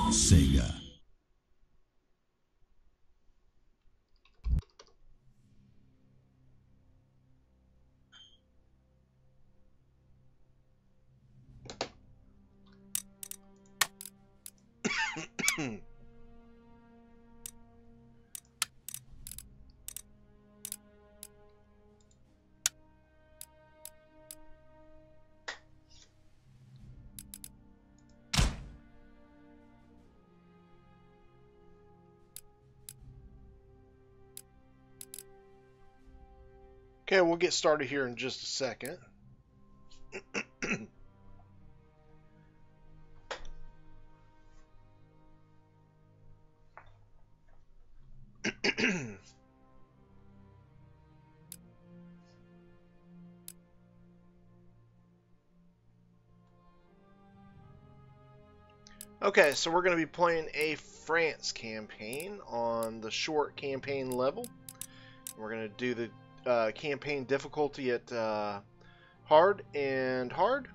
Sega. Okay, we'll get started here in just a second. Okay, so we're going to be playing a France campaign on the short campaign level. We're going to do the campaign difficulty at hard and hard.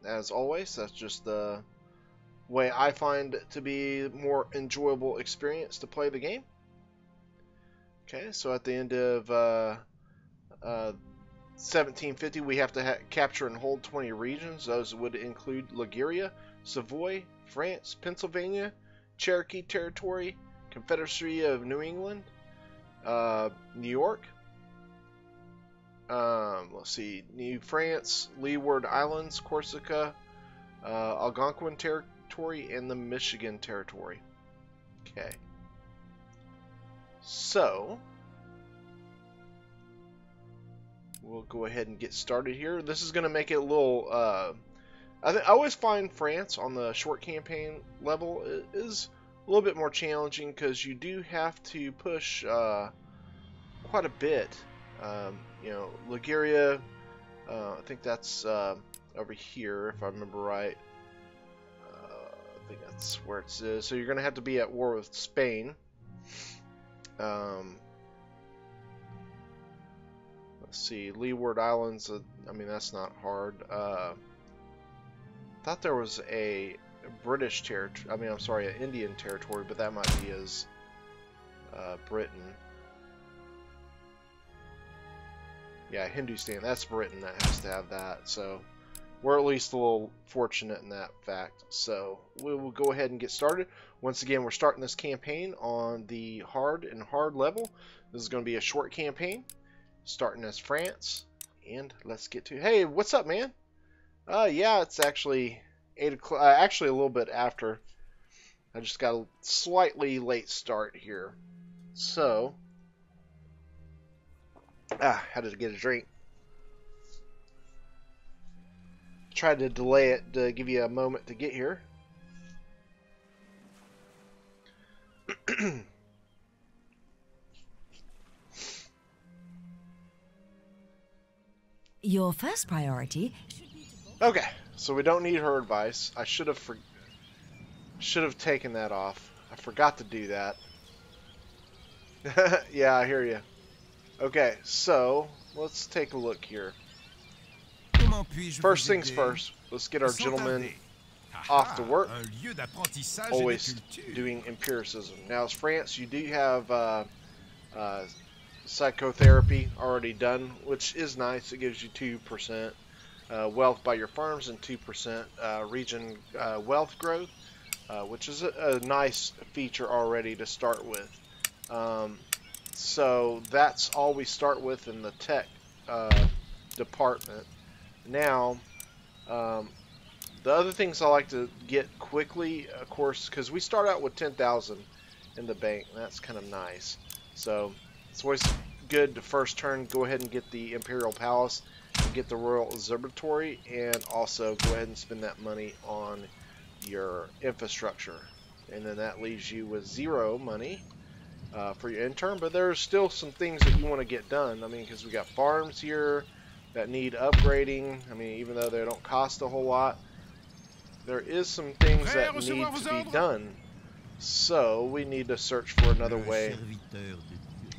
As always, that's just the way I find it to be more enjoyable experience to play the game. Okay, so at the end of 1750, we have to capture and hold 20 regions. Those would include Liguria, Savoy, France, Pennsylvania, Cherokee Territory, Confederacy of New England, New York, let's see, New France, Leeward Islands, Corsica, Algonquin Territory, and the Michigan Territory. Okay. So, we'll go ahead and get started here. This is going to make it a little, I always find France on the short campaign level is a little bit more challenging because you do have to push quite a bit. You know, Liguria, I think that's over here, if I remember right. I think that's where it is. So you're going to have to be at war with Spain. Let's see, Leeward Islands, I mean, that's not hard. Thought there was a British territory, I mean, I'm sorry, an Indian territory, but that might be as Britain. Yeah, Hindustan, that's Britain that has to have that, so we're at least a little fortunate in that fact. So we will go ahead and get started. Once again, we're starting this campaign on the hard and hard level. This is going to be a short campaign, starting as France, and let's get to, hey, what's up, man? Yeah, it's actually 8 o'clock, actually a little bit after. I just got a slightly late start here. So, had to get a drink. Tried to delay it to give you a moment to get here. Your first priority. Okay, so we don't need her advice. I should have taken that off. I forgot to do that. Yeah, I hear you. Okay, so let's take a look here. First things first, let's get our gentleman off to work. Always doing empiricism. Now, as France, you do have psychotherapy already done, which is nice. It gives you 2% wealth by your farms and 2% region wealth growth, which is a nice feature already to start with. So that's all we start with in the tech department. Now, the other things I like to get quickly, of course, because we start out with 10,000 in the bank, and that's kind of nice. So it's always good to first turn, go ahead and get the Imperial Palace, and get the Royal Observatory, and also go ahead and spend that money on your infrastructure. And then that leaves you with 0 money for your intern, but there's still some things that you want to get done. I mean, because we got farms here that need upgrading. I mean, even though they don't cost a whole lot, there is some things that need to be done. So we need to search for another way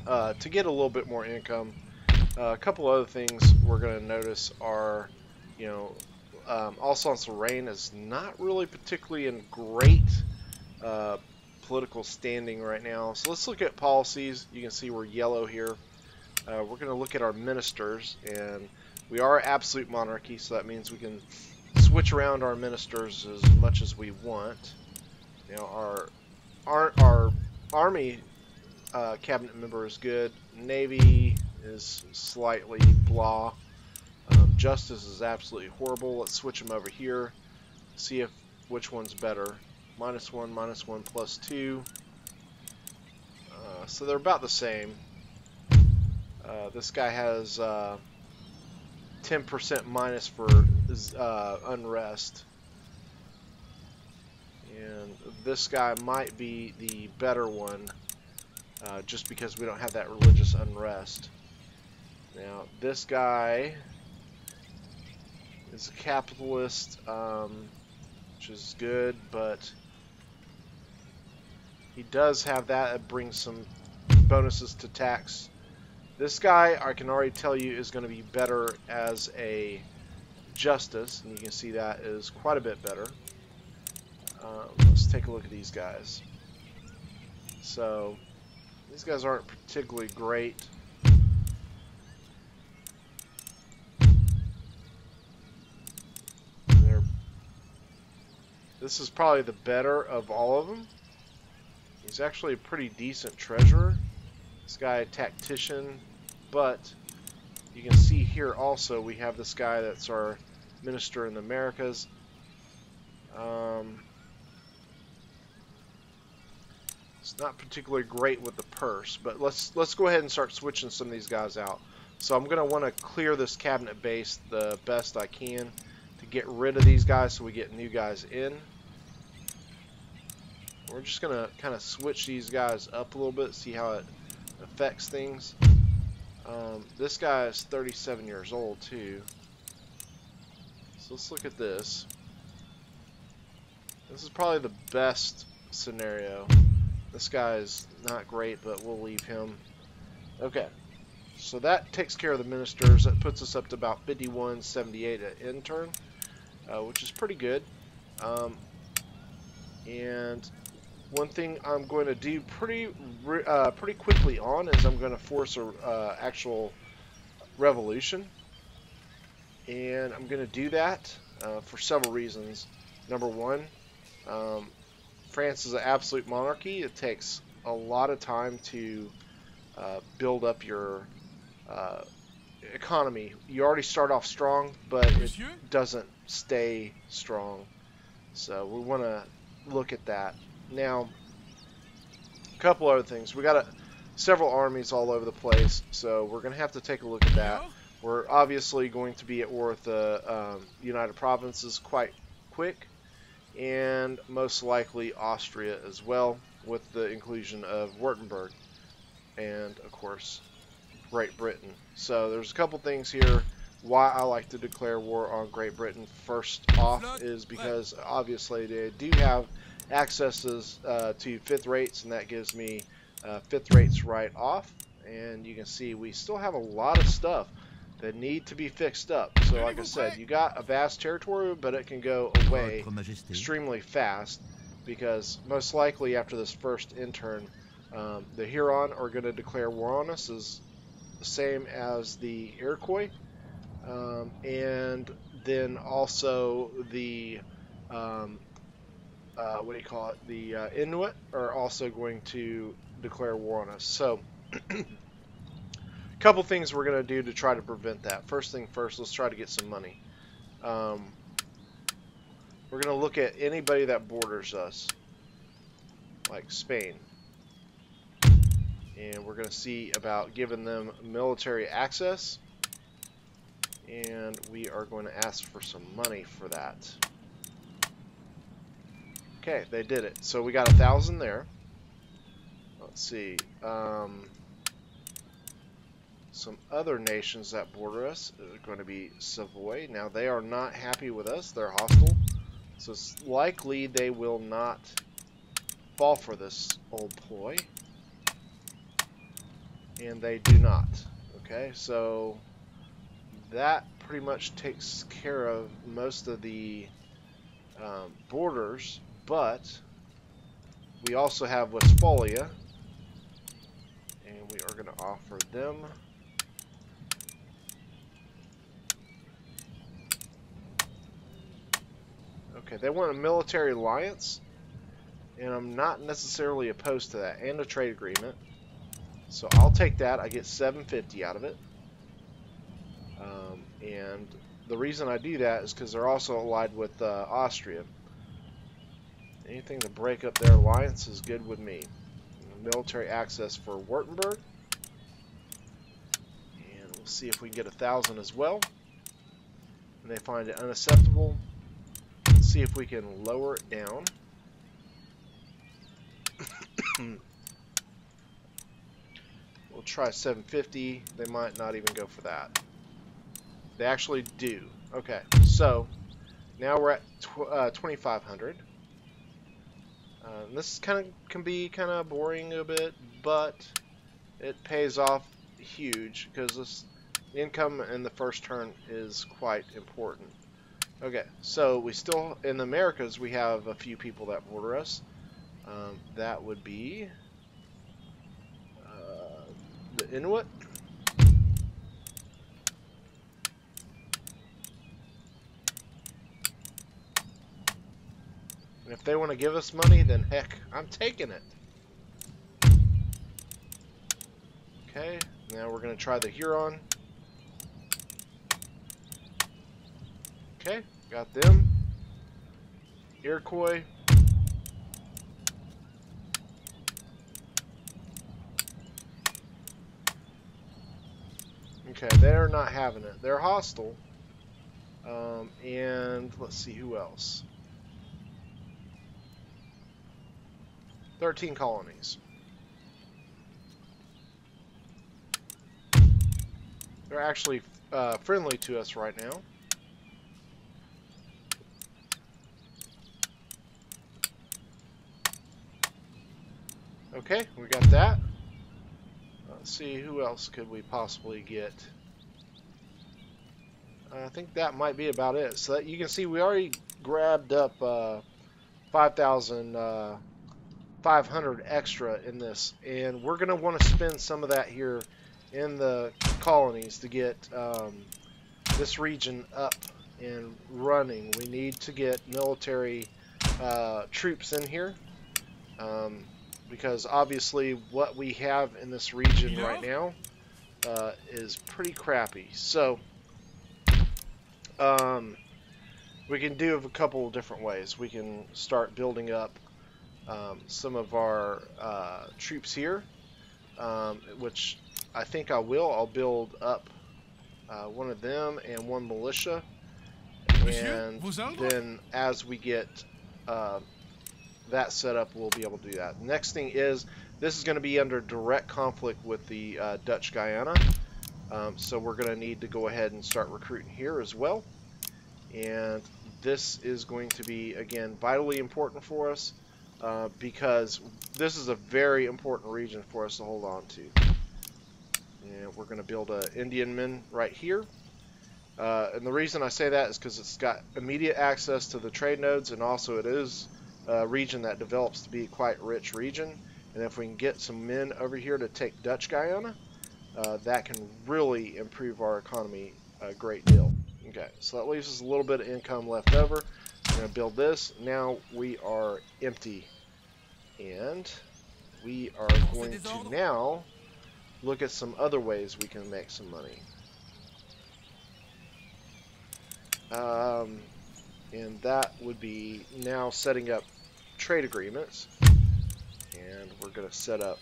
to get a little bit more income. A couple other things we're going to notice are, you know, Alsace-Lorraine is not really particularly in great political standing right now. So let's look at policies. You can see we're yellow here. We're going to look at our ministers, and we are absolute monarchy, so that means we can switch around our ministers as much as we want. Now our army cabinet member is good. Navy is slightly blah. Justice is absolutely horrible. Let's switch them over here. See if which one's better. -1, -1, +2. So they're about the same. This guy has 10% minus for unrest. And this guy might be the better one just because we don't have that religious unrest. Now, this guy is a capitalist, which is good, but he does have that. It brings some bonuses to tax. This guy, I can already tell you, is going to be better as a justice, and you can see that is quite a bit better. Let's take a look at these guys. So, these guys aren't particularly great. This is probably the better of all of them. He's actually a pretty decent treasurer. This guy, a tactician, but you can see here also we have this guy that's our minister in the Americas. It's not particularly great with the purse, but let's go ahead and start switching some of these guys out. So I'm going to want to clear this cabinet base the best I can to get rid of these guys so we get new guys in. We're just going to kind of switch these guys up a little bit, see how it affects things. This guy is 37 years old too. So let's look at this. This is probably the best scenario. This guy is not great, but we'll leave him. Okay, so that takes care of the ministers. That puts us up to about 5178 at intern, which is pretty good. And one thing I'm going to do pretty quickly on is I'm going to force a actual revolution, and I'm going to do that for several reasons. Number one, France is an absolute monarchy. It takes a lot of time to build up your economy. You already start off strong, but it doesn't stay strong. So we want to look at that. Now, a couple other things. We got several armies all over the place, so we're going to have to take a look at that. We're obviously going to be at war with the United Provinces quite quick, and most likely Austria as well, with the inclusion of Württemberg, and of course Great Britain. So there's a couple things here why I like to declare war on Great Britain. First off is because obviously they do have accesses to fifth rates, and that gives me fifth rates right off. And you can see we still have a lot of stuff that need to be fixed up. So like I said, you got a vast territory, but it can go away extremely fast, because most likely after this first intern, the Huron are going to declare war on us, is the same as the Iroquois, and then also the what do you call it? The Inuit are also going to declare war on us. So couple things we're going to do to try to prevent that. First thing first, let's try to get some money. We're going to look at anybody that borders us, like Spain, and we're going to see about giving them military access, and we are going to ask for some money for that. Okay, they did it. So we got 1,000 there. Let's see. Some other nations that border us are going to be Savoy. Now, they are not happy with us. They're hostile. So it's likely they will not fall for this old ploy. And they do not. Okay, so that pretty much takes care of most of the borders. But we also have Westphalia, and we are going to offer them okay, they want a military alliance, and I'm not necessarily opposed to that, and a trade agreement. So I'll take that. I get 750 out of it. And the reason I do that is because they're also allied with Austria. Anything to break up their alliance is good with me. Military access for Württemberg. And we'll see if we can get 1,000 as well. And they find it unacceptable. Let's see if we can lower it down. We'll try 750. They might not even go for that. They actually do. Okay, so now we're at 2,500. This can be kind of boring a bit, but it pays off huge because the income in the first turn is quite important. Okay, so we still in the Americas we have a few people that border us. That would be the Inuit. And if they want to give us money, then heck, I'm taking it. Okay, now we're going to try the Huron. Okay, got them. Iroquois. Okay, they're not having it. They're hostile. And let's see who else. 13 colonies. They're actually friendly to us right now. Okay, we got that. Let's see, who else could we possibly get? I think that might be about it. So that you can see we already grabbed up 5,500 extra in this, and we're going to want to spend some of that here in the colonies to get this region up and running. We need to get military troops in here. Because obviously what we have in this region right now is pretty crappy. So we can do it a couple of different ways. We can start building up some of our troops here, which I think I will. I'll build up one of them and one militia, and then as we get that setup, we'll be able to do that. Next thing is, this is going to be under direct conflict with the Dutch Guyana, so we're going to need to go ahead and start recruiting here as well. And this is going to be, again, vitally important for us because this is a very important region for us to hold on to. And we're going to build an Indian men right here. And the reason I say that is because it's got immediate access to the trade nodes, and also it is a region that develops to be a quite rich region. And if we can get some men over here to take Dutch Guyana, that can really improve our economy a great deal. Okay, so that leaves us a little bit of income left over. We're going to build this. Now we are empty. And we are going to now look at some other ways we can make some money. And that would be now setting up trade agreements. And we're going to set up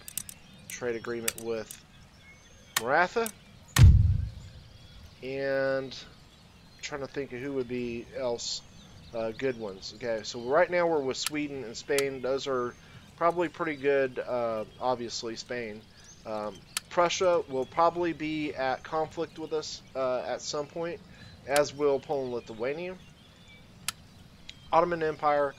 trade agreement with Maratha. And I'm trying to think of who would be else good ones. Okay, so right now we're with Sweden and Spain. Those are probably pretty good, obviously, Spain. Prussia will probably be at conflict with us at some point, as will Poland and Lithuania. Ottoman Empire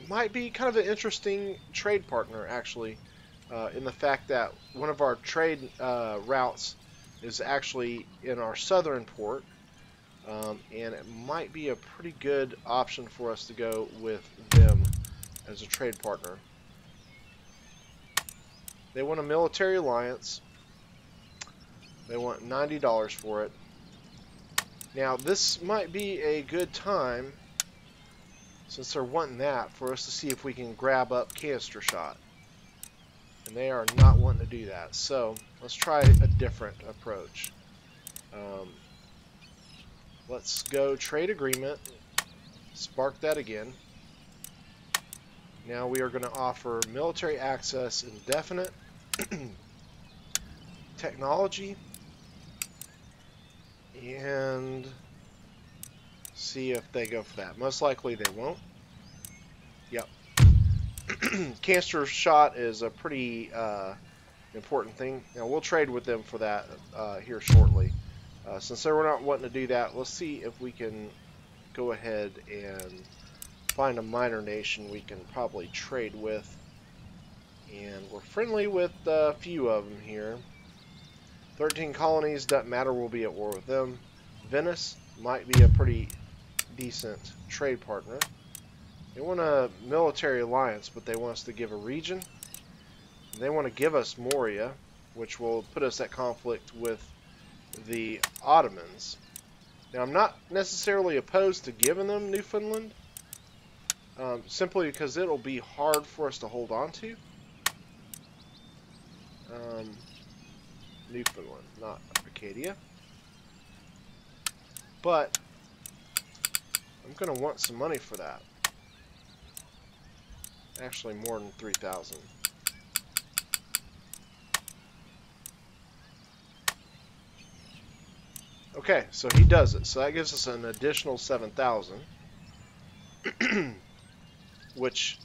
might be kind of an interesting trade partner, actually, in the fact that one of our trade routes is actually in our southern port, and it might be a pretty good option for us to go with them as a trade partner. They want a military alliance. They want $90 for it. Now, this might be a good time, since they're wanting that, for us to see if we can grab up canister shot. And they are not wanting to do that. So, let's try a different approach. Let's go trade agreement. Spark that again. Now we are going to offer military access indefinite. Technology. And see if they go for that. Most likely they won't. Yep. Canister shot is a pretty important thing. Now we'll trade with them for that here shortly. Since they're not wanting to do that, let's see if we can go ahead and find a minor nation we can probably trade with. And we're friendly with a few of them here. 13 colonies, doesn't matter, we'll be at war with them. Venice might be a pretty decent trade partner. They want a military alliance, but they want us to give a region. They want to give us Moria, which will put us at conflict with the Ottomans. Now, I'm not necessarily opposed to giving them Newfoundland, simply because it'll be hard for us to hold on to. Newfoundland, not Acadia. But I'm going to want some money for that. Actually, more than 3,000. Okay, so he does it. So that gives us an additional 7,000, which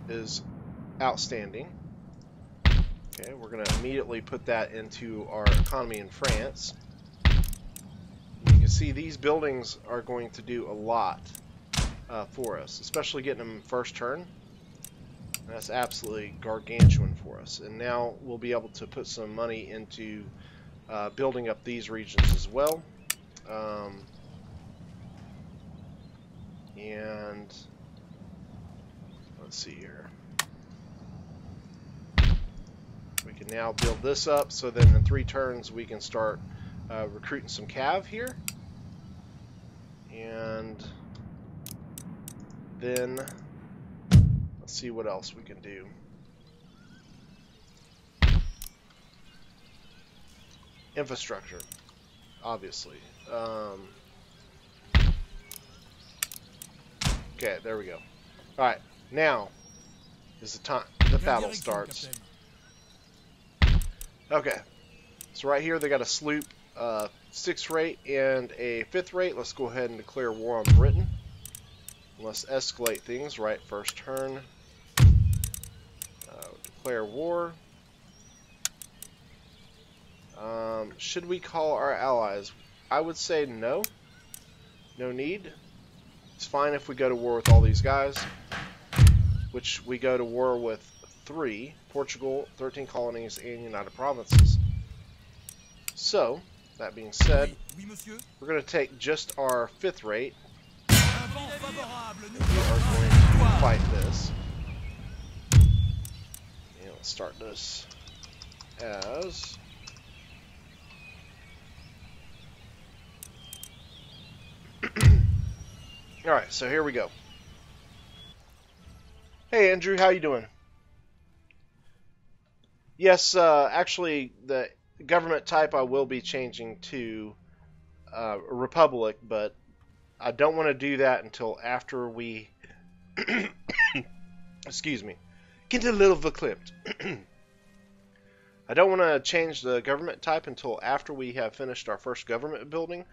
is outstanding. Okay, we're going to immediately put that into our economy in France. You can see these buildings are going to do a lot for us, especially getting them first turn. That's absolutely gargantuan for us. And now we'll be able to put some money into building up these regions as well. And let's see here. We can now build this up, so then in 3 turns we can start recruiting some cav here. And then let's see what else we can do. Infrastructure, obviously. Okay, there we go. Alright, now is the time the battle starts. Okay, so right here they got a sloop, 6th rate and a 5th rate. Let's go ahead and declare war on Britain. Let's escalate things right first turn. Declare war. Should we call our allies? I would say no. No need. It's fine if we go to war with all these guys, which we go to war with 3, Portugal, 13 colonies, and United Provinces. So, that being said, we're going to take just our 5th rate, and we are going to fight this. And let's start this as... Alright, so here we go. Hey Andrew, how you doing? Yes, actually the government type I will be changing to Republic, but I don't want to do that until after we excuse me, get a little verklempt. I don't want to change the government type until after we have finished our first government building,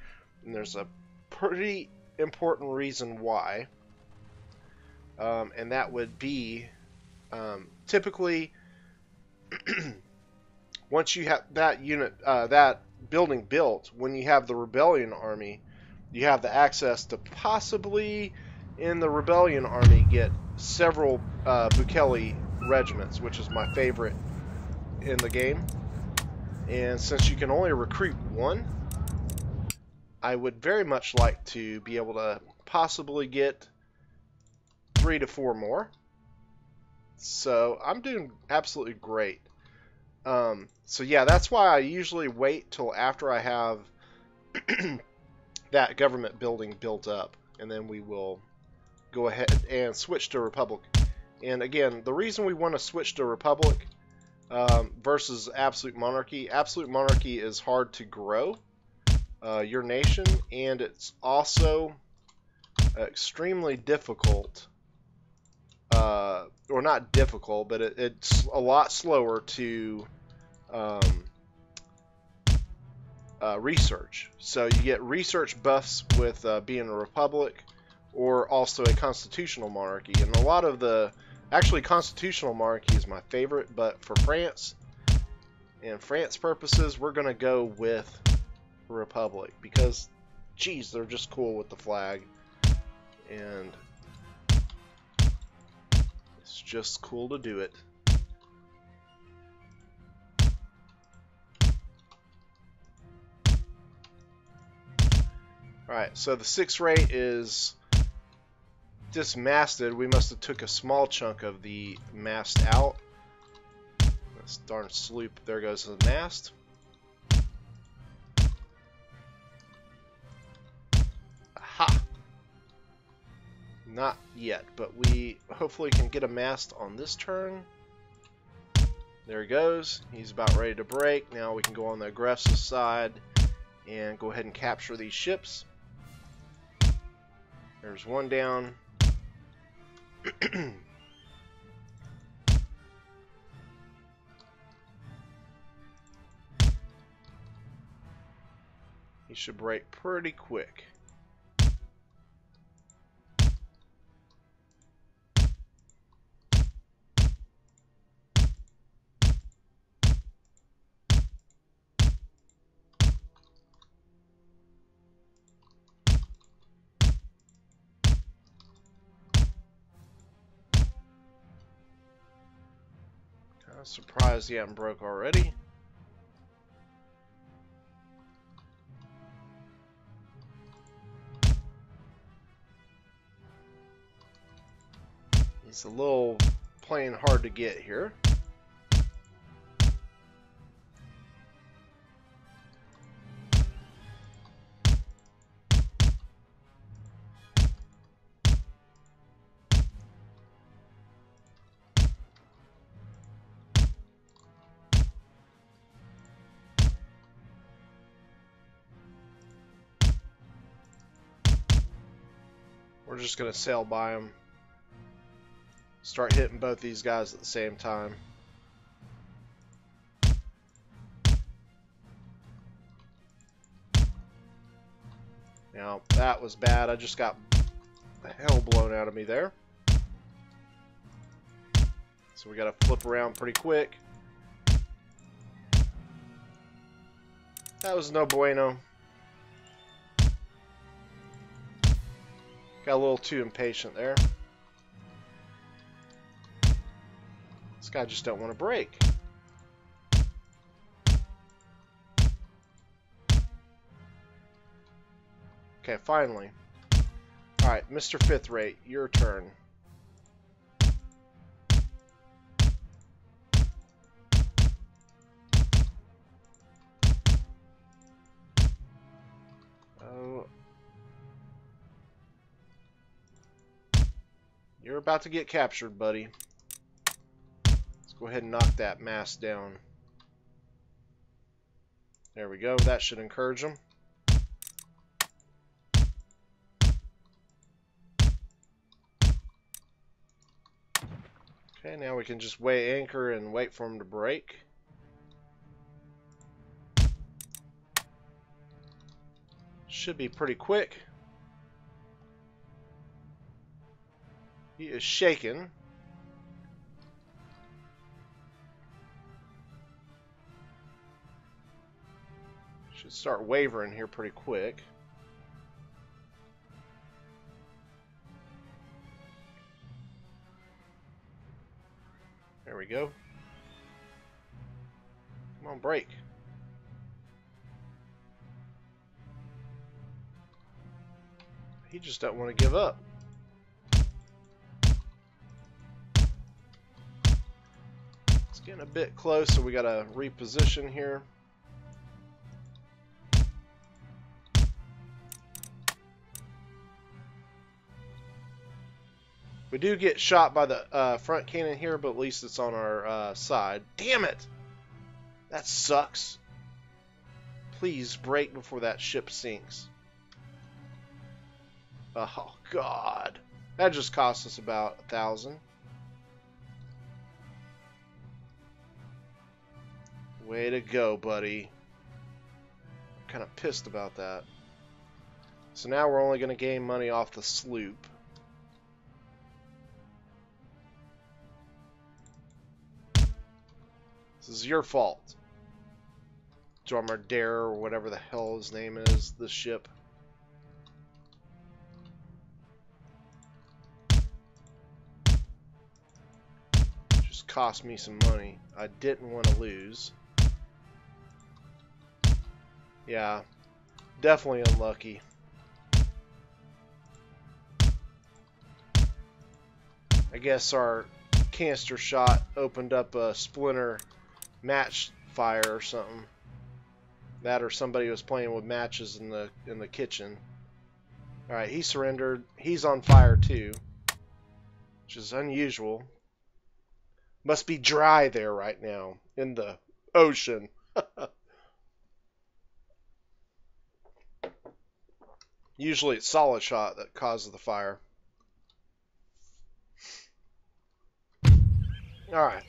and there's a pretty important reason why, and that would be typically once you have that unit, that building built, when you have the rebellion army, you have the access to possibly in the rebellion army get several Bukele regiments, which is my favorite in the game. And since you can only recruit 1, I would very much like to be able to possibly get 3 to 4 more. So I'm doing absolutely great. So yeah, that's why I usually wait till after I have that government building built up, and then we will go ahead and switch to Republic. And again, the reason we want to switch to Republic versus Absolute Monarchy is hard to grow your nation, and it's also extremely difficult, or not difficult, but it's a lot slower to research. So you get research buffs with being a republic, or also a constitutional monarchy. And a lot of actually constitutional monarchy is my favorite, but for France and France purposes, we're going to go with republic because, geez, they're just cool with the flag, and it's just cool to do it. Alright, so the 6 rate is dismasted. We must have took a small chunk of the mast out. This darn sloop, there goes the mast. Aha! Not yet, but we hopefully can get a mast on this turn. There he goes. He's about ready to break. Now we can go on the aggressive side and go ahead and capture these ships. There's one down. He should break pretty quick. I'm surprised he hasn't broke already. He's a little playing hard to get here. We're just going to sail by him. Start hitting both these guys at the same time. Now, that was bad. I just got the hell blown out of me there. So we got to flip around pretty quick. That was no bueno. Got a little too impatient there. This guy just don't want to break. Okay, finally. Alright, Mr. 5th Rate, your turn. You're about to get captured, buddy. Let's go ahead and knock that mast down. There we go. That should encourage them. Okay, now we can just weigh anchor and wait for them to break. Should be pretty quick. He is shaken. Should start wavering here pretty quick. There we go. Come on, break. He just doesn't want to give up. Getting a bit close, so we got to reposition here. We do get shot by the front cannon here, but at least it's on our side. Damn it! That sucks. Please break before that ship sinks. Oh, God. That just cost us about 1,000. Way to go, buddy. I'm kind of pissed about that. So now we're only going to gain money off the sloop. This is your fault. Dromardare, or whatever the hell his name is, this ship. Just cost me some money. I didn't want to lose. Yeah, definitely unlucky. I guess our canister shot opened up a splinter match fire or something. That or somebody was playing with matches in the kitchen. Alright, he surrendered. He's on fire too, which is unusual. Must be dry there right now in the ocean. Usually it's solid shot that causes the fire. Alright.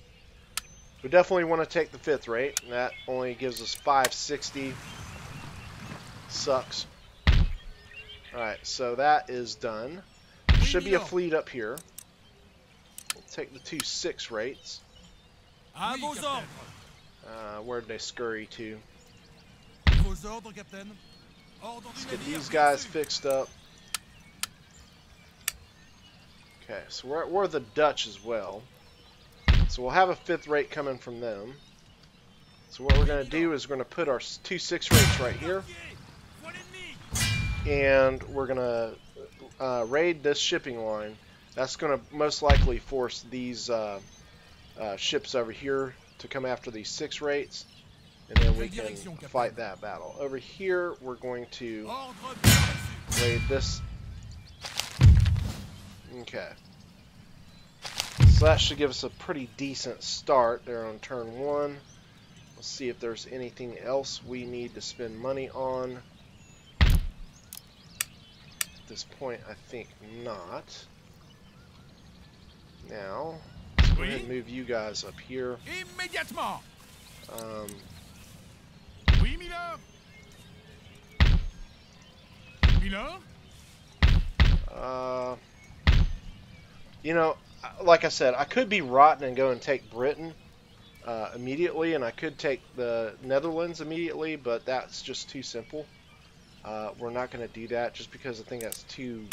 We definitely want to take the 5th rate. And that only gives us 560. Sucks. Alright, so that is done. Should be a fleet up here. We'll take the 2 6 rates. Where'd they scurry to? Let's get these guys fixed up. Okay, so we're the Dutch as well. So we'll have a 5th rate coming from them. So what we're going to do is we're going to put our 2 6 rates right here. And we're going to raid this shipping line. That's going to most likely force these ships over here to come after these 6 rates. And then we can fight that battle. Over here, we're going to raid this. Okay. So that should give us a pretty decent start there on turn 1. Let's see if there's anything else we need to spend money on. At this point, I think not. Now, let's go ahead and move you guys up here. You know, like I said, I could be rotten and go and take Britain immediately, and I could take the Netherlands immediately, but that's just too simple. We're not going to do that just because I think that's too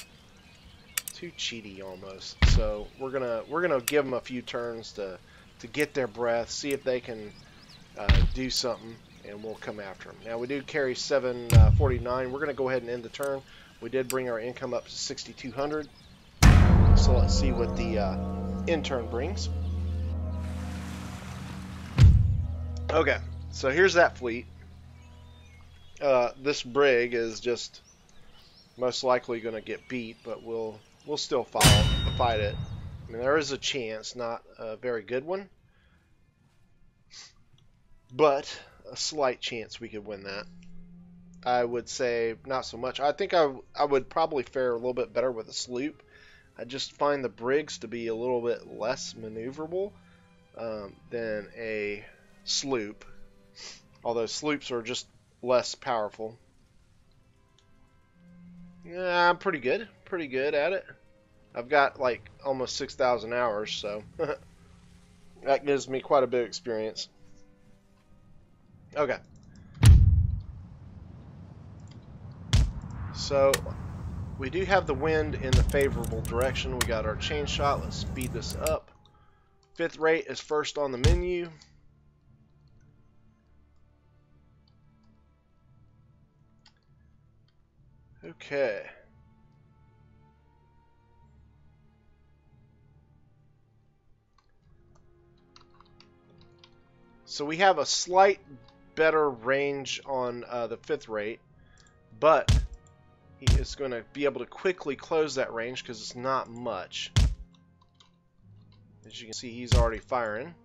cheaty almost. So we're gonna give them a few turns to get their breath, see if they can do something, and we'll come after them. Now we do carry 749. We're gonna go ahead and end the turn. We did bring our income up to 6,200. So let's see what the end turn brings. Okay, so here's that fleet. This brig is just most likely going to get beat, but we'll still fight it. I mean, there is a chance, not a very good one, but a slight chance we could win that. I would say not so much. I think I would probably fare a little bit better with a sloop. I just find the brigs to be a little bit less maneuverable than a sloop, although sloops are just less powerful. Yeah, I'm pretty good at it. I've got like almost 6,000 hours, so that gives me quite a bit of experience. Okay. So we do have the wind in the favorable direction. We got our chain shot. Let's speed this up. 5th rate is first on the menu. Okay. So we have a slight better range on the 5th rate, but he is going to be able to quickly close that range because it's not much. As you can see, he's already firing.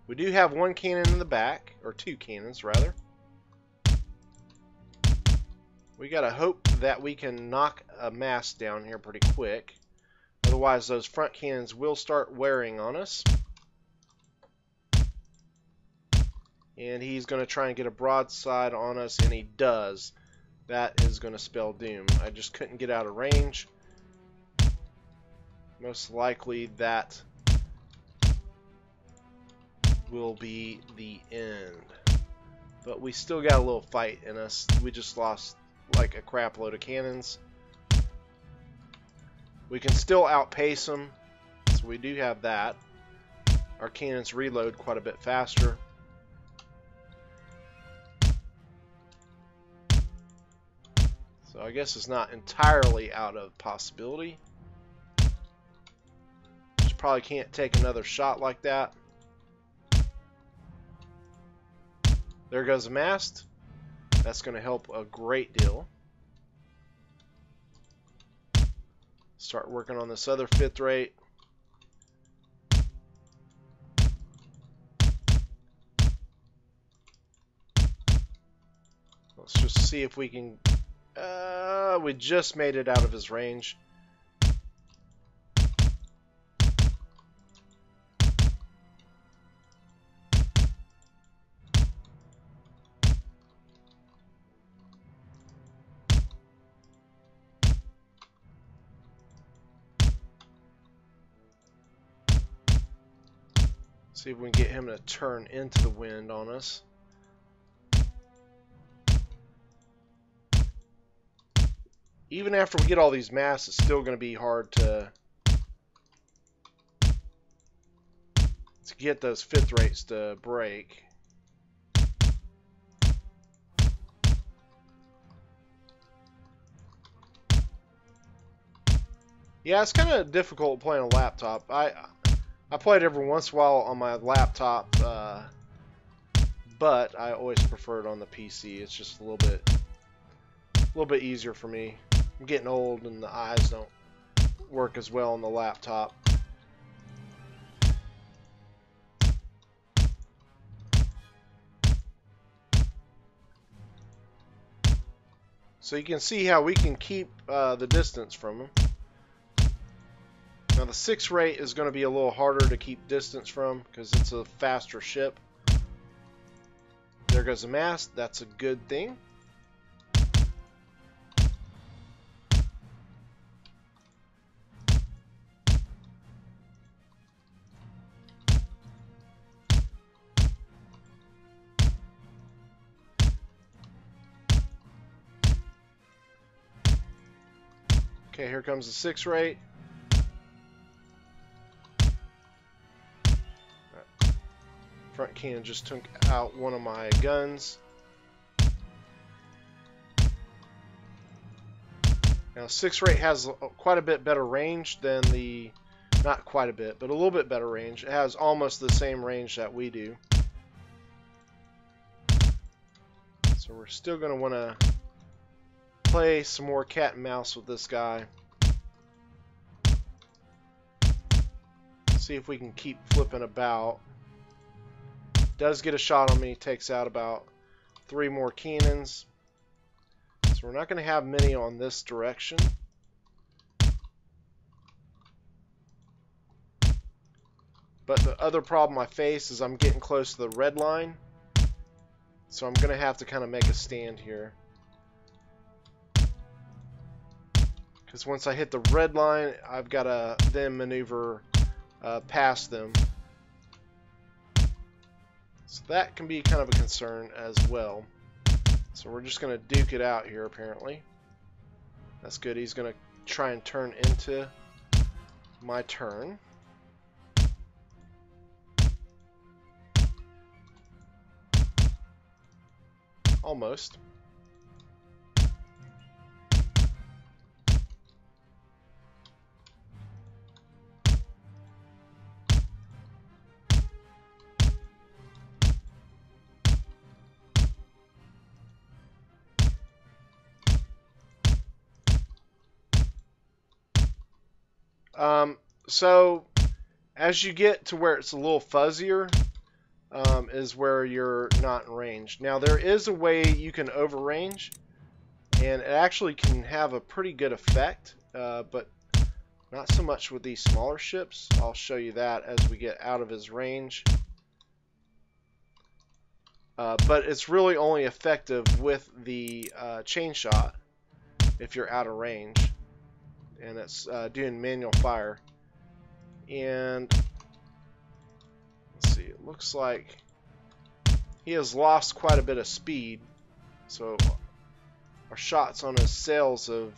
We do have one cannon in the back, or 2 cannons rather. We gotta hope that we can knock a mast down here pretty quick. Otherwise those front cannons will start wearing on us. And he's going to try and get a broadside on us, and he does. That is going to spell doom. I just couldn't get out of range. Most likely that will be the end. But we still got a little fight in us. We just lost like a crap load of cannons. We can still outpace them, so we do have that. Our cannons reload quite a bit faster. So I guess it's not entirely out of possibility. Just probably can't take another shot like that. There goes the mast. That's going to help a great deal. Start working on this other 5th rate. Let's just see if we can... we just made it out of his range. See if we can get him to turn into the wind on us. Even after we get all these masts, it's still going to be hard to get those 5th rates to break. Yeah, it's kind of difficult playing a laptop. I play it every once in a while on my laptop, but I always prefer it on the PC. It's just a little bit easier for me. I'm getting old and the eyes don't work as well on the laptop. So you can see how we can keep the distance from them. Now the 6th rate is going to be a little harder to keep distance from because it's a faster ship. There goes the mast. That's a good thing. Okay, here comes the 6th rate. Front cannon just took out one of my guns. Now 6th rate has quite a bit better range than the, not quite a bit, but a little bit better range. It has almost the same range that we do. So we're still going to want to play some more cat and mouse with this guy. See if we can keep flipping about. Does get a shot on me, takes out about 3 more cannons. So we're not going to have many on this direction. But the other problem I face is I'm getting close to the red line. So I'm going to have to kind of make a stand here. Because once I hit the red line, I've got to then maneuver past them. So that can be kind of a concern as well. So we're just going to duke it out here apparently. That's good. He's going to try and turn into my turn. Almost. So as you get to where it's a little fuzzier, is where you're not in range. Now there is a way you can overrange, and it actually can have a pretty good effect, but not so much with these smaller ships. I'll show you that as we get out of his range. But it's really only effective with the chain shot if you're out of range, and it's doing manual fire. And let's see, it looks like he has lost quite a bit of speed, so our shots on his sails have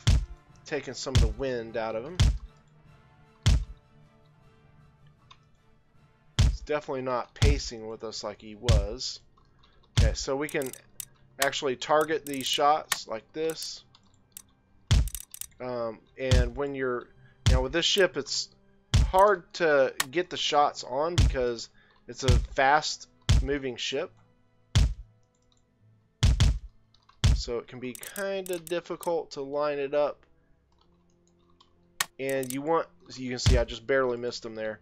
taken some of the wind out of him. He's definitely not pacing with us like he was. Okay, so we can actually target these shots like this. And when you're, with this ship, it's hard to get the shots on because it's a fast moving ship. So it can be kind of difficult to line it up. And you want, as you can see, I just barely missed him there.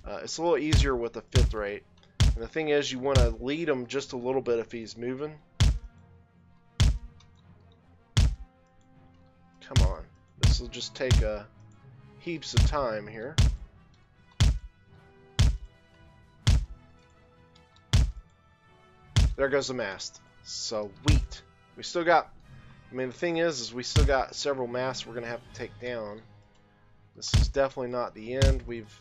It's a little easier with the 5th rate. And the thing is, you want to lead him just a little bit if he's moving. Come on. This will just take heaps of time here. There goes the mast. Sweet. We still got, the thing is we still got several masts we're going to have to take down. This is definitely not the end. We've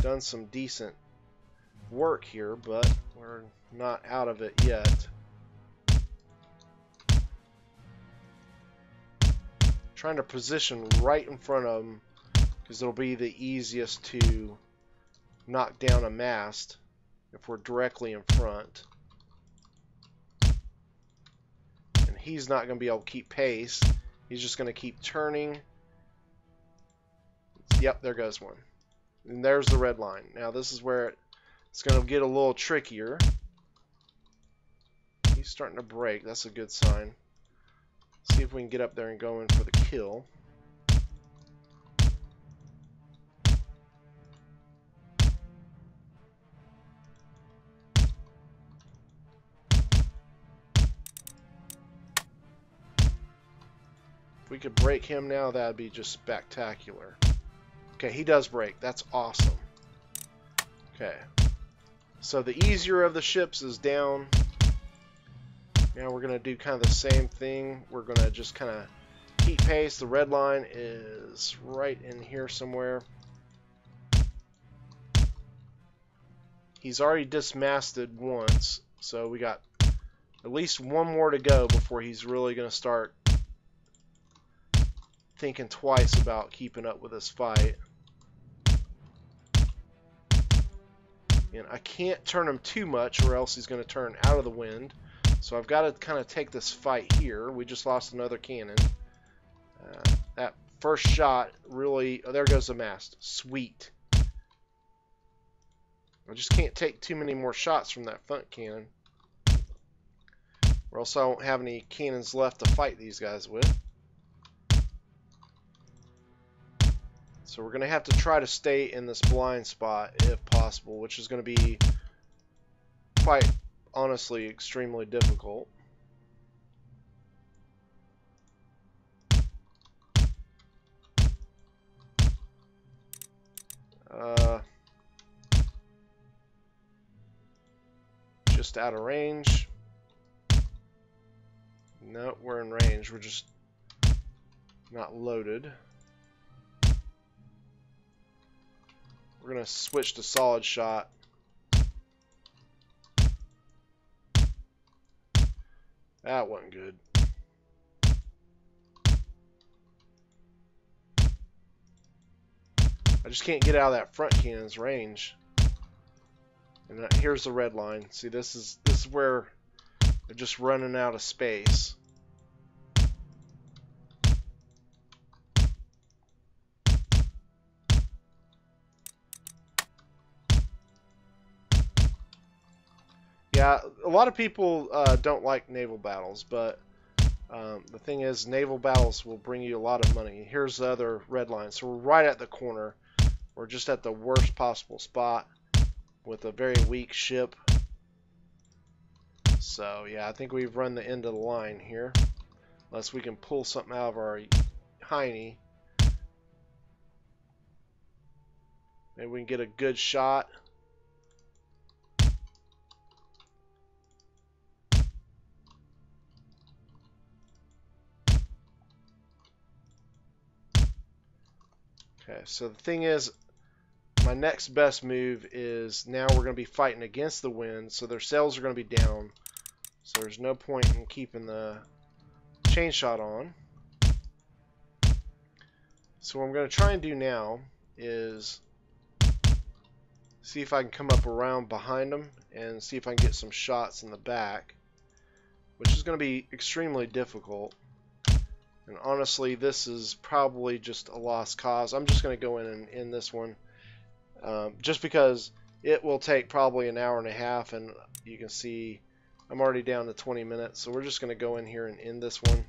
done some decent work here, but we're not out of it yet. Trying to position right in front of them because it'll be the easiest to knock down a mast if we're directly in front. And he's not going to be able to keep pace. He's just going to keep turning. Yep, there goes one. And there's the red line. Now this is where it's going to get a little trickier. He's starting to break. That's a good sign. See if we can get up there and go in for the kill. If we could break him now, that'd be just spectacular. Okay, he does break. That's awesome. Okay. So the easier of the ships is down. Now we're going to do kind of the same thing. We're going to just kind of keep pace. The red line is right in here somewhere. He's already dismasted once, so we got at least one more to go before he's really going to start thinking twice about keeping up with this fight. And I can't turn him too much or else he's going to turn out of the wind. So I've got to kind of take this fight here. We just lost another cannon. That first shot really... Oh, there goes the mast. Sweet. I just can't take too many more shots from that front cannon, or else I won't have any cannons left to fight these guys with. So we're going to have to try to stay in this blind spot if possible, which is going to be quite honestly extremely difficult. Just out of range. No, we're in range. We're just not loaded. We're going to switch to solid shot. That wasn't good. I just can't get out of that front cannon's range. And here's the red line. See, this is where they're just running out of space. Yeah, a lot of people don't like naval battles, but the thing is, naval battles will bring you a lot of money. Here's the other red line. So we're right at the corner. We're just at the worst possible spot with a very weak ship. So yeah, I think we've run the end of the line here. Unless we can pull something out of our hiney. Maybe we can get a good shot. Okay, so the thing is, my next best move is now we're going to be fighting against the wind, so their sails are going to be down. So there's no point in keeping the chain shot on. So what I'm going to try and do now is see if I can come up around behind them and see if I can get some shots in the back, which is going to be extremely difficult. And honestly, this is probably just a lost cause. I'm just going to go in and end this one. Just because it will take probably an hour and a half, and you can see I'm already down to 20 minutes. So we're just going to go in here and end this one.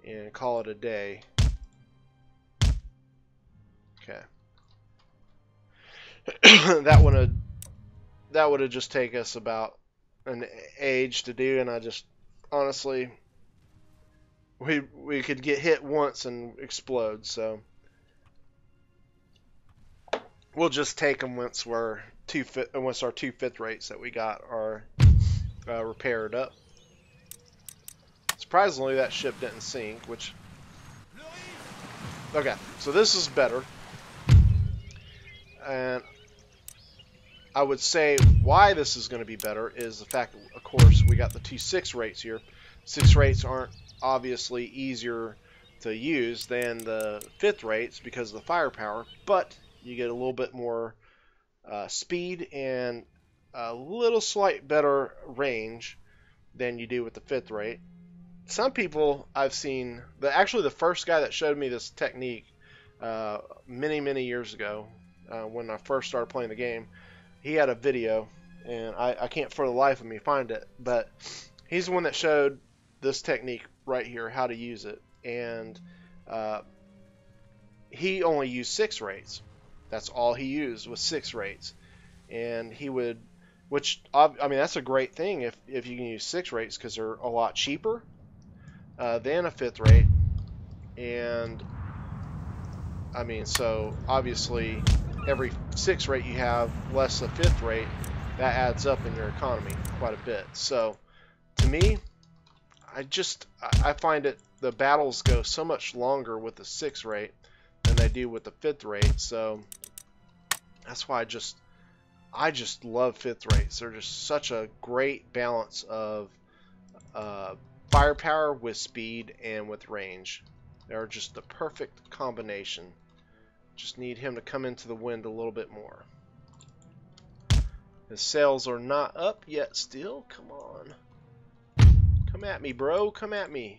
And call it a day. Okay. that would have just taken us about an age to do, and I just honestly we could get hit once and explode, so we'll just take them once our 2 5th rates that we got are repaired up. Surprisingly, that ship didn't sink, which okay, so this is better. And I would say why this is going to be better is the fact that, of course, we got the 2 6 rates here. 6 rates aren't obviously easier to use than the 5th rates because of the firepower, but you get a little bit more speed and a little slight better range than you do with the 5th rate. Some people I've seen, actually the first guy that showed me this technique many years ago, when I first started playing the game, he had a video, and I can't for the life of me find it, but he's the one that showed this technique right here, how to use it, and he only used 6 rates. That's all he used was 6 rates, and he would, which I mean that's a great thing if you can use 6 rates because they're a lot cheaper than a 5th rate, and I mean so obviously every 6 rate you have less a 5th rate, that adds up in your economy quite a bit. So to me, I find it the battles go so much longer with the 6 rate than they do with the 5th rate. So that's why I just love 5th rates. They're just such a great balance of firepower with speed and with range. They're just the perfect combination. Just need him to come into the wind a little bit more. His sails are not up yet still. Come on. Come at me, bro. Come at me.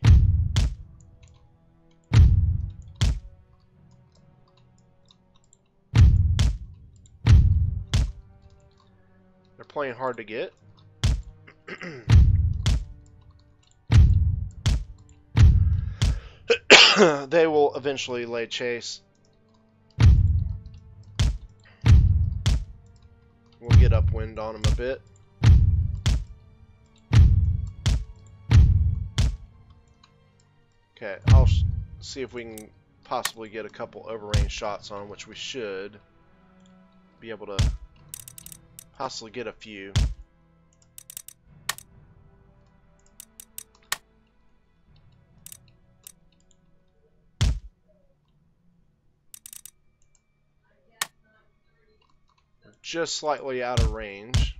They're playing hard to get. They will eventually lay chase. We'll get upwind on them a bit. Okay, I'll see if we can possibly get a couple overrange shots on, which we should be able to possibly get a few. Just slightly out of range.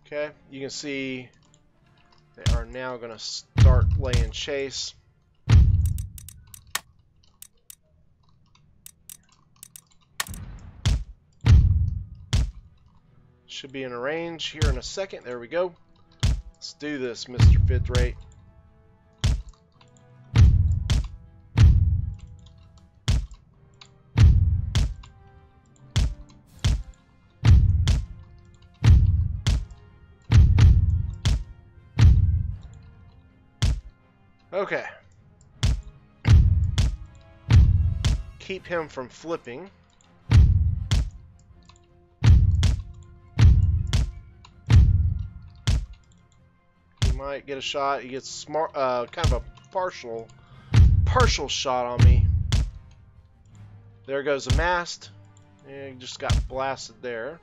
Okay, you can see they are now going to start laying chase. Should be in a range here in a second. There we go. Let's do this, Mr. 5th rate. Okay. Keep him from flipping. He might get a shot. He gets smart, kind of a partial shot on me. There goes the mast. And he just got blasted there.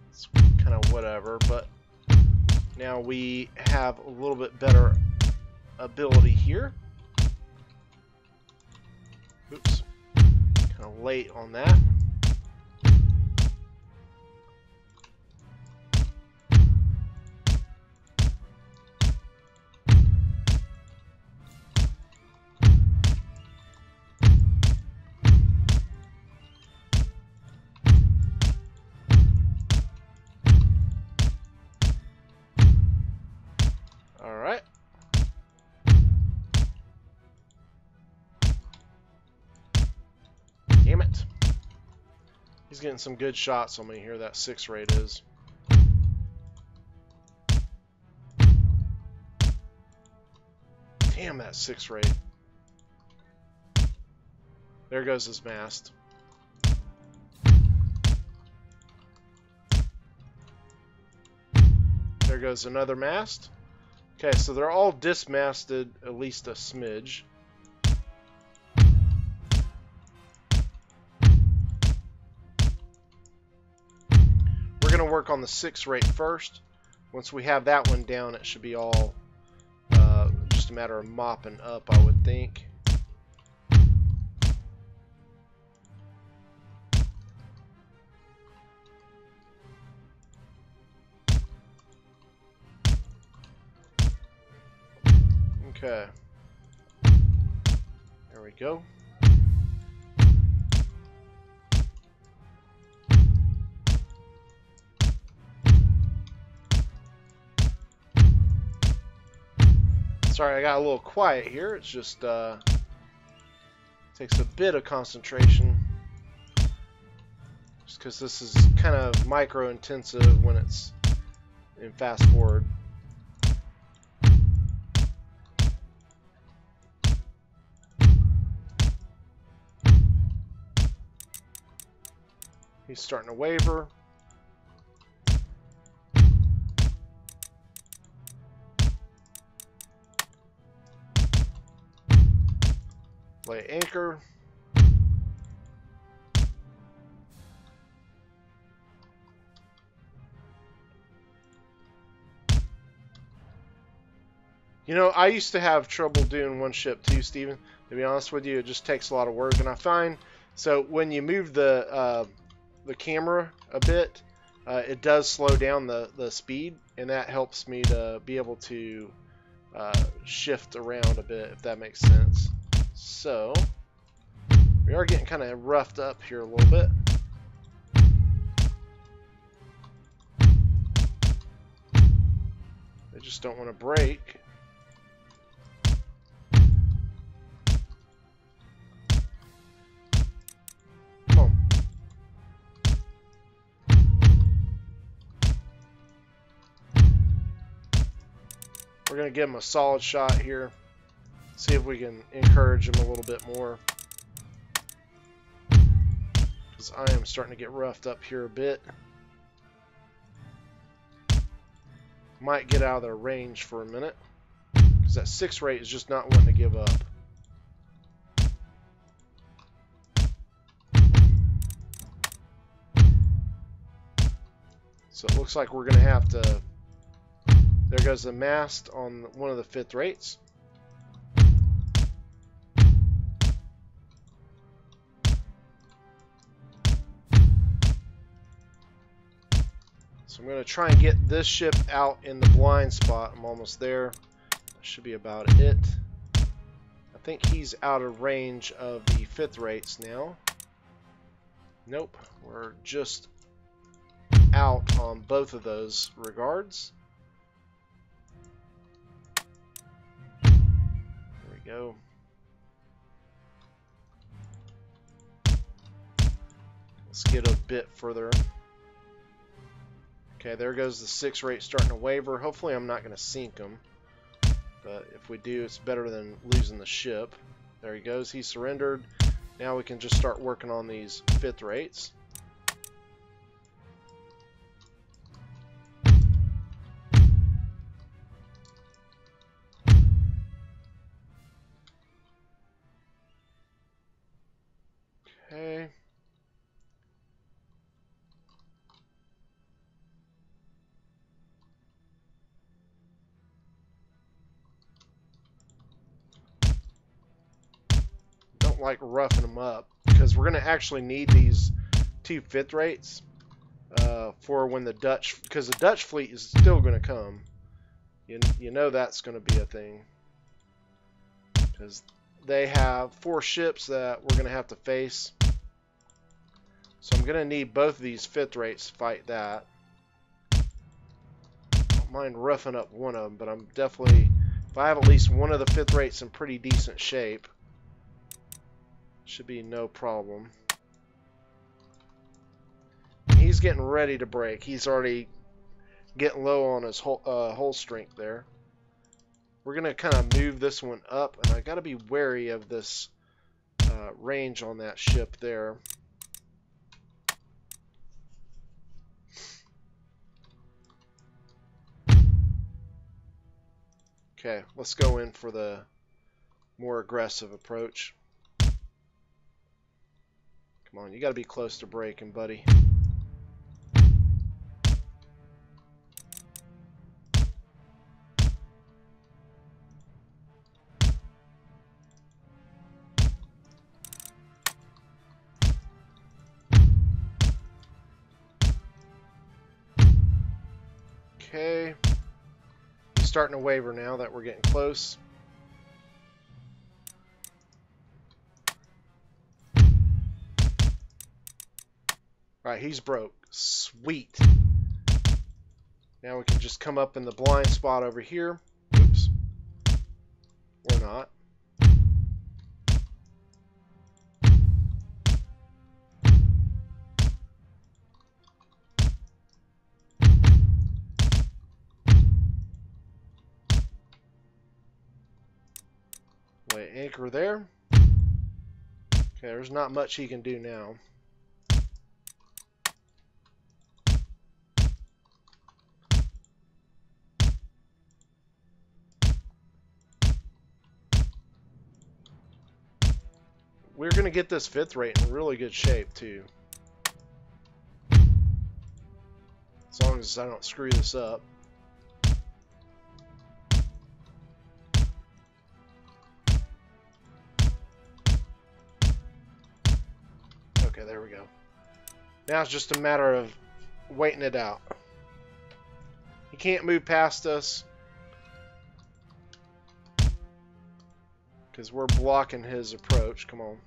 It's kind of whatever, but now we have a little bit better ability here. Oops. Kind of late on that. Alright. Damn it. He's getting some good shots on me here, that 6 rate is. Damn, that 6 rate. There goes his mast. There goes another mast. Okay, so they're all dismasted at least a smidge. We're going to work on the 6 rate first. Once we have that one down, it should be all just a matter of mopping up, I would think. Okay. There we go. Sorry, I got a little quiet here. It's just takes a bit of concentration. Just because this is kind of micro intensive when it's in fast forward. He's starting to waver. Lay anchor. You know, I used to have trouble doing one ship too, Steven. To be honest with you, it just takes a lot of work, and I find so when you move the camera a bit, it does slow down the speed, and that helps me to be able to shift around a bit, if that makes sense. So we are getting kind of roughed up here a little bit. They just don't want to break. We're going to give him a solid shot here. See if we can encourage him a little bit more. Because I am starting to get roughed up here a bit. Might get out of their range for a minute. Because that 6 rate is just not wanting to give up. So it looks like we're going to have to... There goes the mast on one of the 5th rates. So I'm going to try and get this ship out in the blind spot. I'm almost there. That should be about it. I think he's out of range of the 5th rates now. Nope. We're just out on both of those regards. Go. Let's get a bit further. Okay, there goes the 6 rate starting to waver. Hopefully I'm not going to sink him. But if we do, it's better than losing the ship. There he goes. He surrendered. Now we can just start working on these fifth rates. Okay. Don't like roughing them up because we're going to actually need these 2 fifth rates for when the Dutch, because the Dutch fleet is still going to come. You know that's going to be a thing because they have 4 ships that we're going to have to face. So I'm going to need both of these fifth rates to fight that. I don't mind roughing up one of them, but I'm definitely, if I have at least one of the fifth rates in pretty decent shape, should be no problem. He's getting ready to break. He's already getting low on his hull strength there. We're going to kind of move this one up, and I got to be wary of this range on that ship there. Okay, let's go in for the more aggressive approach. Come on, you got to be close to breaking, buddy. Okay. He's starting to waver now that we're getting close. Alright, he's broke. Sweet. Now we can just come up in the blind spot over here. Oops. Or not. Lay anchor there. Okay, there's not much he can do now. We're going to get this fifth rate in really good shape, too. As long as I don't screw this up. Okay, there we go. Now it's just a matter of waiting it out. He can't move past us because we're blocking his approach. Come on.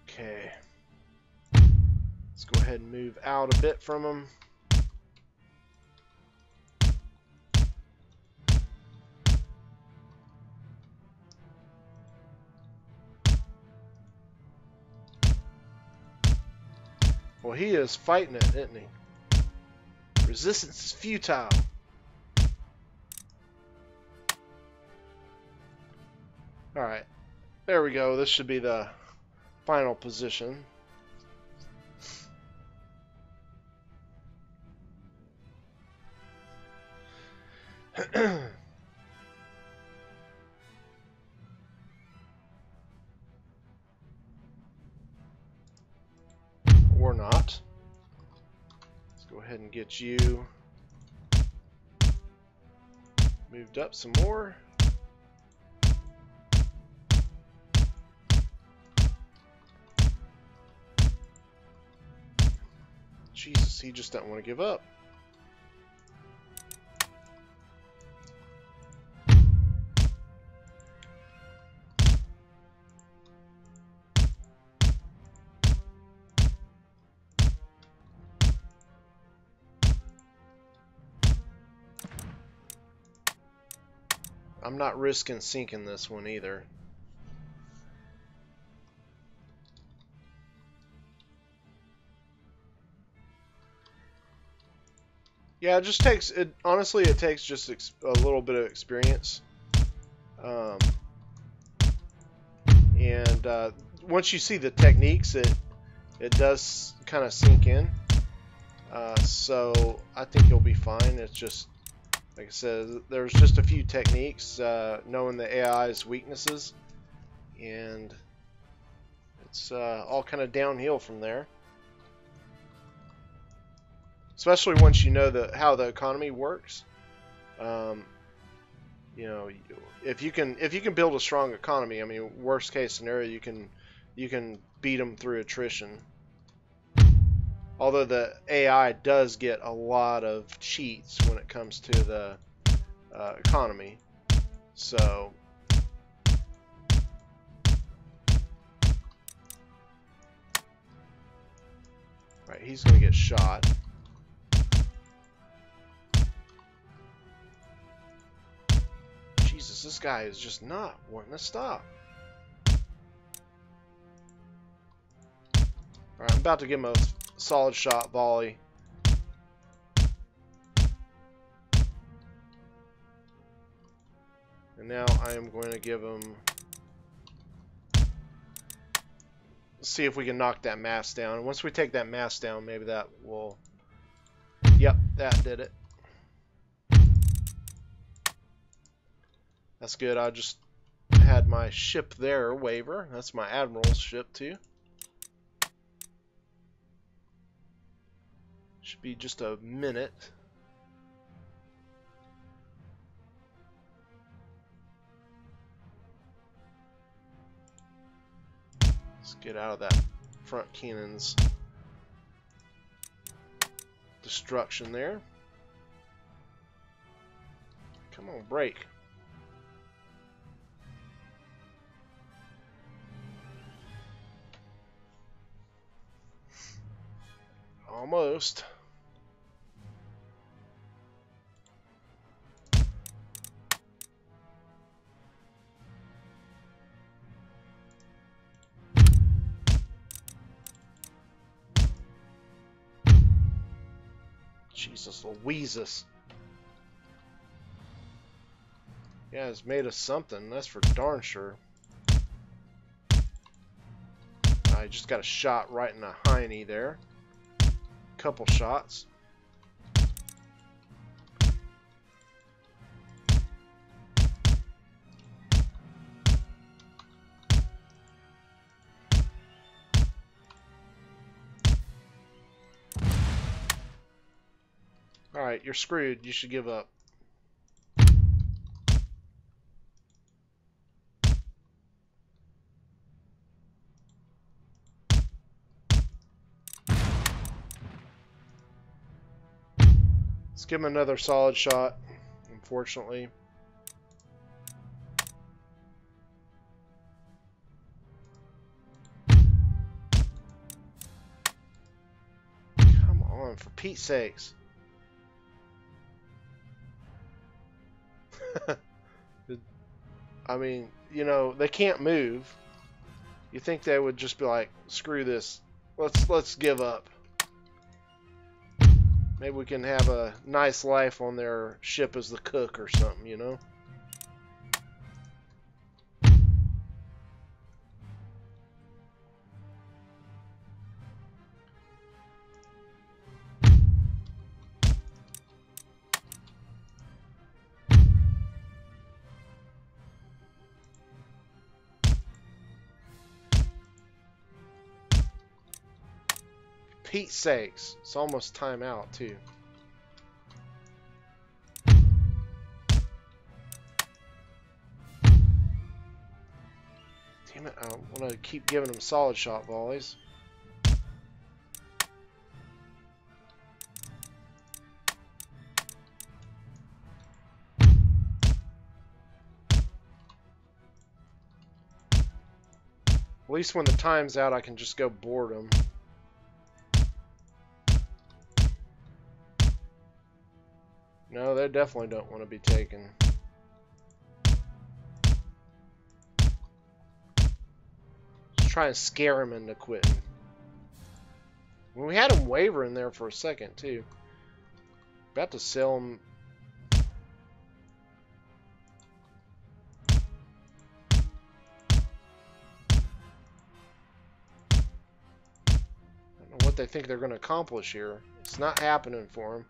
Okay. Let's go ahead and move out a bit from him. Well, he is fighting it, isn't he? Resistance is futile. Alright. There we go. This should be the final position. Or not. Let's go ahead and get you moved up some more. Jesus, he just doesn't want to give up. I'm not risking sinking this one either. Yeah, it just takes it. Honestly, it takes just a little bit of experience, um, and once you see the techniques, it does kind of sink in. So I think you'll be fine. It's just like I said, there's just a few techniques, knowing the AI's weaknesses, and it's all kind of downhill from there. Especially once you know how the economy works. You know, if you can build a strong economy, I mean, worst case scenario, you can beat them through attrition. Although the AI does get a lot of cheats when it comes to the economy, so right, he's gonna get shot. Jesus, this guy is just not wanting to stop. Alright, I'm about to give him a solid shot volley. And now I am going to give him... see if we can knock that mast down. And once we take that mast down, maybe that will... Yep, that did it. That's good. I just had my ship there waver. That's my admiral's ship too. Should be just a minute. Let's get out of that front cannon's destruction there. Come on, break. Almost. Jesus Louises. Yeah, it's made us something, that's for darn sure. I just got a shot right in the hiney there. Couple shots. Alright, you're screwed. You should give up. Let's give him another solid shot, unfortunately. Come on, for Pete's sakes. I mean, you know, they can't move. You think they would just be like, screw this. Let's give up. Maybe we can have a nice life on their ship as the cook or something, you know? Pete's sakes, it's almost time out too. Damn it, I want to keep giving him solid shot volleys. At least when the time's out, I can just go board him. No, they definitely don't want to be taken. Just try and scare him into quitting. Well, we had him wavering there for a second, too. about to sell them. I don't know what they think they're going to accomplish here. It's not happening for them.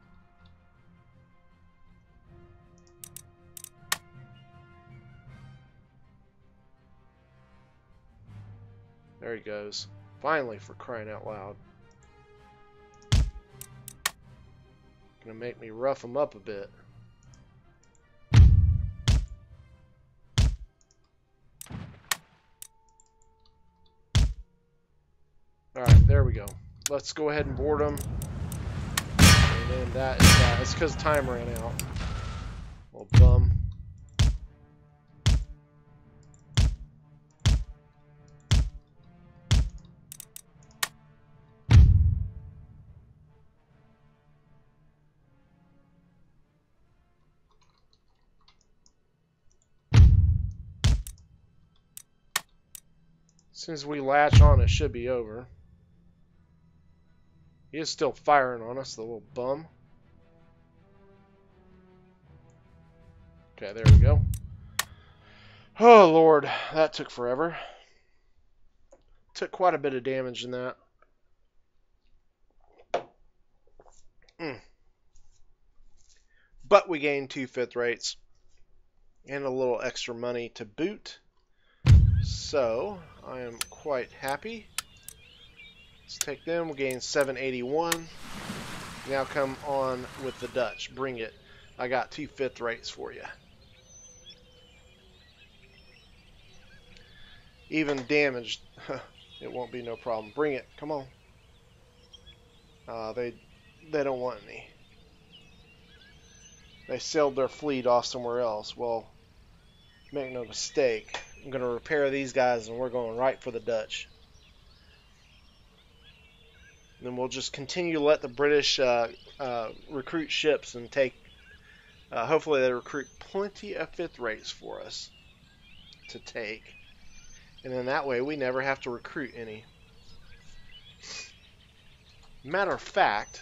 There he goes. Finally, for crying out loud. Gonna make me rough him up a bit. Alright, there we go. Let's go ahead and board them. And then that is that. It's because time ran out. Little bum. As soon as we latch on, it should be over. He is still firing on us, the little bum. Okay, there we go. Oh, Lord. That took forever. Took quite a bit of damage in that. But we gained 2 5th rates. And a little extra money to boot. So, I am quite happy. Let's take them. We'll gain 781. Now come on with the Dutch. Bring it. I got 2 5th rates for you. Even damaged, it won't be no problem. Bring it. Come on. They don't want any. They sailed their fleet off somewhere else. Well, make no mistake. I'm going to repair these guys, and we're going right for the Dutch. And then we'll just continue to let the British recruit ships and take... hopefully they recruit plenty of 5th rates for us to take. And then that way we never have to recruit any. Matter of fact,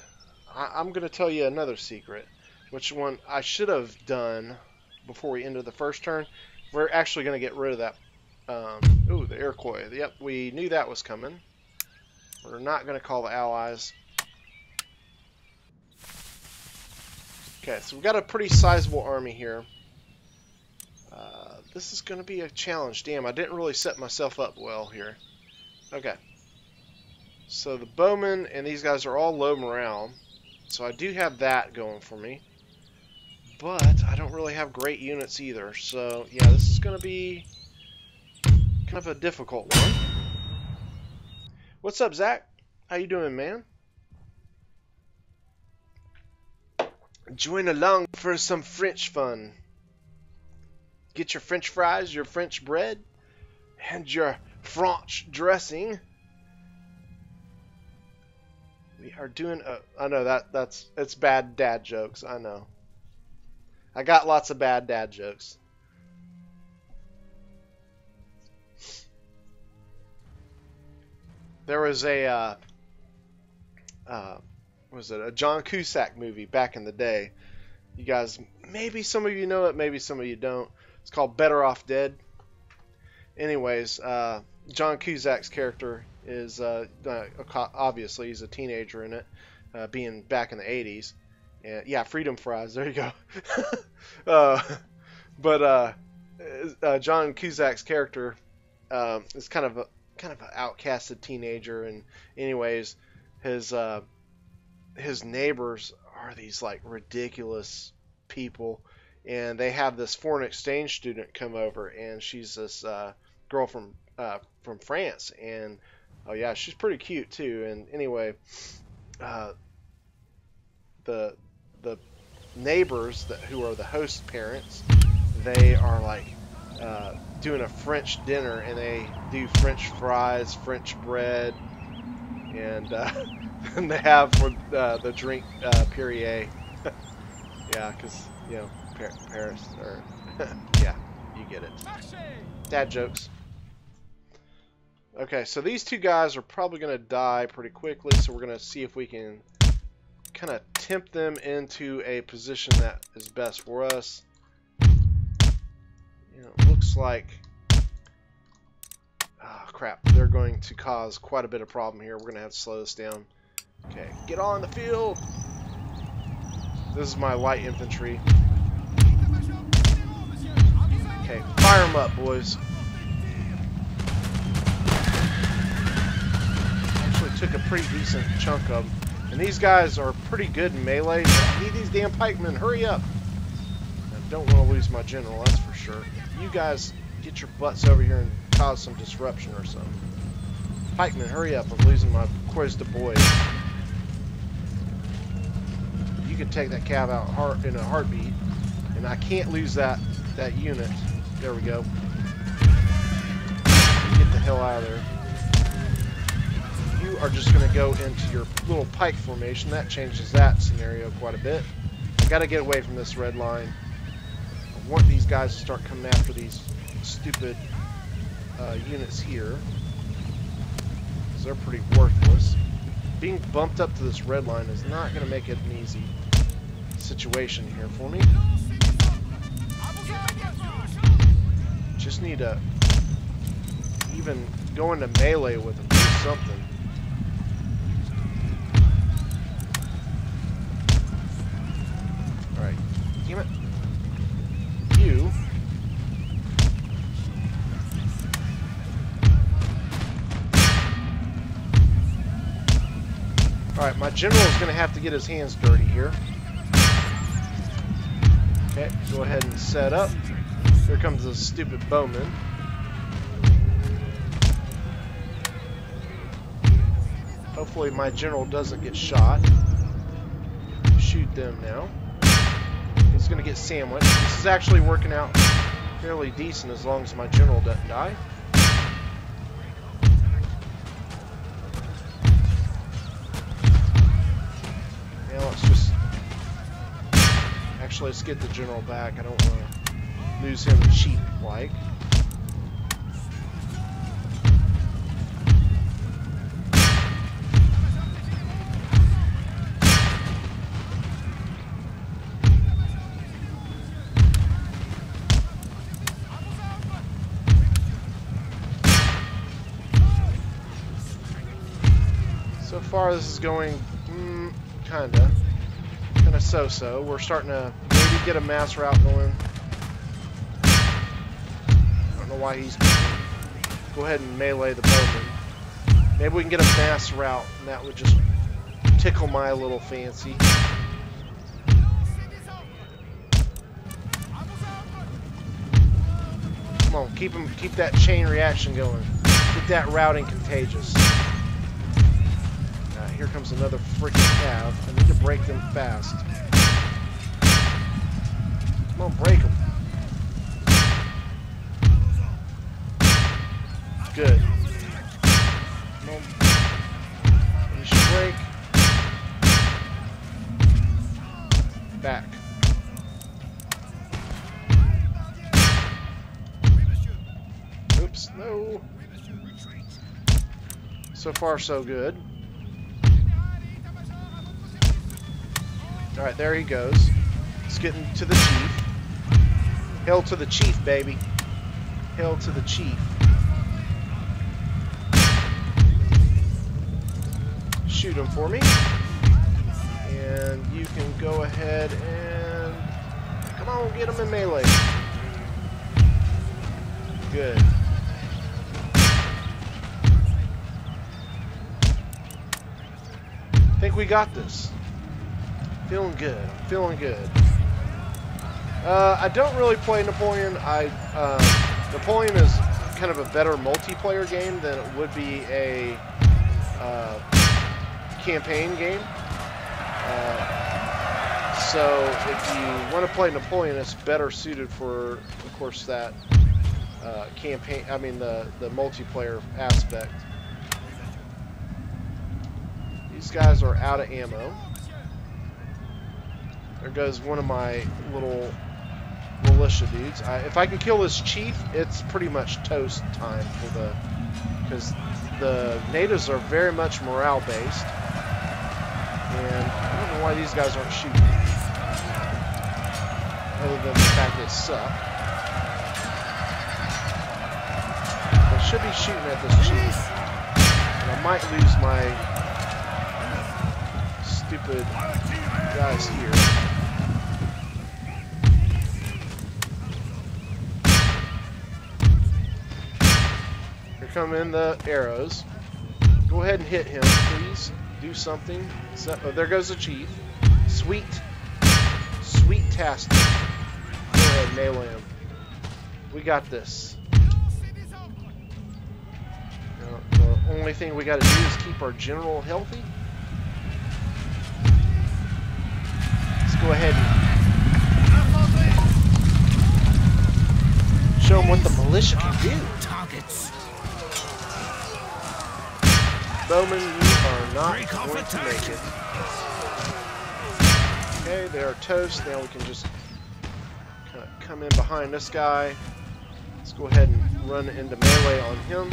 I'm going to tell you another secret. Which one I should have done before we ended the first turn. We're actually going to get rid of that. Ooh, the Iroquois. Yep, we knew that was coming. We're not going to call the Allies. Okay, so we've got a pretty sizable army here. This is going to be a challenge. Damn, I didn't really set myself up well here. Okay. So the bowmen and these guys are all low morale. So I do have that going for me. But I don't really have great units either. So, yeah, this is going to be kind of a difficult one. What's up, Zach? How you doing, man? Join along for some French fun. Get your French fries, your French bread, and your French dressing. We are doing I know it's bad dad jokes, I know. I got lots of bad dad jokes. There was a was it a John Cusack movie back in the day? You guys, maybe some of you know it, maybe some of you don't. It's called Better Off Dead. Anyways, John Cusack's character is obviously he's a teenager in it, being back in the 80s. And yeah, freedom fries. There you go. John Cusack's character is kind of an outcasted teenager, and anyways, his neighbors are these like ridiculous people, and they have this foreign exchange student come over, and she's this girl from France, and oh yeah, she's pretty cute too. And anyway, the neighbors who are the host parents, they are like doing a French dinner, and they do French fries, French bread, and and they have for the drink Perrier. Yeah, because you know Paris, or yeah, you get it. Dad jokes. Okay, so these two guys are probably going to die pretty quickly, so we're going to see if we can kind of tempt them into a position that is best for us. It looks like, crap, they're going to cause quite a bit of problem here. We're going to have to slow this down. Okay, get on the field. This is my light infantry. Okay, fire them up, boys. Actually took a pretty decent chunk of them. And these guys are pretty good in melee. I need these damn pikemen. Hurry up. I don't want to lose my general, that's for sure. You guys get your butts over here and cause some disruption or something. Pikemen, hurry up. I'm losing my quiz de boys. You can take that cab out in a heartbeat. And I can't lose that unit. There we go. Get the hell out of there. You are just going to go into your little pike formation. That changes that scenario quite a bit. I got to get away from this red line. I want these guys to start coming after these stupid units here. Because they're pretty worthless. Being bumped up to this red line is not going to make it an easy situation here for me. Just need to even go into melee with them, do something. Alright, damn it. You. Alright, my general is going to have to get his hands dirty here. Okay, go ahead and set up. Here comes the stupid bowman. Hopefully my general doesn't get shot. Shoot them now. He's going to get sandwiched. This is actually working out fairly decent as long as my general doesn't die. Now let's just... Actually, let's get the general back. I don't want to lose him cheap like. So far this is going kinda so-so. We're starting to maybe get a mass route going. I don't know why he's... Go ahead and melee the bowman. Maybe we can get a mass route, and that would just tickle my little fancy. Come on, keep that chain reaction going. Get that routing contagious. Here comes another freaking cav. I need to break them fast. Come on, break them. Good. Come on. You should break. Back. Oops, no. So far, so good. Alright, there he goes. He's getting to the chief. Hail to the chief, baby. Hail to the chief. Shoot him for me. And you can go ahead and... Come on, get him in melee. Good. I think we got this. Feeling good. I'm feeling good. I don't really play Napoleon. Napoleon is kind of a better multiplayer game than it would be a campaign game. So if you want to play Napoleon, it's better suited for, of course, that campaign. I mean the multiplayer aspect. These guys are out of ammo. There goes one of my little militia dudes. If I can kill this chief, it's pretty much toast time for because the natives are very much morale based, and I don't know why these guys aren't shooting. Other than the fact they suck. They should be shooting at this chief. And I might lose my stupid guys here. Here come in the arrows. Go ahead and hit him, please. Do something. So, oh, there goes the chief. Sweet. Sweet-tastic. Go ahead, melee him. We got this. The only thing we got to do is keep our general healthy. Let's go ahead and show them what the militia can do. Targets. Bowman, you are not going to make it. Okay, they are toast. Now we can just kind of come in behind this guy. Let's go ahead and run into melee on him.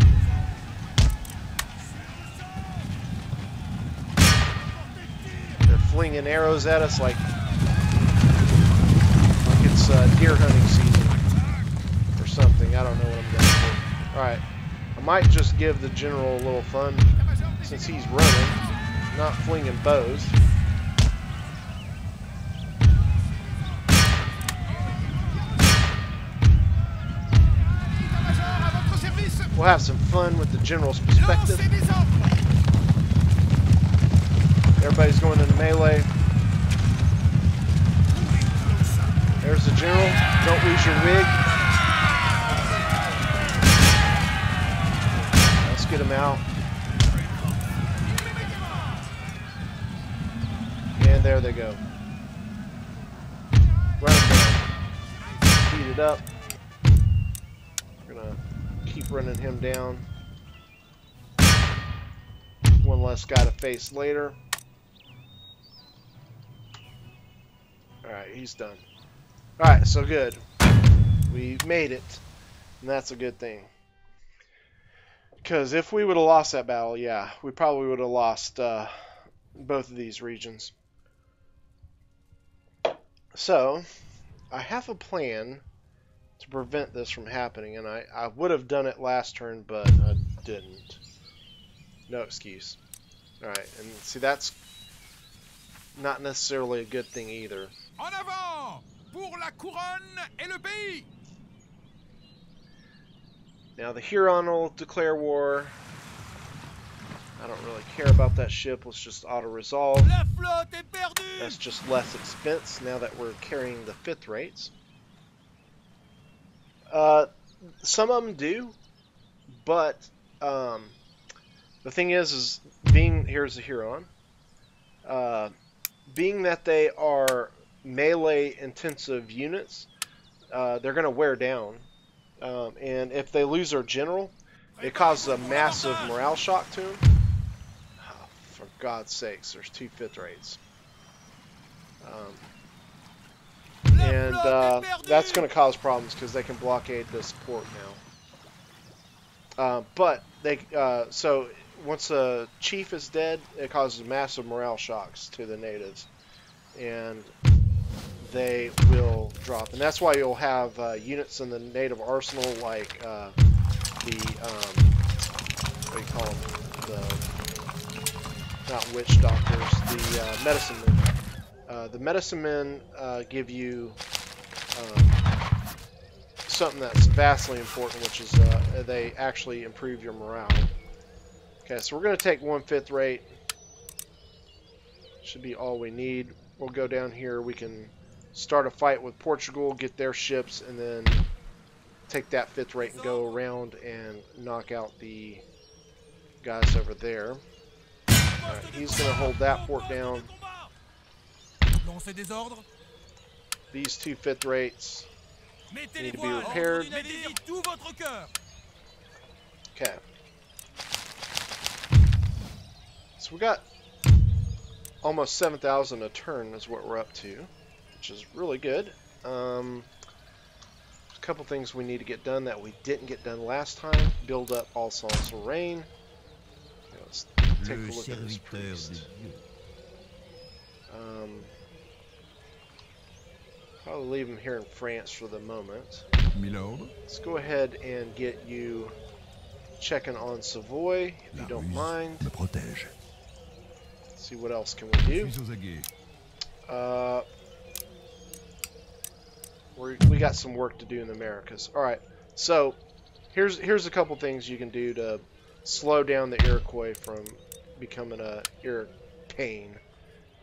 They're flinging arrows at us like it's deer hunting season or something. I don't know what I'm going for. Alright, I might just give the general a little fun since he's running, not flinging bows. We'll have some fun with the general's perspective. Everybody's going into melee. There's the general. Don't lose your wig. Let's get him out. And there they go. Run him down. Speed it up. We're gonna keep running him down. One less guy to face later. Alright, he's done. Alright, so good. We made it. And that's a good thing. Because if we would have lost that battle, yeah, we probably would have lost both of these regions. So, I have a plan to prevent this from happening, and I would have done it last turn, but I didn't. No excuse. Alright, and see, that's not necessarily a good thing either. En avant pour la couronne et le pays. Now the Huron will declare war. I don't really care about that ship. Let's just auto-resolve. La flotte est perdue. That's just less expense now that we're carrying the 5th rates. Some of them do, but the thing is here's the Huron. Being that they are melee intensive units, they're going to wear down. And if they lose their general, it causes a massive morale shock to them. Oh, for God's sakes, there's 2 5th rates. And that's going to cause problems because they can blockade this port now. But they so once the chief is dead, it causes massive morale shocks to the natives, and they will drop. And that's why you'll have units in the native arsenal like the what do you call them? The not witch doctors, the medicine men. The medicine men give you something that's vastly important, which is they actually improve your morale. Okay, so we're going to take 1/5 rate. Should be all we need. We'll go down here. We can start a fight with Portugal, get their ships, and then take that 5th rate and go around and knock out the guys over there. Alright, he's going to hold that port down. These 2 5th rates need to be repaired. Okay. So we got almost 7,000 a turn is what we're up to, which is really good. A couple things we need to get done that we didn't get done last time. Build up Alsace-Lorraine. Let's take a look at this priest. Probably leave him here in France for the moment. Milord. Let's go ahead and get you checking on Savoy, if you don't mind. Me protège. See what else can we do. Suis aux aguets. We got some work to do in the Americas. All right, so here's a couple things you can do to slow down the Iroquois from becoming a Iroquois.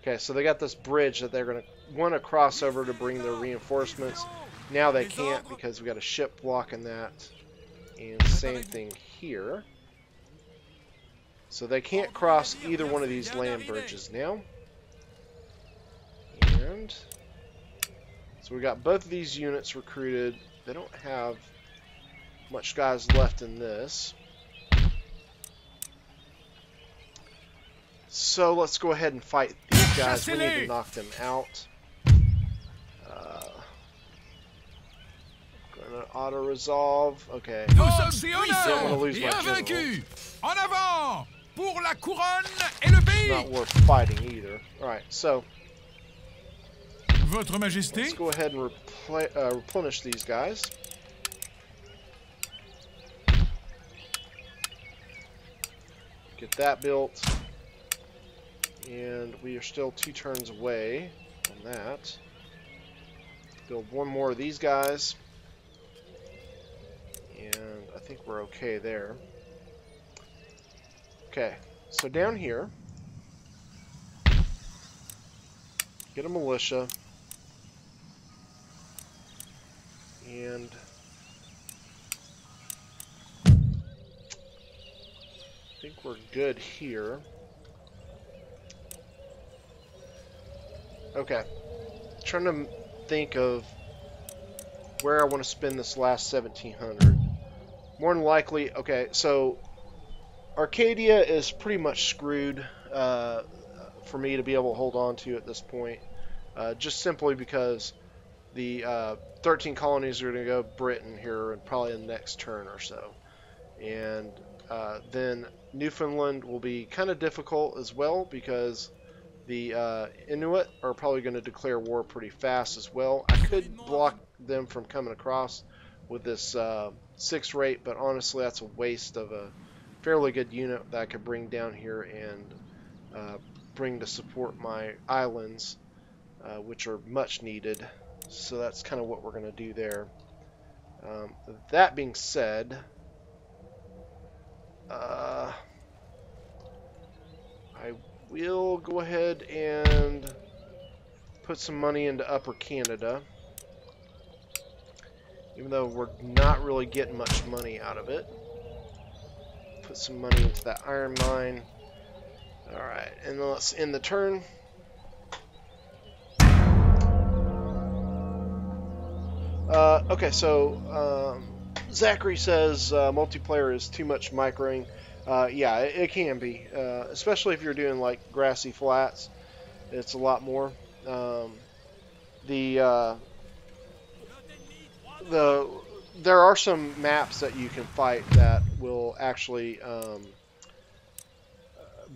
Okay, so they got this bridge that they're going to want to cross over to bring their reinforcements. Now they can't because we got a ship blocking that. And same thing here. So they can't cross either one of these land bridges now. And so we got both of these units recruited. They don't have much guys left in this. So let's go ahead and fight these guys. We need to knock them out. Gonna auto resolve. Okay. Nous sommes Don't want to lose puissants my et general. invaincus. En avant pour la couronne et le pays. Not worth fighting either. Alright, so Votre Majesté. let's go ahead and replenish these guys. Get that built. And we are still 2 turns away from that. Build one more of these guys. And I think we're okay there. Okay, so down here, get a militia. And I think we're good here. Okay, trying to think of where I want to spend this last 1700. More than likely, okay, so Arcadia is pretty much screwed for me to be able to hold on to at this point. Just simply because the 13 colonies are going to go Britain here and probably in the next turn or so. And then Newfoundland will be kind of difficult as well because the Inuit are probably going to declare war pretty fast as well. I could block them from coming across with this 6 rate, but honestly that's a waste of a fairly good unit that I could bring down here and bring to support my islands, which are much needed. So that's kind of what we're going to do there. That being said, I will go ahead and put some money into Upper Canada, even though we're not really getting much money out of it. Put some money into that iron mine. Alright, and then let's end the turn. Okay, so Zachary says multiplayer is too much microing. Yeah, it can be, especially if you're doing like grassy flats. It's a lot more. There are some maps that you can fight that will actually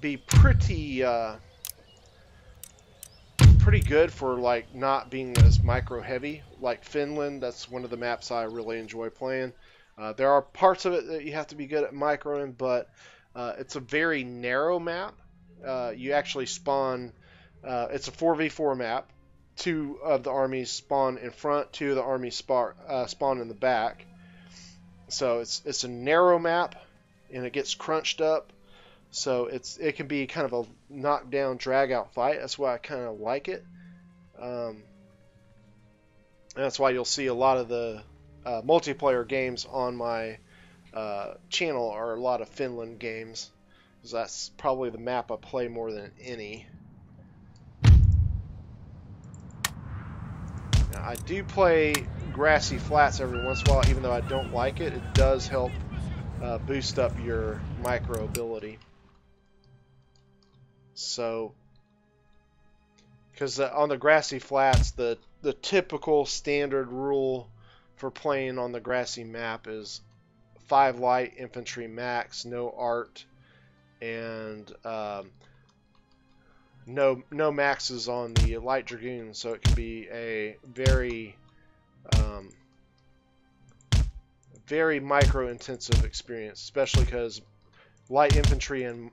be pretty good for like not being as micro heavy. Like Finland, that's one of the maps I really enjoy playing. There are parts of it that you have to be good at microing, but it's a very narrow map. You actually spawn, it's a 4v4 map. 2 of the armies spawn in front, 2 of the armies spawn in the back. So it's a narrow map, and it gets crunched up. So it can be kind of a knockdown, drag-out fight. That's why I kind of like it. And that's why you'll see a lot of the multiplayer games on my channel are a lot of Finland games, because that's probably the map I play more than any. Now, I do play grassy flats every once in a while, even though I don't like it. It does help boost up your micro ability. So, because on the grassy flats, the typical standard rule for playing on the grassy map is 5 light infantry max, no art, and no maxes on the light dragoons, so it can be a very very micro intensive experience, especially because light infantry and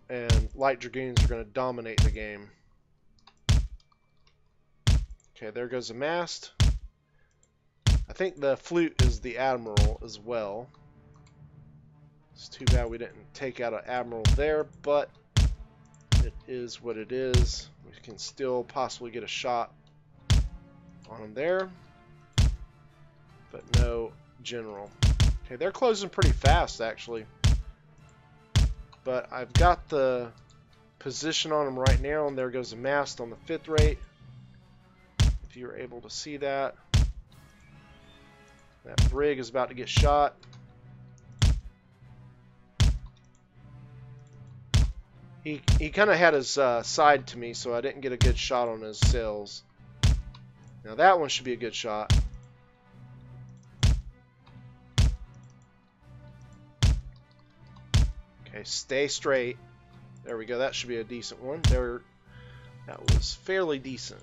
light dragoons are going to dominate the game. Okay, there goes the mast. I think the flute is the admiral as well. It's too bad we didn't take out an admiral there, but it is what it is. We can still possibly get a shot on him there, but no general. Okay, they're closing pretty fast actually, but I've got the position on them right now, and there goes the mast on the 5th rate. If you were able to see that. That brig is about to get shot. He kind of had his side to me, so I didn't get a good shot on his sails. Now that one should be a good shot. Okay, stay straight. There we go. That should be a decent one. That was fairly decent.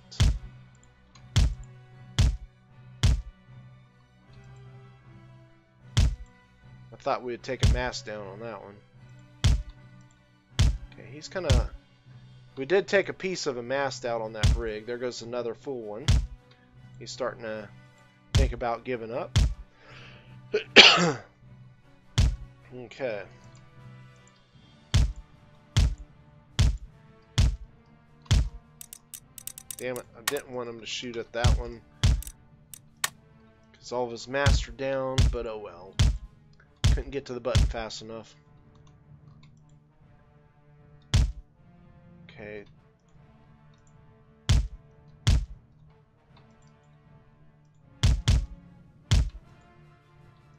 I thought we'd take a mast down on that one. Okay, he's kind of... We did take a piece of a mast out on that brig. There goes another full one. He's starting to think about giving up. Okay. Damn it, I didn't want him to shoot at that one, because all of his masts are down, but oh well. Couldn't get to the button fast enough. Okay.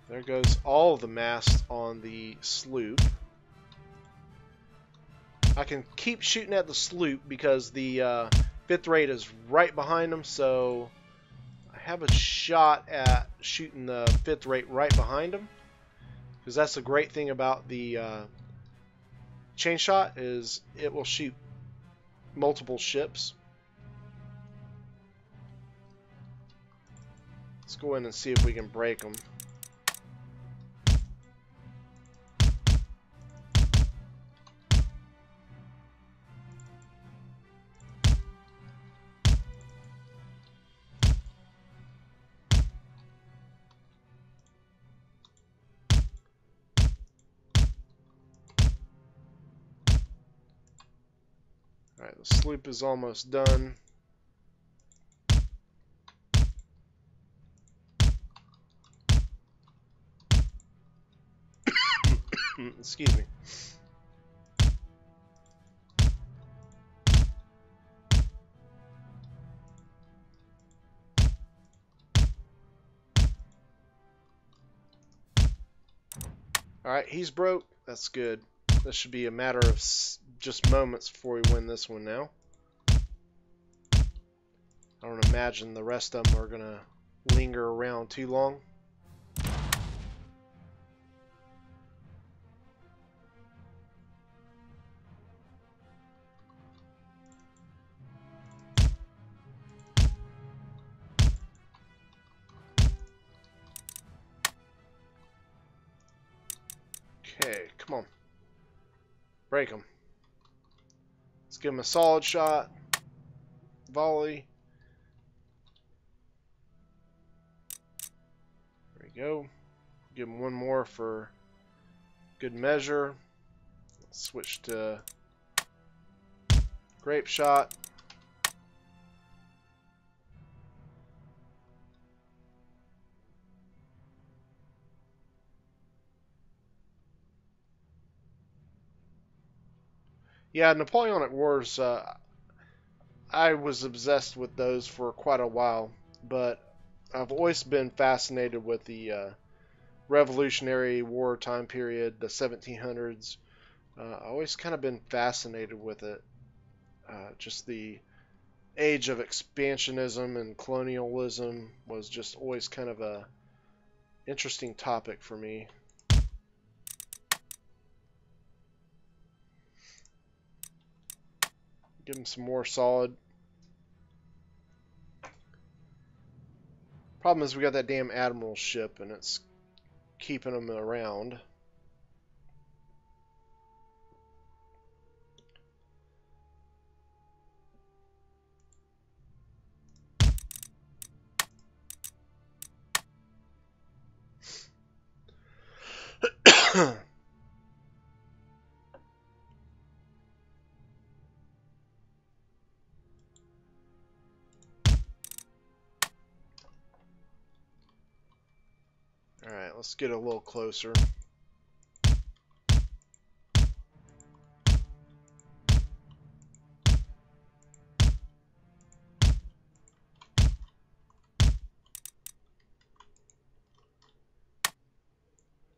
There goes all of the masts on the sloop. I can keep shooting at the sloop because the 5th rate is right behind them, so I have a shot at shooting the 5th rate right behind them, because that's the great thing about the chain shot, is it will shoot multiple ships. Let's go in and see if we can break them. Alright, the sloop is almost done. Excuse me. Alright, he's broke. That's good. This should be a matter of just moments before we win this one now. I don't imagine the rest of them are going to linger around too long. Okay, come on. Break them. Let's give him a solid shot. Volley. There we go. Give him one more for good measure. Let's switch to grape shot. Yeah, Napoleonic Wars, I was obsessed with those for quite a while, but I've always been fascinated with the Revolutionary War time period, the 1700s. I've always kind of been fascinated with it. Just the age of expansionism and colonialism was just always kind of a interesting topic for me. Give them some more solid. Problem is we got that damn admiral ship and it's keeping them around. Alright, let's get a little closer.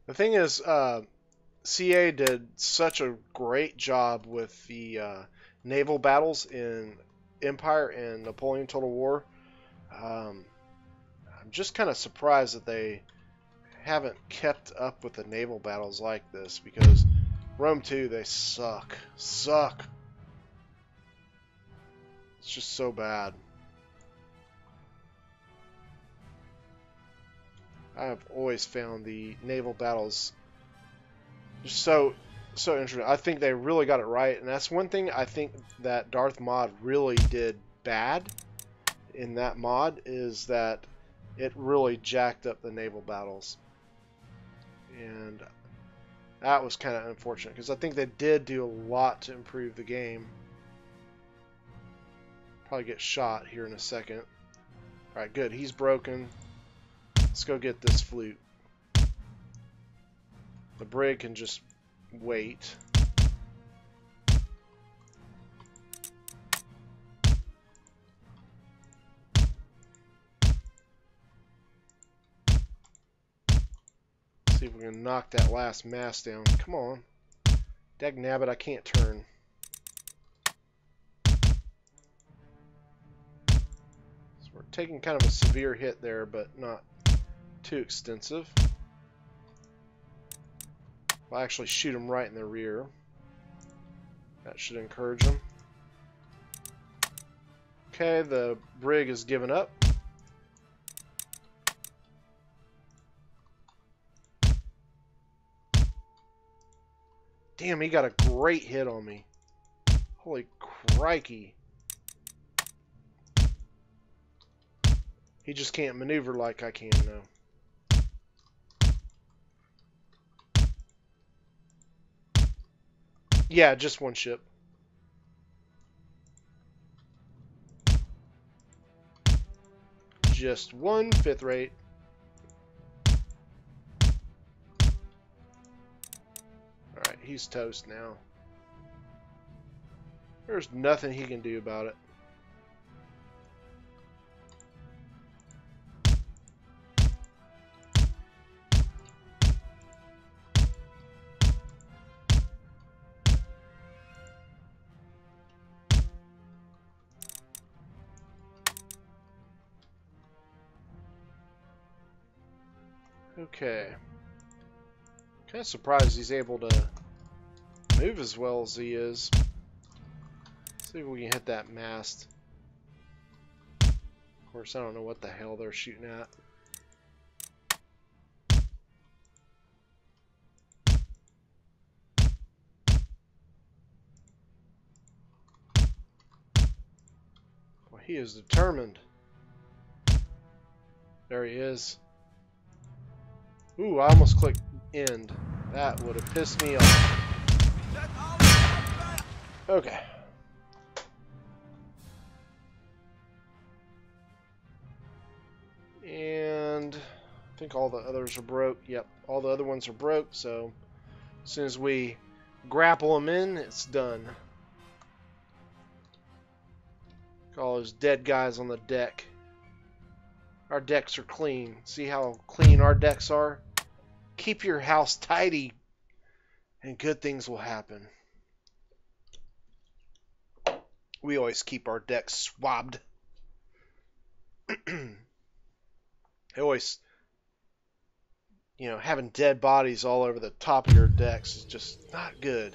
The thing is, CA did such a great job with the naval battles in Empire and Napoleon Total War. I'm just kind of surprised that they haven't kept up with the naval battles like this, because Rome 2, they suck. Suck. It's just so bad. I've always found the naval battles just so interesting. I think they really got it right, and that's one thing I think that Darth Mod really did bad in that mod, is that it really jacked up the naval battles. And that was kind of unfortunate, because I think they did do a lot to improve the game. Probably get shot here in a second. Alright, good. He's broken. Let's go get this flute. The brig can just wait. See if we can knock that last mast down. Come on. Dagnabbit, I can't turn. So we're taking kind of a severe hit there, but not too extensive. I'll actually shoot him right in the rear. That should encourage him. Okay, the brig is giving up. Damn, he got a great hit on me. Holy crikey. He just can't maneuver like I can now. Yeah, just one ship. Just one fifth rate. Alright, he's toast now. There's nothing he can do about it. Okay. Kind of surprised he's able to move as well as he is. See if we can hit that mast. Of course, I don't know what the hell they're shooting at. Well, he is determined. There he is. Ooh, I almost clicked end. That would have pissed me off. Okay. And I think all the others are broke. Yep, all the other ones are broke, so as soon as we grapple them in, it's done. Got all those dead guys on the deck. Our decks are clean. See how clean our decks are? Keep your house tidy and good things will happen. We always keep our decks swabbed. Always, you know, having dead bodies all over the top of your decks is just not good.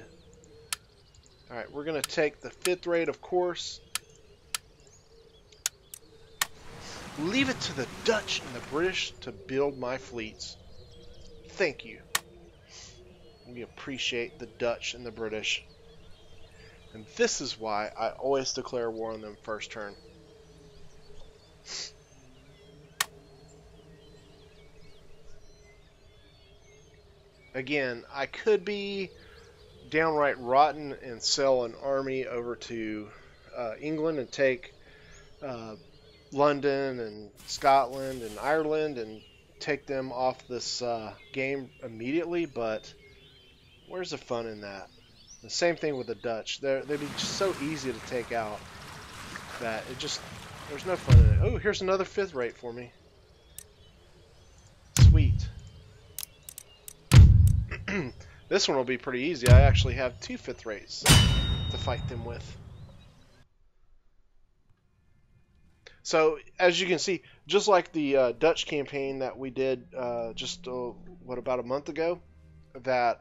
Alright, we're going to take the 5th rate, of course. Leave it to the Dutch and the British to build my fleets. Thank you. We appreciate the Dutch and the British. And this is why I always declare war on them first turn. Again, I could be downright rotten and sell an army over to England and take London and Scotland and Ireland and take them off this game immediately, but where's the fun in that? The same thing with the Dutch. They'd be just so easy to take out that it just, there's no fun in it. Oh, here's another 5th rate for me. Sweet. This one will be pretty easy. I actually have 2 5th rates to fight them with. So, as you can see, just like the Dutch campaign that we did about a month ago, that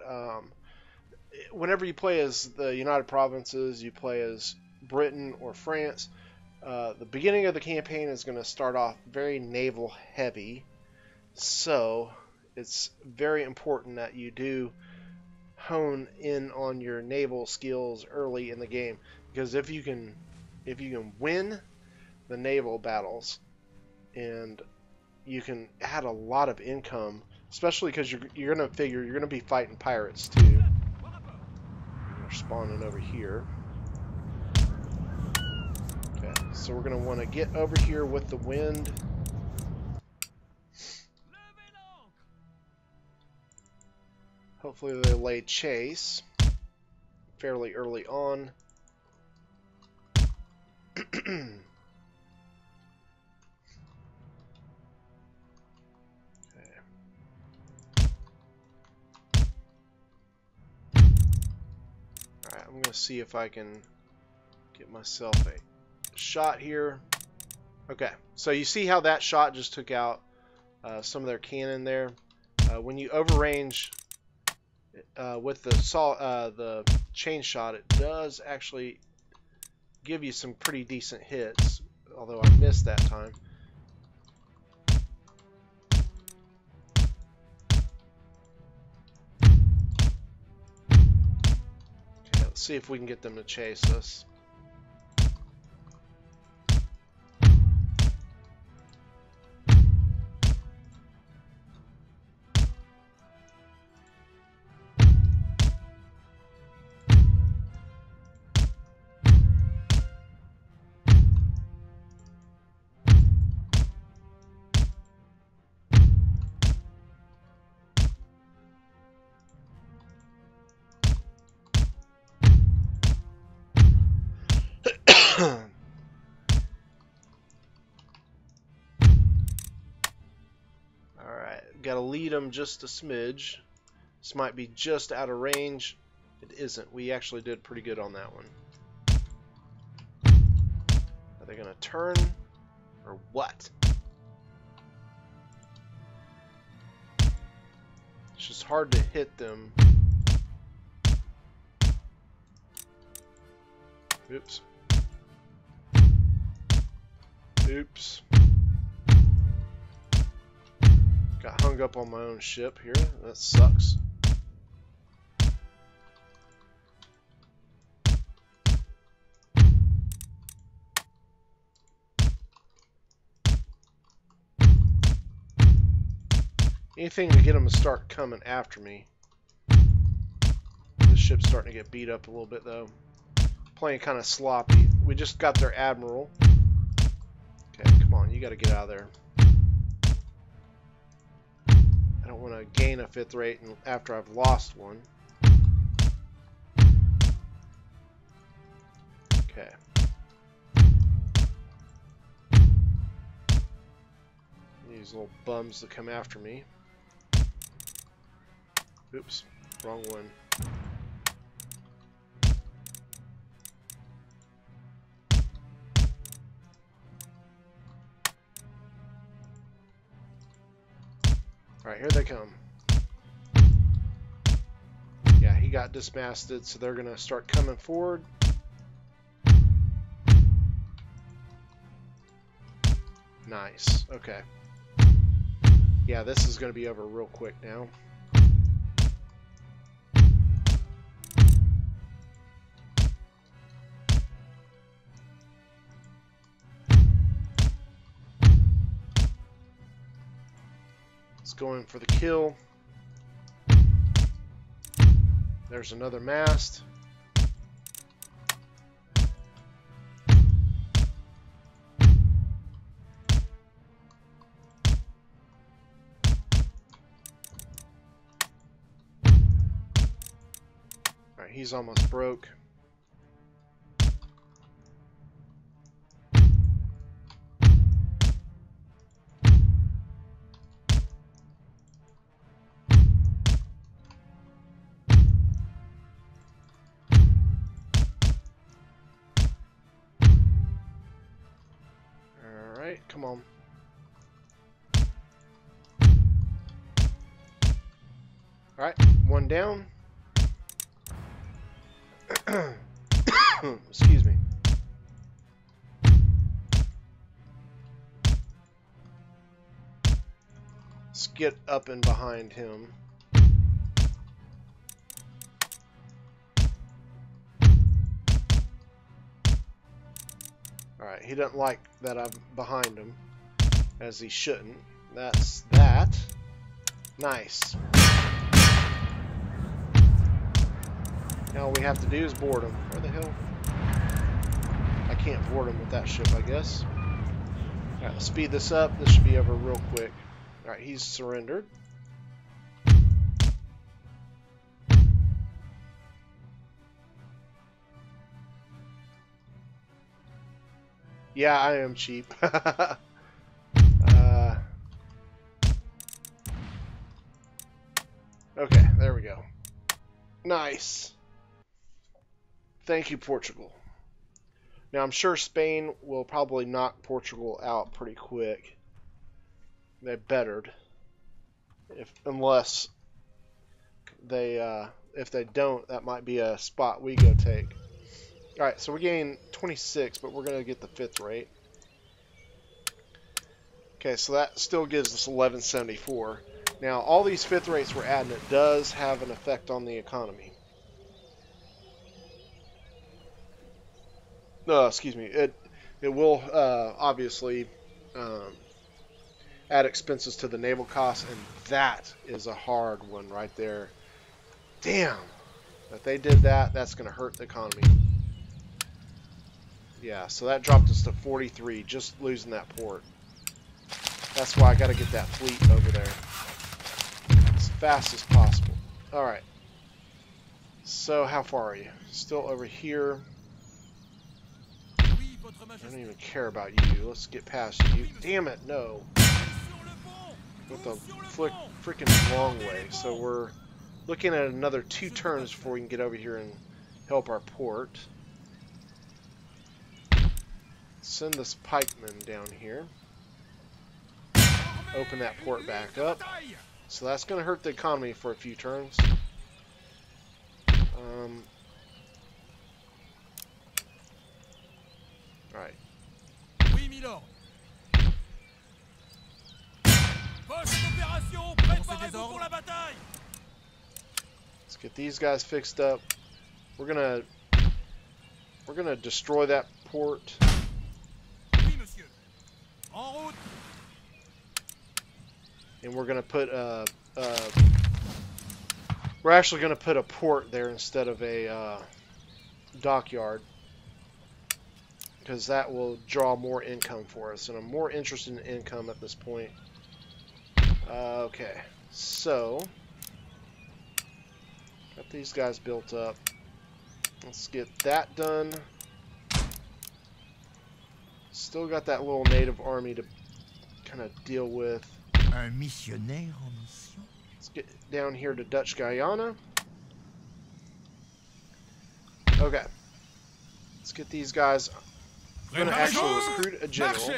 whenever you play as the United Provinces, you play as Britain or France, the beginning of the campaign is going to start off very naval heavy. So, it's very important that you do hone in on your naval skills early in the game, because if you can win the naval battles, and you can add a lot of income, especially because you're going to figure you're going to be fighting pirates too. They're spawning over here. Okay, so we're going to want to get over here with the wind. Hopefully they lay chase fairly early on. Alright, I'm going to see if I can get myself a shot here. Okay, so you see how that shot just took out some of their cannon there. When you overrange with the chain shot, it does actually give you some pretty decent hits, although I missed that time. Okay, let's see if we can get them to chase us. Got to lead them just a smidge. This might be just out of range. It isn't. We actually did pretty good on that one. Are they going to turn or what? It's just hard to hit them. Oops. Oops. Got hung up on my own ship here. That sucks. Anything to get them to start coming after me. This ship's starting to get beat up a little bit though. Playing kind of sloppy. We just got their admiral. Okay, come on, you got to get out of there. I don't want to gain a 5th rate after I've lost one. Okay. These little bums that come after me. Oops, wrong one. Alright, here they come. Yeah, he got dismasted, so they're going to start coming forward. Nice. Okay. Yeah, this is going to be over real quick now. It's going for the kill. There's another mast. Alright, he's almost broke. Come on. Alright, one down. Excuse me. Let's get up and behind him. Alright, he doesn't like that I'm behind him, as he shouldn't. That's that. Nice. Now all we have to do is board him. Where the hell? I can't board him with that ship, I guess. Alright, let's speed this up. This should be over real quick. Alright, he's surrendered. Yeah, I am cheap. Okay, there we go. Nice. Thank you, Portugal. Now, I'm sure Spain will probably knock Portugal out pretty quick. They bettered. Unless they, if they don't, that might be a spot we go take. Alright, so we're getting 26, but we're going to get the 5th rate. Okay, so that still gives us 1174. Now, all these 5th rates we're adding, it does have an effect on the economy. Excuse me. It will obviously add expenses to the naval costs, and that is a hard one right there. Damn! If they did that, that's going to hurt the economy. Yeah, so that dropped us to 43, just losing that port. That's why I got to get that fleet over there as fast as possible. Alright. So, how far are you? Still over here. I don't even care about you. Let's get past you. Damn it, no. With the freaking long way. So we're looking at another 2 turns before we can get over here and help our port. Send this pikeman down here. Open that port back up. So that's going to hurt the economy for a few turns. Alright. Let's get these guys fixed up. We're gonna destroy that port. And we're gonna put we're actually gonna put a port there instead of a dockyard, because that will draw more income for us, and I'm more interested in income at this point. Okay, so got these guys built up. Let's get that done. Still got that little native army to kind of deal with. Un missionnaire en mission. Let's get down here to Dutch Guyana. Okay. Let's get these guys. I'm going to actually recruit a general.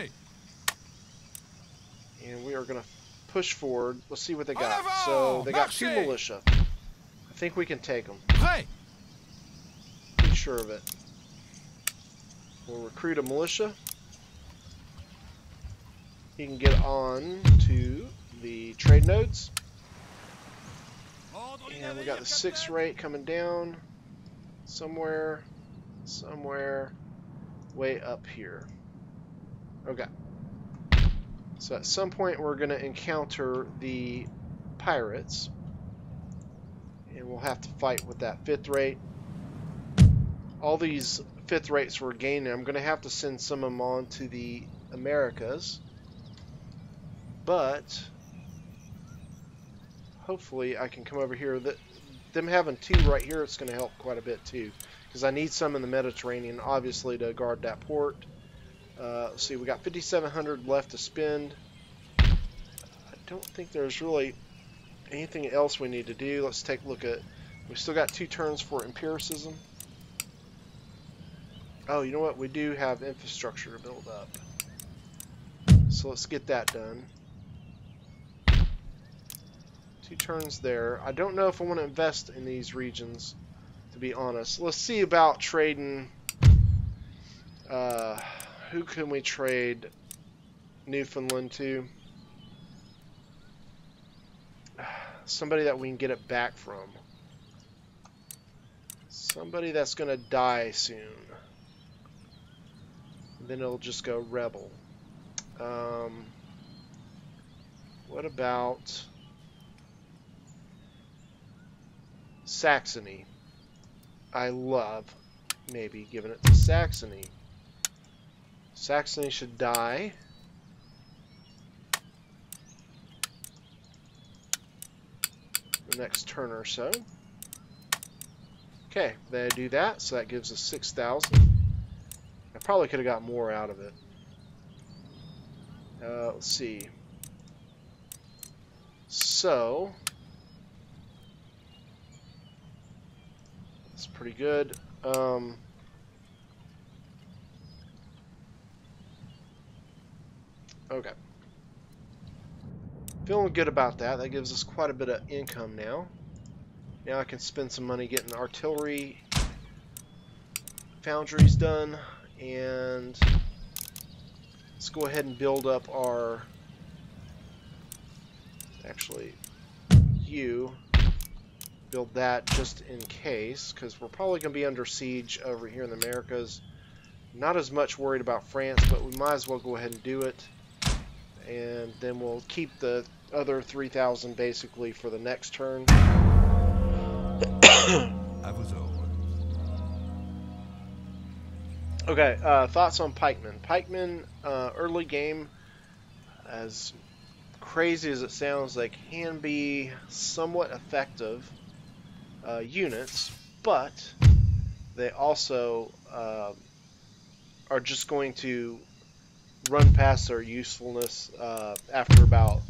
And we are going to push forward. Let's see what they got. So, they got 2 militia. I think we can take them. Prêt. Pretty sure of it. We'll recruit a militia. He can get on to the trade nodes. And we got the 6 rate coming down somewhere way up here. Okay. So at some point we're going to encounter the pirates. And we'll have to fight with that 5th rate. All these 5th rates we're gaining, I'm going to have to send some of them on to the Americas. But hopefully I can come over here. Them having 2 right here, it's going to help quite a bit too. Because I need some in the Mediterranean, obviously, to guard that port. Let's see, we got 5,700 left to spend. I don't think there's really anything else we need to do. Let's take a look at... We still got 2 turns for empiricism. Oh, you know what? We do have infrastructure to build up. So let's get that done. 2 turns there. I don't know if I want to invest in these regions, to be honest. Let's see about trading. Who can we trade Newfoundland to? Somebody that we can get it back from. Somebody that's going to die soon. Then it'll just go rebel. What about Saxony? I love maybe giving it to Saxony. Saxony should die. The next turn or so. Okay, they do that, so that gives us 6,000. I probably could have got more out of it. Let's see. So that's pretty good. Okay. Feeling good about that. That gives us quite a bit of income now. Now I can spend some money getting artillery foundries done, and let's go ahead and build up our, actually, build that just in case, because we're probably going to be under siege over here in the Americas. Not as much worried about France, but we might as well go ahead and do it. And then we'll keep the other 3,000 basically for the next turn. Okay, thoughts on pikemen. Pikemen, early game, as crazy as it sounds, they can be somewhat effective units, but they also are just going to run past their usefulness after about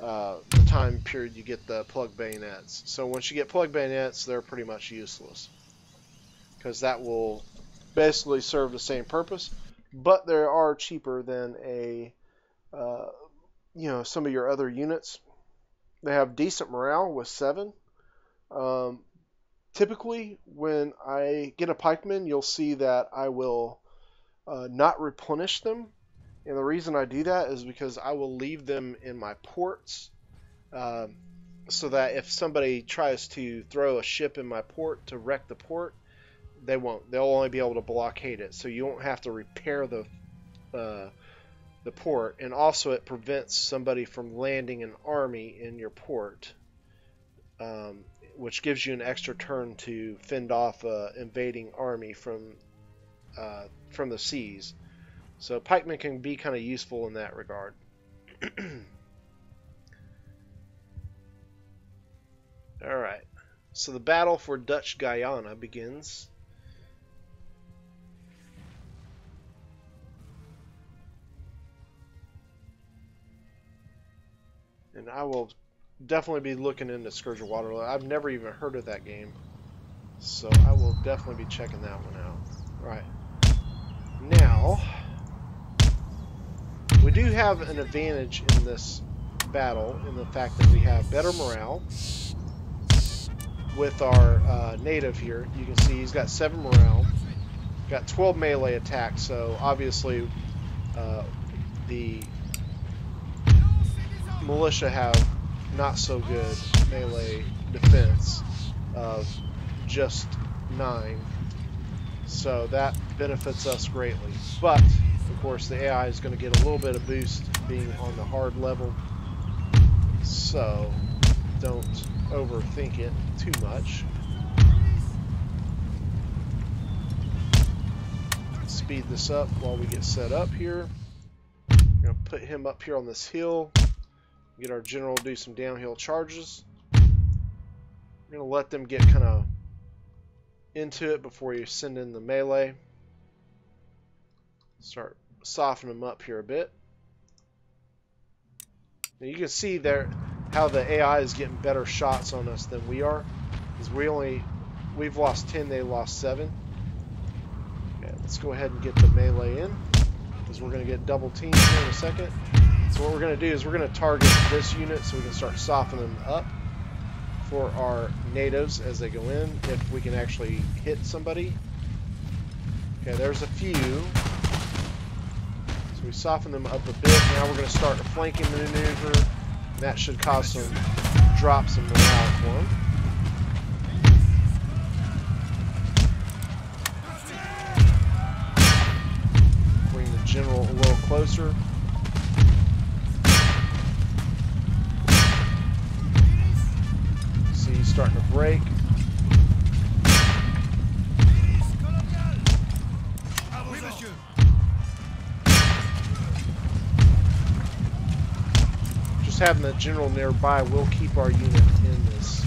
the time period you get the plug bayonets. So once you get plug bayonets, they're pretty much useless, because that will basically serve the same purpose, but they are cheaper than a some of your other units. They have decent morale with 7. Typically when I get a pikeman, you'll see that I will not replenish them, and the reason I do that is because I will leave them in my ports, so that if somebody tries to throw a ship in my port to wreck the port, they won't. They'll only be able to blockade it, so you won't have to repair the port, and also it prevents somebody from landing an army in your port, which gives you an extra turn to fend off an invading army from the seas. So pikemen can be kind of useful in that regard. Alright, so the battle for Dutch Guyana begins. And I will definitely be looking into Scourge of Waterloo. I've never even heard of that game, so I will definitely be checking that one out. Right. Now, we do have an advantage in this battle in the fact that we have better morale. with our native here. You can see he's got 7 morale, got 12 melee attack, so obviously the militia have not so good melee defense of just 9, so that benefits us greatly. But of course the AI is going to get a little bit of boost being on the hard level, so don't overthink it too much. Speed this up while we get set up here. We're going to put him up here on this hill, get our general to do some downhill charges. We're going to let them get kind of into it before you send in the melee. Start softening them up here a bit. Now you can see there how the AI is getting better shots on us than we are, because we've lost 10, they lost 7. Okay, let's go ahead and get the melee in, because we're going to get double teamed here in a second. So what we're going to do is we're going to target this unit so we can start softening them up for our natives as they go in, if we can actually hit somebody. Okay, there's a few. So we soften them up a bit. Now we're going to start a flanking maneuver. That should cause some drops in morale for them. Bring the general a little closer. See, he's starting to break. Just having the general nearby will keep our unit in this.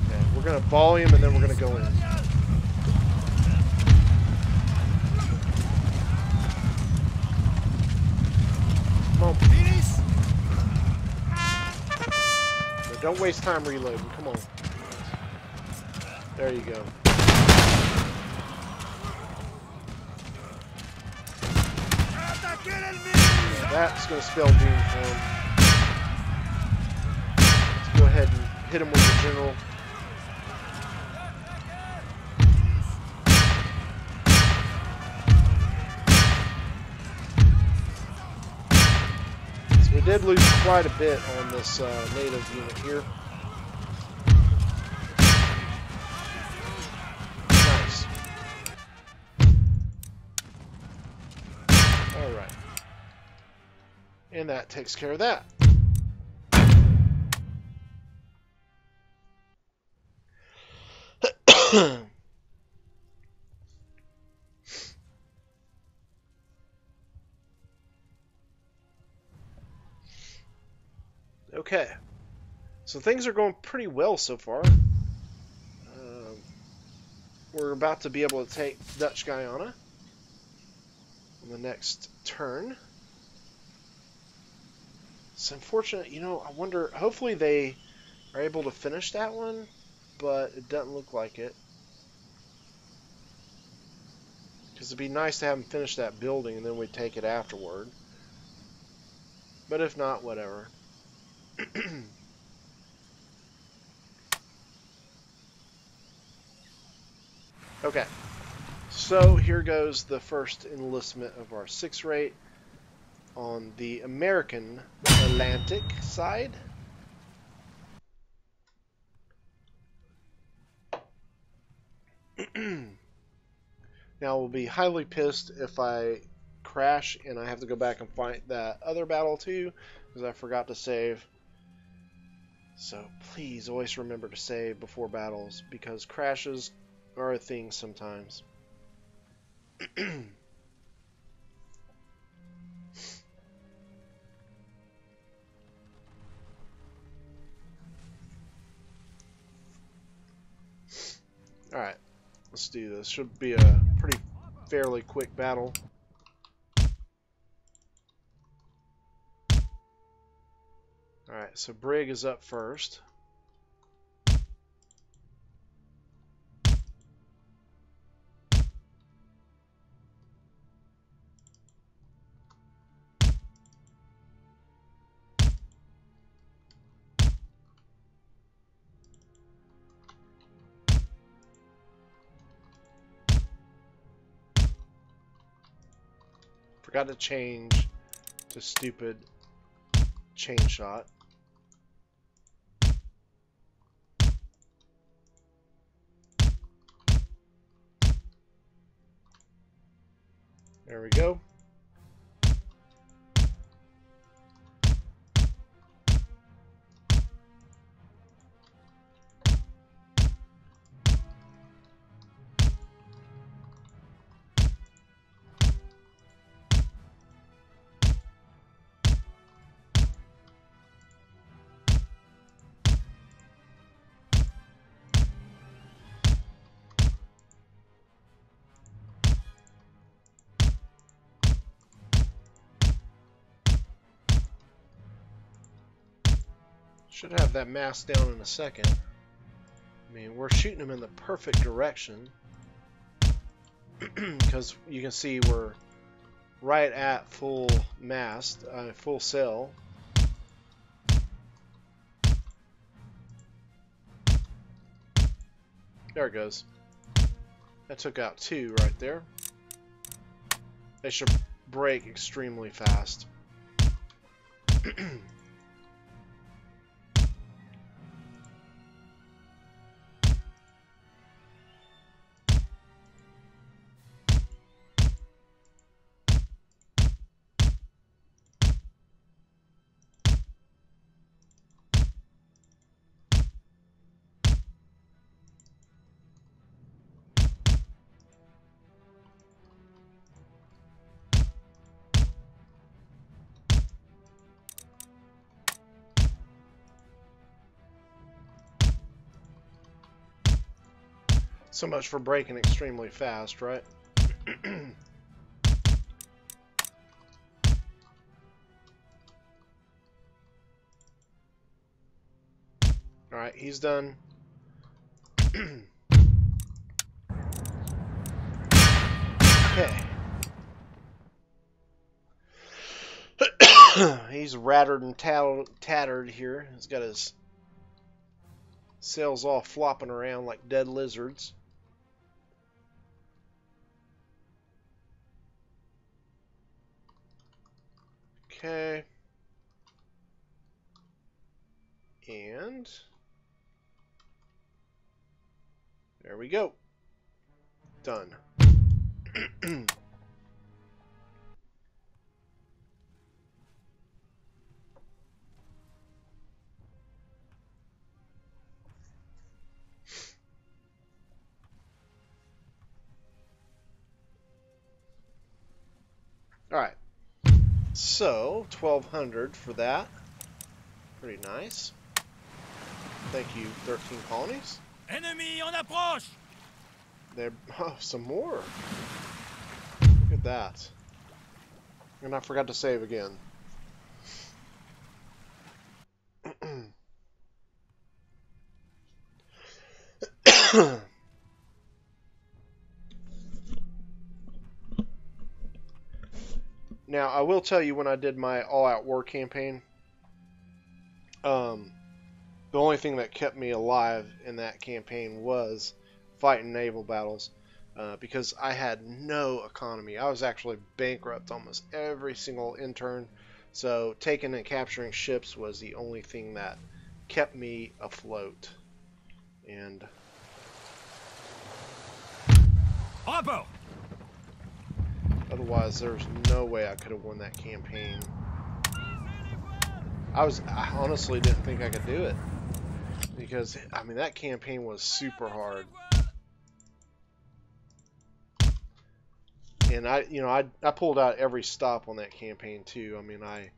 Okay, we're going to volley him and then we're going to go in. Come on. No, don't waste time reloading. Come on. There you go. That's going to spell doom for him. Let's go ahead and hit him with the general. So we did lose quite a bit on this native unit here. Nice. Alright. And that takes care of that. Okay. So things are going pretty well so far. We're about to be able to take Dutch Guyana on the next turn. It's unfortunate, you know, I wonder, hopefully they are able to finish that one, but it doesn't look like it. Because it'd be nice to have them finish that building and then we take it afterward. But if not, whatever. Okay, so here goes the first enlistment of our 6 rate on the American Atlantic side. Now we'll be highly pissed if I crash and I have to go back and fight that other battle too, because I forgot to save. So please always remember to save before battles, because crashes are a thing sometimes. Alright, let's do this. Should be a pretty fairly quick battle. Alright, so Brig is up first. Forgot to change to stupid chain shot. There we go. Should have that mass down in a second. I mean, we're shooting them in the perfect direction because you can see we're right at full mast, full sail. There it goes. That took out 2 right there. They should break extremely fast. So much for breaking extremely fast, right? Alright, he's done. Okay. He's rattered and tattered here. He's got his sails all flopping around like dead lizards. Okay. And there we go. Done. Alright. So, 1,200 for that. Pretty nice. Thank you, 13 colonies. Ennemi en approche! There, oh, some more. Look at that. And I forgot to save again. Now, I will tell you when I did my all-out war campaign, the only thing that kept me alive in that campaign was fighting naval battles, because I had no economy. I was actually bankrupt almost every single intern, so taking and capturing ships was the only thing that kept me afloat. And Bravo! Otherwise, there's no way I could have won that campaign. I honestly didn't think I could do it, because I mean that campaign was super hard. And I pulled out every stop on that campaign too. I mean, I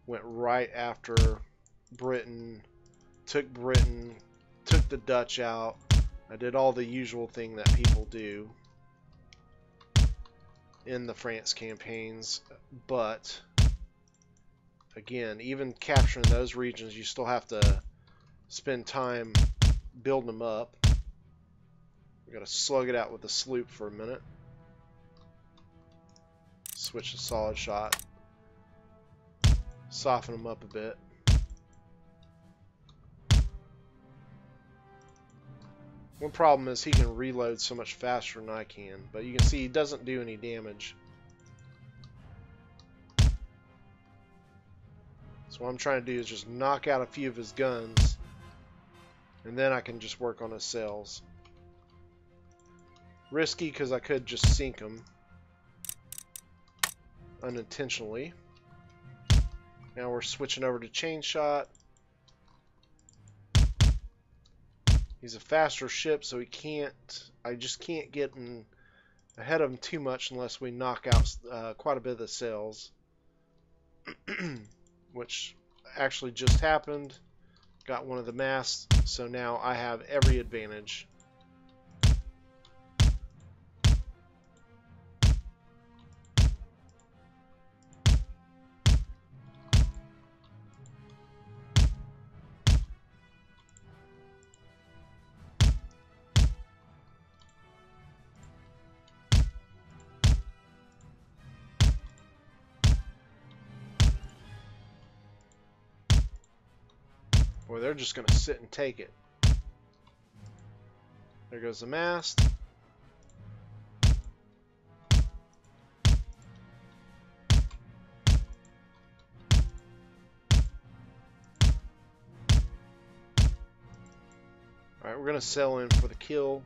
went right after Britain, took the Dutch out. I did all the usual thing that people do in the France campaigns, but again, even capturing those regions, you still have to spend time building them up. We gotta slug it out with the sloop for a minute. Switch to solid shot. Soften them up a bit. One problem is he can reload so much faster than I can, but you can see he doesn't do any damage. So what I'm trying to do is just knock out a few of his guns, and then I can just work on his sails. Risky because I could just sink him unintentionally. Now we're switching over to chain shot. He's a faster ship, so he can't. I just can't get ahead of him too much unless we knock out quite a bit of the sails, which actually just happened. Got one of the masts, so now I have every advantage. Boy, they're just going to sit and take it. There goes the mast. Alright, we're going to sail in for the kill.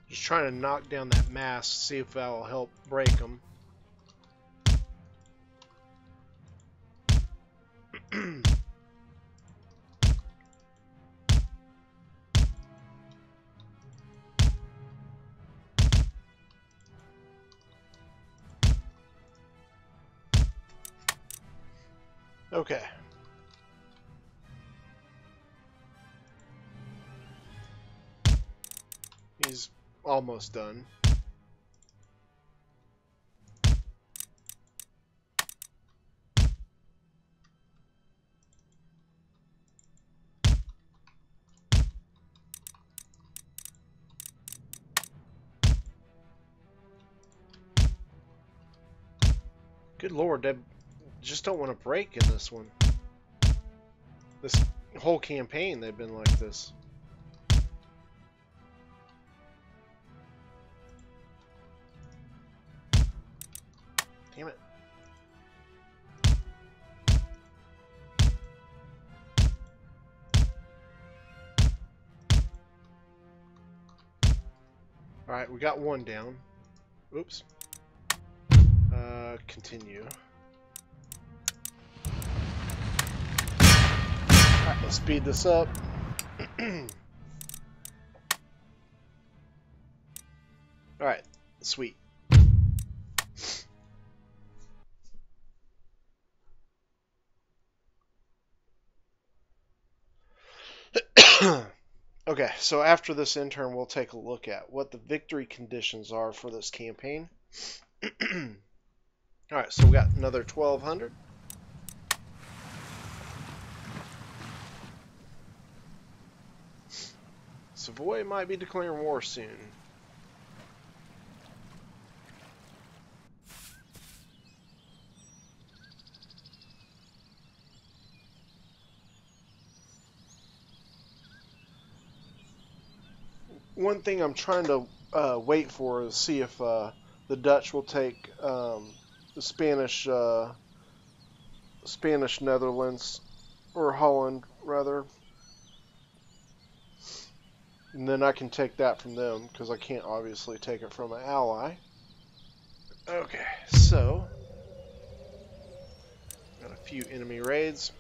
Just trying to knock down that mast, see if that'll help break them. Okay. He's almost done. Good Lord, they just don't want to break in this one. This whole campaign, they've been like this. Damn it. Alright, we got one down. Oops. Continue. Alright, let's speed this up. Alright, sweet. Okay, so after this intern, we'll take a look at what the victory conditions are for this campaign. Alright, so we got another 1,200. Savoy might be declaring war soon. One thing I'm trying to wait for is see if the Dutch will take the Spanish Netherlands, or Holland rather, and then I can take that from them because I can't obviously take it from an ally. Okay, so got a few enemy raids.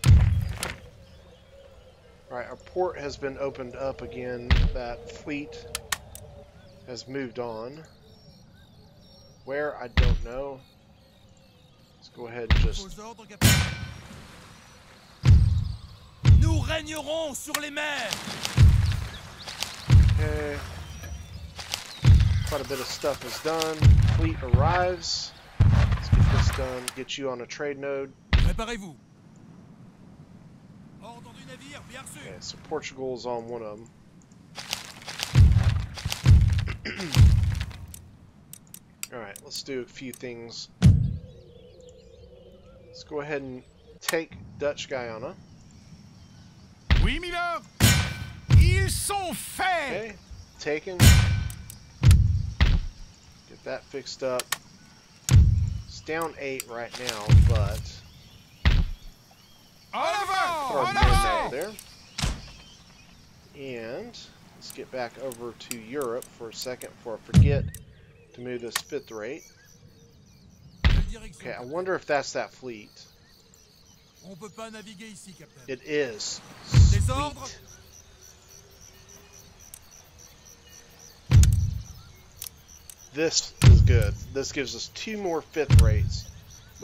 Alright, our port has been opened up again. That fleet has moved on. Where? I don't know. Let's go ahead and just... Nous régnerons sur les mers. Okay. Quite a bit of stuff is done. Fleet arrives. Let's get this done. Get you on a trade node. Préparez-vous. Ordre du navire, bien reçu. Okay, so Portugal's on one of them. Alright, let's do a few things. Let's go ahead and take Dutch Guyana. Oui, Miller. Ils sont faits. Okay, taken. Get that fixed up. It's down 8 right now, but En avant. throw En men avant. over there. And let's get back over to Europe for a second before I forget to move this 5th rate. Quelle direction? Okay, I wonder if that's that fleet. On peut pas naviguer ici, capitaine. It is. Des ordres. Sweet. This is good. This gives us 2 more 5th rates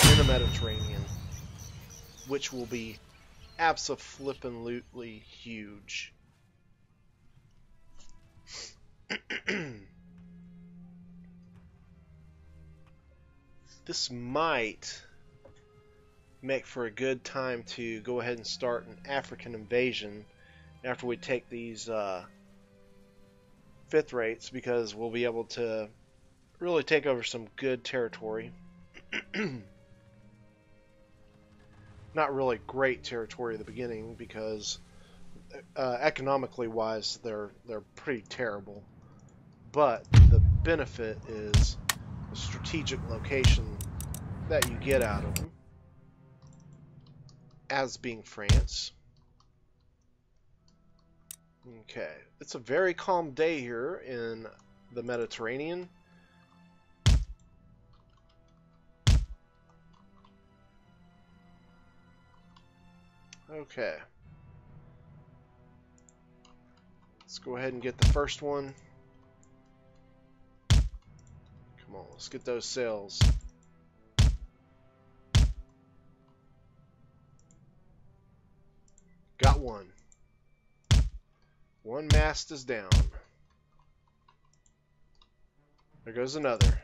in the Mediterranean, which will be abso-flippin-lutely huge. This might make for a good time to go ahead and start an African invasion after we take these 5th rates, because we'll be able to really take over some good territory. Not really great territory at the beginning, because economically wise they're pretty terrible, but the benefit is the strategic location that you get out of them, as being France. Okay, it's a very calm day here in the Mediterranean. Okay. Let's go ahead and get the first one. Come on, let's get those sails. Got one. One mast is down. There goes another.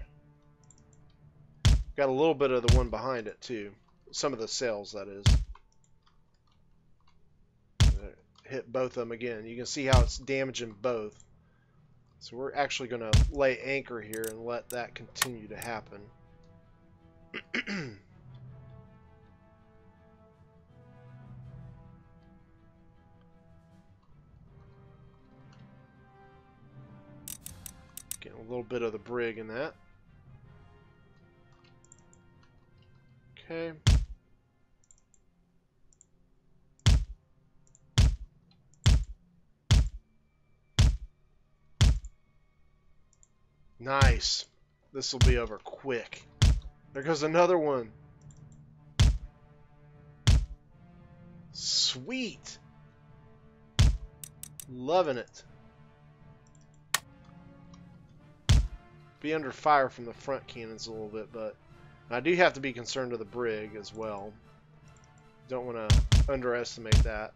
Got a little bit of the one behind it too. Some of the sails, that is. Hit both of them again. You can see how it's damaging both. So we're actually going to lay anchor here and let that continue to happen. Getting a little bit of the brig in that. Okay. Nice. This will be over quick. There goes another one. Sweet. Loving it. Be under fire from the front cannons a little bit, but I do have to be concerned of the brig as well. Don't want to underestimate that.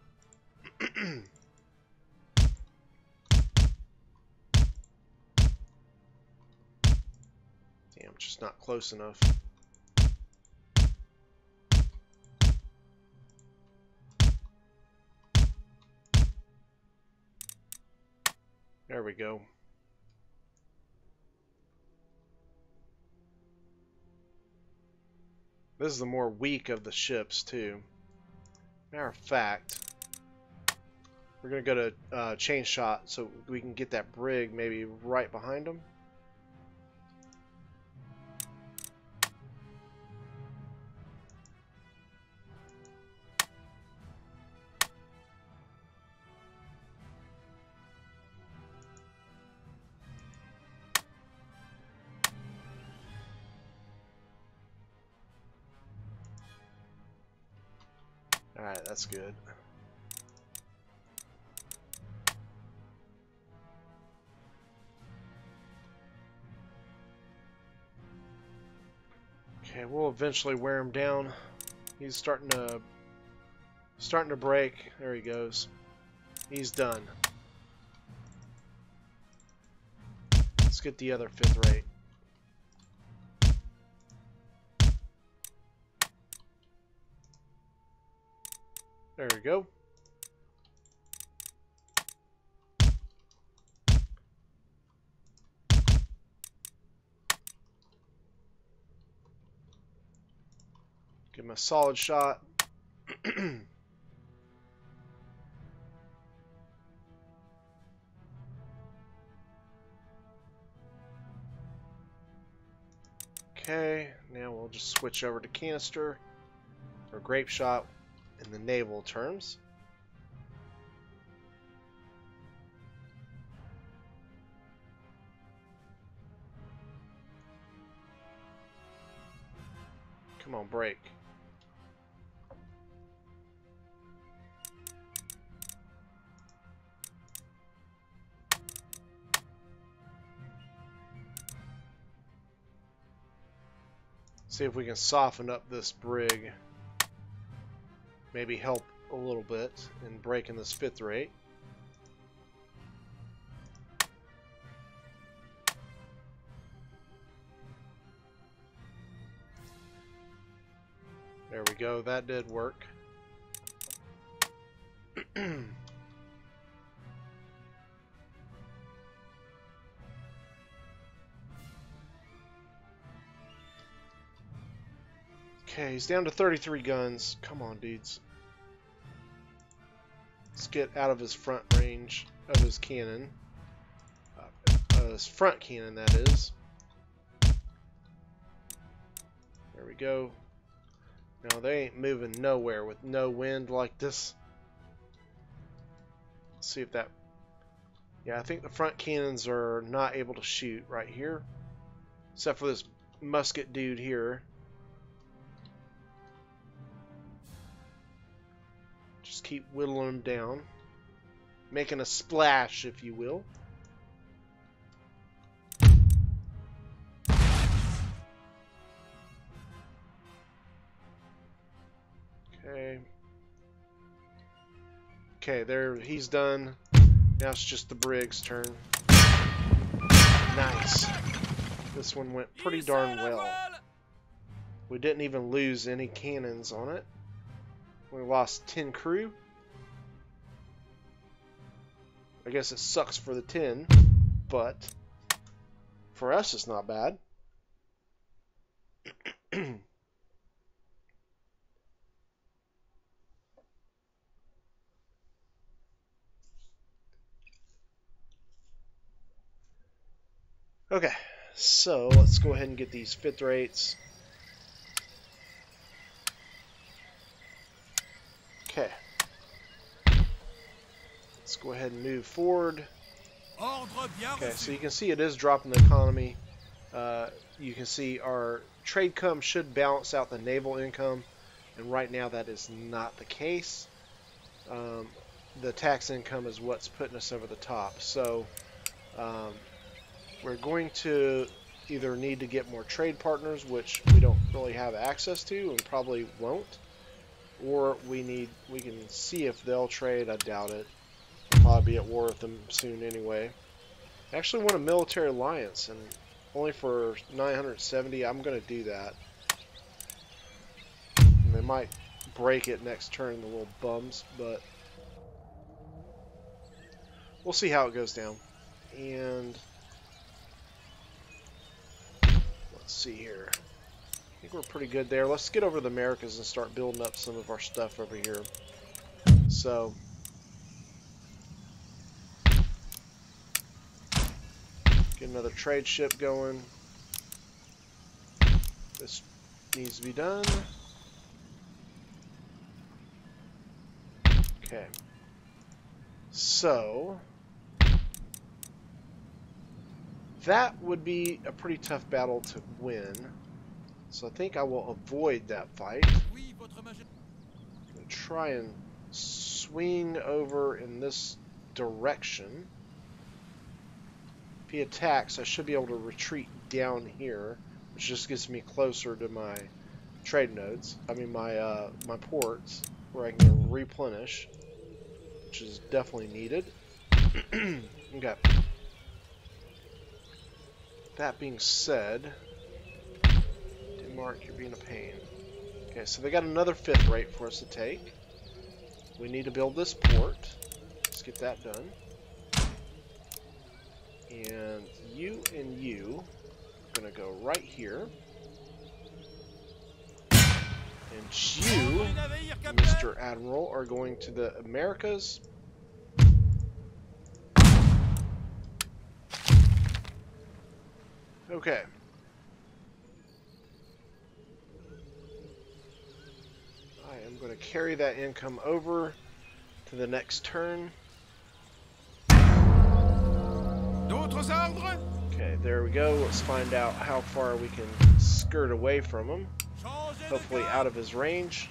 Damn, just not close enough. There we go. This is the more weak of the ships, too. Matter of fact, we're going to go to chain shot so we can get that brig maybe right behind them. Alright, that's good. Okay, we'll eventually wear him down. He's starting to break. There he goes. He's done. Let's get the other 5th rate. There we go. Give him a solid shot. Okay, now we'll just switch over to canister or grape shot in the naval terms. Come on, break. See if we can soften up this brig. Maybe help a little bit in breaking this 5th rate. There we go, that did work. Okay, he's down to 33 guns. Come on, dudes. Let's get out of his front range of his cannon. His front cannon, that is. There we go. Now, they ain't moving nowhere with no wind like this. Let's see if that... Yeah, I think the front cannons are not able to shoot right here. Except for this musket dude here. Just keep whittling them down. Making a splash, if you will. Okay. Okay, there, he's done. Now it's just the brig's turn. Nice. This one went pretty darn well. We didn't even lose any cannons on it. We lost 10 crew. I guess it sucks for the 10, but for us it's not bad. Okay, so let's go ahead and get these 5th rates. Okay. Let's go ahead and move forward. Okay, so you can see it is dropping the economy. You can see our trade income should balance out the naval income, and right now that is not the case. The tax income is what's putting us over the top. So we're going to either need to get more trade partners, which we don't really have access to and probably won't. Or we can see if they'll trade. I doubt it. We'll probably be at war with them soon anyway. I actually want a military alliance, and only for 970, I'm going to do that. And they might break it next turn, the little bums, but we'll see how it goes down. And let's see here. I think we're pretty good there. Let's get over to the Americas and start building up some of our stuff over here. So, get another trade ship going. This needs to be done. Okay. So, that would be a pretty tough battle to win. So I think I will avoid that fight. And try and swing over in this direction. If he attacks, I should be able to retreat down here, which just gets me closer to my trade nodes. I mean my my ports, where I can replenish, which is definitely needed. Okay. That being said, Denmark, you're being a pain. Okay, so they got another 5th rate for us to take. We need to build this port. Let's get that done. And you are going to go right here. And you, Mr. Admiral, are going to the Americas. Okay. I am going to carry that income over to the next turn. D'autres ordres? Okay, there we go. Let's find out how far we can skirt away from him. Hopefully out of his range.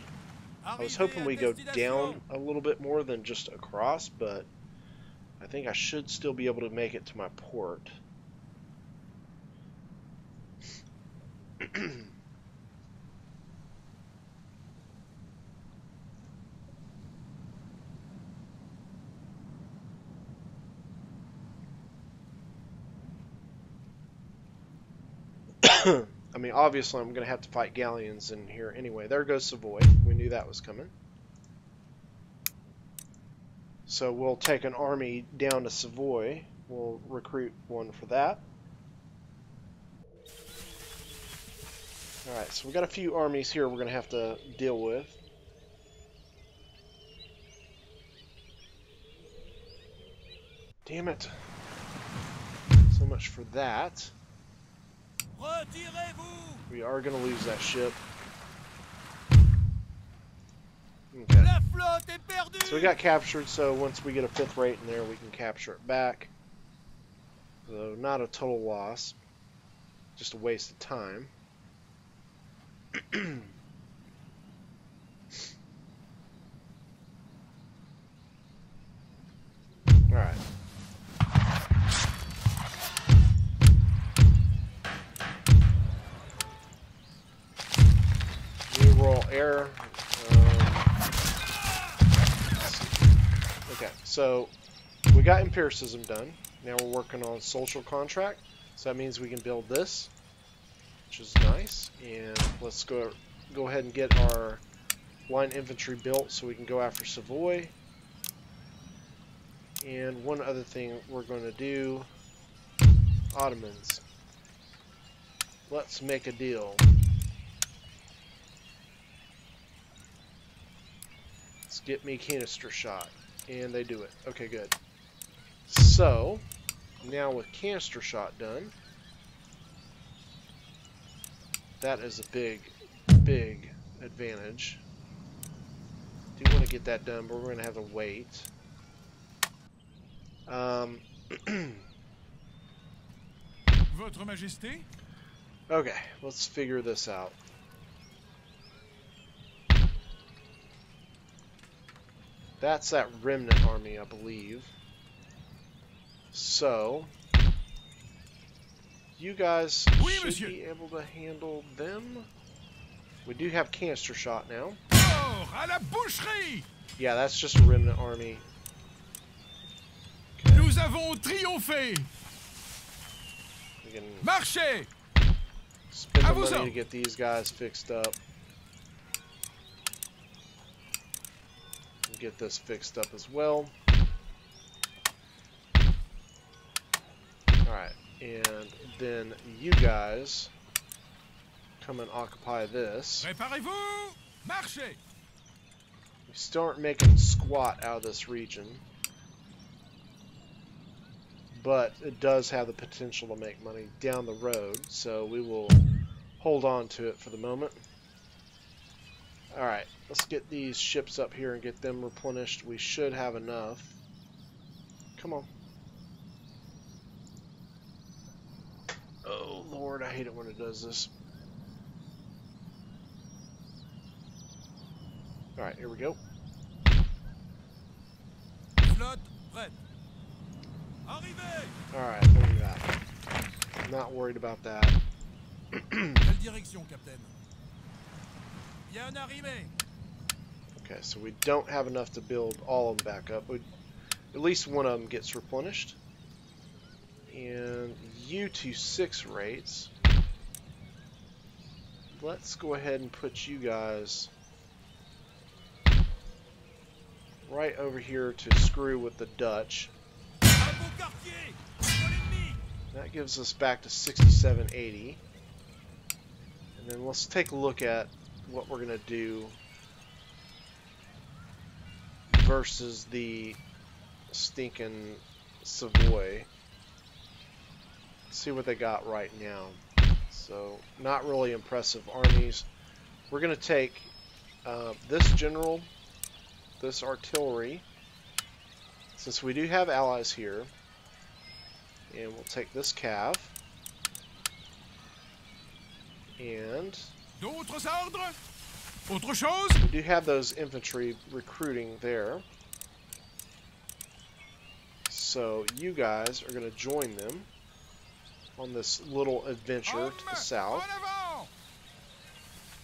I was hoping we go down a little bit more than just across, but I think I should still be able to make it to my port. I mean, obviously I'm going to have to fight galleons in here anyway. There goes Savoy. We knew that was coming. So we'll take an army down to Savoy. We'll recruit one for that. Alright, so we got a few armies here we're going to have to deal with. Damn it. So much for that. We are going to lose that ship. Okay. So we got captured, so once we get a 5th rate in there, we can capture it back. So not a total loss. Just a waste of time. Alright. New roll error. Okay, so we got empiricism done. Now we're working on social contract. So that means we can build this, which is nice. And let's go ahead and get our line infantry built so we can go after Savoy. And one other thing we're going to do, Ottomans. Let's make a deal. Let's get me canister shot. And they do it. Okay, good. So, now with canister shot done, that is a big, big advantage. Do want to get that done, but we're going to have to wait. Votre Majesté? Okay, let's figure this out. That's that remnant army, I believe. So, you guys should be able to handle them. We do have canister shot now. À la boucherie! Yeah, that's just a remnant army. Okay. Nous avons triomphé. We can Marchez! spend the money to get these guys fixed up. Get this fixed up as well. Alright, and then you guys come and occupy this. Préparez-vous! Marchez! We still aren't making squat out of this region, but it does have the potential to make money down the road, so we will hold on to it for the moment. Alright, let's get these ships up here and get them replenished. We should have enough. Come on. Oh Lord, I hate it when it does this. Alright, here we go. Flotte prête. Arrivez! Alright, look at that. I'm not worried about that. Quelle direction, Captain? Bien arrivé. Okay, so we don't have enough to build all of them back up. At least one of them gets replenished. And you to 6 rates. Let's go ahead and put you guys right over here to screw with the Dutch. That gives us back to 6780. And then let's take a look at what we're going to do versus the stinking Savoy. See what they got right now. So, not really impressive armies. We're going to take this general, this artillery, since we do have allies here, and we'll take this cav, and D'autres ordres? Autre chose? we do have those infantry recruiting there. So, you guys are going to join them on this little adventure to the south. En avant!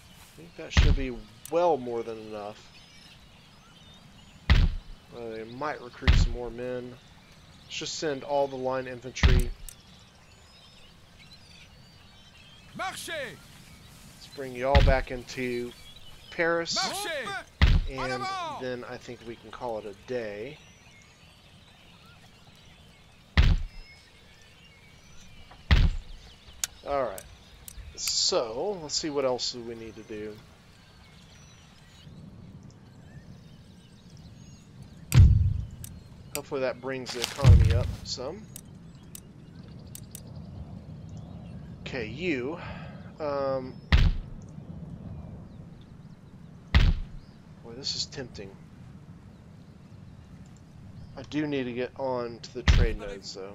I think that should be well more than enough. They might recruit some more men. Let's just send all the line infantry. Marchez! Let's bring you all back into Paris. Marchez! And then I think we can call it a day. Alright, so let's see what else we need to do. Hopefully that brings the economy up some. Okay, you. Boy, this is tempting. I do need to get on to the trade nodes, though.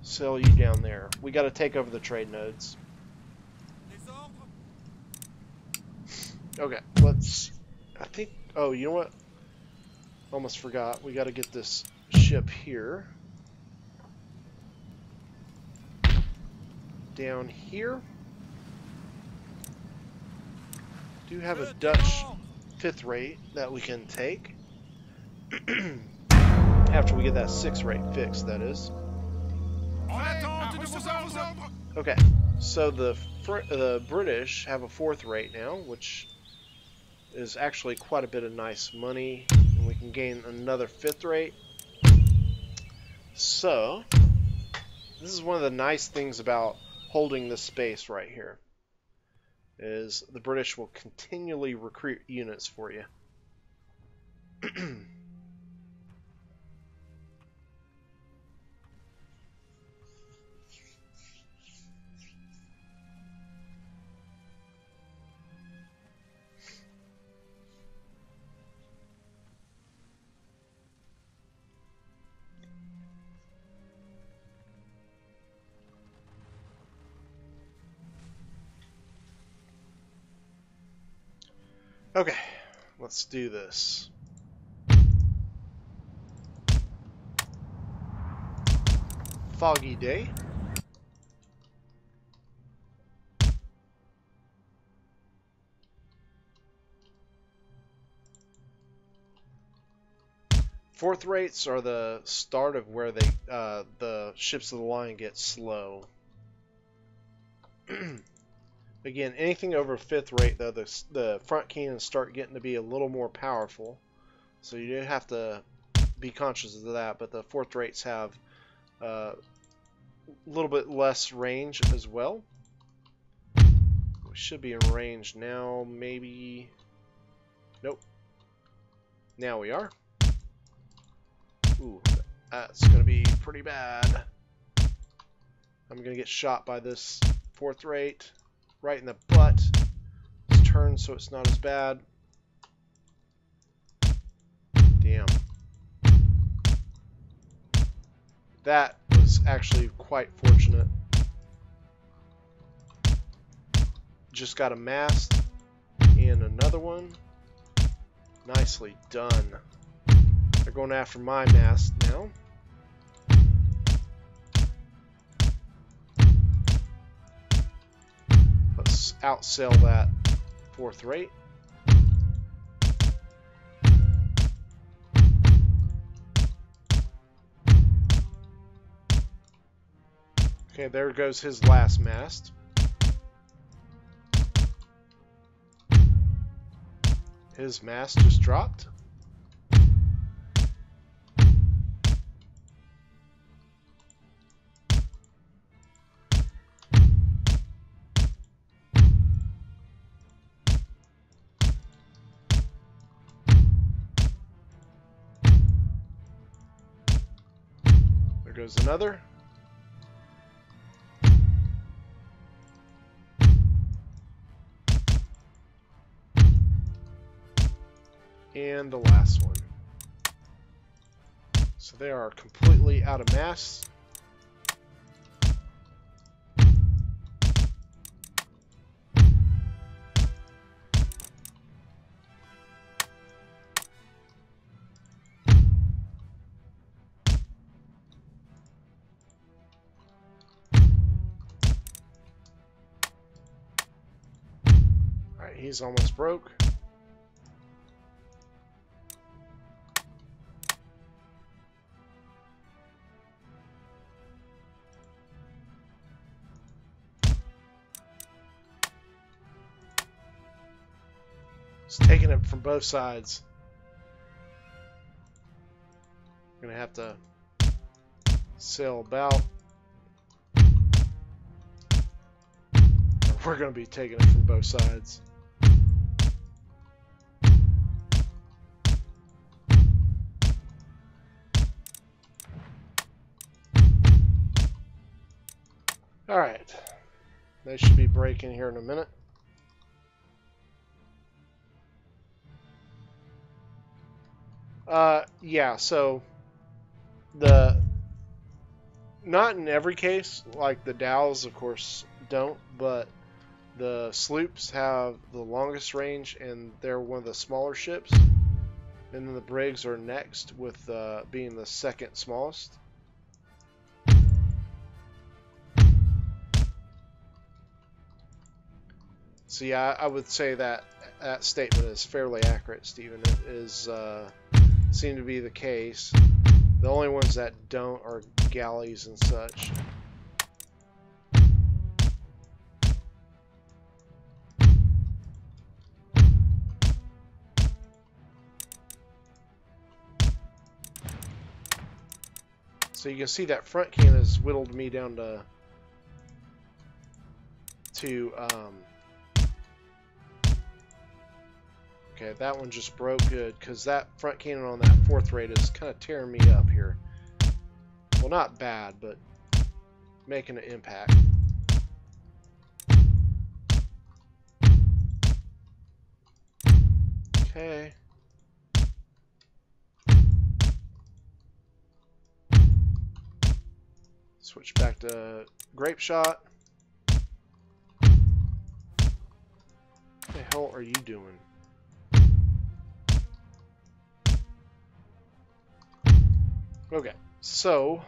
Sell you down there. We got to take over the trade nodes. Okay, let's. I think. Oh, you know what? Almost forgot. We got to get this ship here. Down here. Do have a Dutch 5th rate that we can take. After we get that 6th rate fixed, that is. Okay, so the British have a 4th rate now, which is actually quite a bit of nice money, and we can gain another 5th rate. So, this is one of the nice things about holding this space right here, is the British will continually recruit units for you. Okay, let's do this. Foggy day. Fourth rates are the start of where they the ships of the line get slow. Again, anything over 5th rate, though, the front cannons start getting to be a little more powerful. So you do have to be conscious of that. But the 4th rates have a little bit less range as well. We should be in range now, maybe. Nope. Now we are. Ooh, that's going to be pretty bad. I'm going to get shot by this 4th rate. Right in the butt. Let's turn so it's not as bad. Damn. That was actually quite fortunate. Just got a mast and another one. Nicely done. They're going after my mast now. Let's outsell that 4th rate. Okay, there goes his last mast. His mast just dropped. There goes another. And the last one. So they are completely out of mass. Alright, he's almost broke. It's taking it from both sides. We're gonna have to sail about. We're gonna be taking it from both sides. Alright. They should be breaking here in a minute. Yeah, so not in every case, like the dhows of course don't, but the sloops have the longest range and they're one of the smaller ships, and then the brigs are next with being the second smallest. So yeah, I would say that that statement is fairly accurate, Stephen. It is seem to be the case. The only ones that don't are galleys and such. So you can see that front cannon has whittled me down to okay, that one just broke good, because that front cannon on that 4th rate is kind of tearing me up here. Well, not bad, but making an impact. Okay. Switch back to grape shot. What the hell are you doing? Okay, so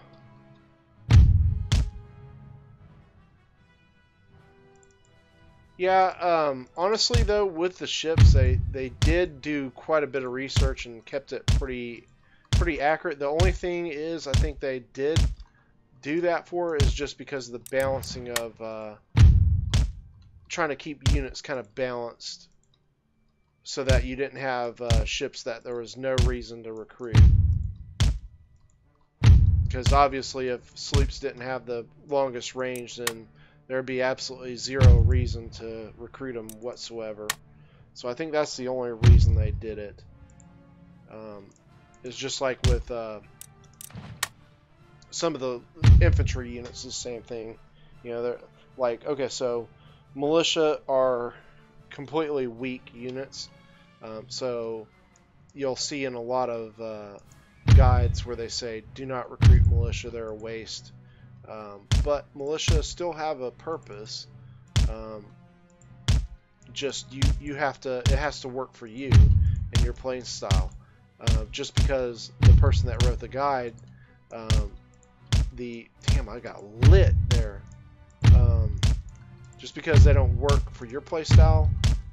yeah, honestly though, with the ships, they did do quite a bit of research and kept it pretty accurate. The only thing is, I think they did do that for is just because of the balancing of trying to keep units kind of balanced, so that you didn't have ships that there was no reason to recruit. Because obviously if sloops didn't have the longest range, then there'd be absolutely zero reason to recruit them whatsoever. So I think that's the only reason they did it. It's just like with some of the infantry units, the same thing. You know, they're like, okay, so militia are completely weak units. So you'll see in a lot of guides where they say do not recruit militia, they're a waste. But militia still have a purpose. Just you have to, it has to work for you and your playing style. Just because the person that wrote the guide, damn, I got lit there. Just because they don't work for your play style,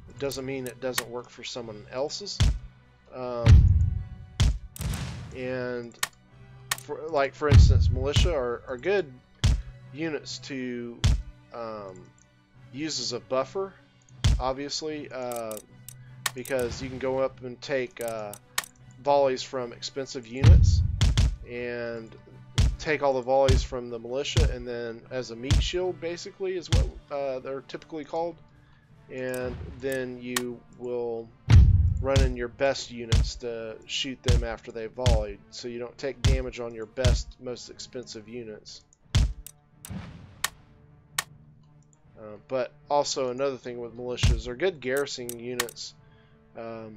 it doesn't mean it doesn't work for someone else's. And for instance, militia are good units to use as a buffer, obviously, because you can go up and take volleys from expensive units and take all the volleys from the militia, and then as a meat shield, basically, is what they're typically called. And then you will run in your best units to shoot them after they've volleyed, so you don't take damage on your best, most expensive units. But also another thing with militias, they're good garrisoning units. Yeah,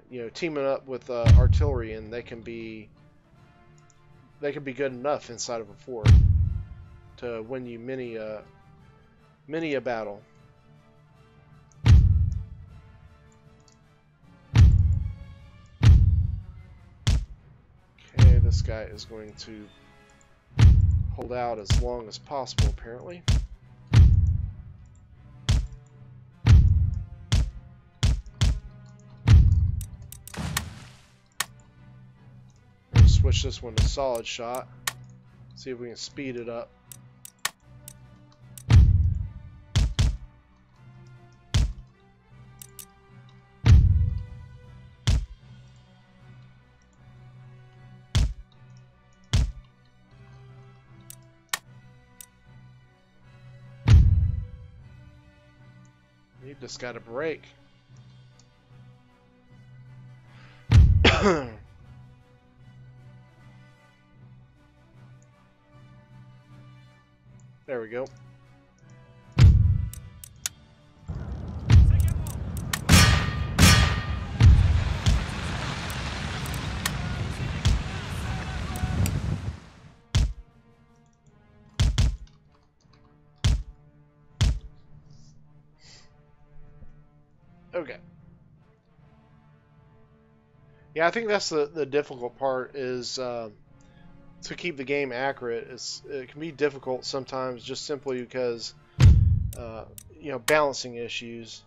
you know, teaming up with artillery, and they can be good enough inside of a fort to win you many a battle. Okay, this guy is going to hold out as long as possible, apparently. Switch this one to solid shot. See if we can speed it up. Need this guy to break. There we go. Okay. Yeah, I think that's the difficult part is to keep the game accurate. It can be difficult sometimes just simply because you know, balancing issues.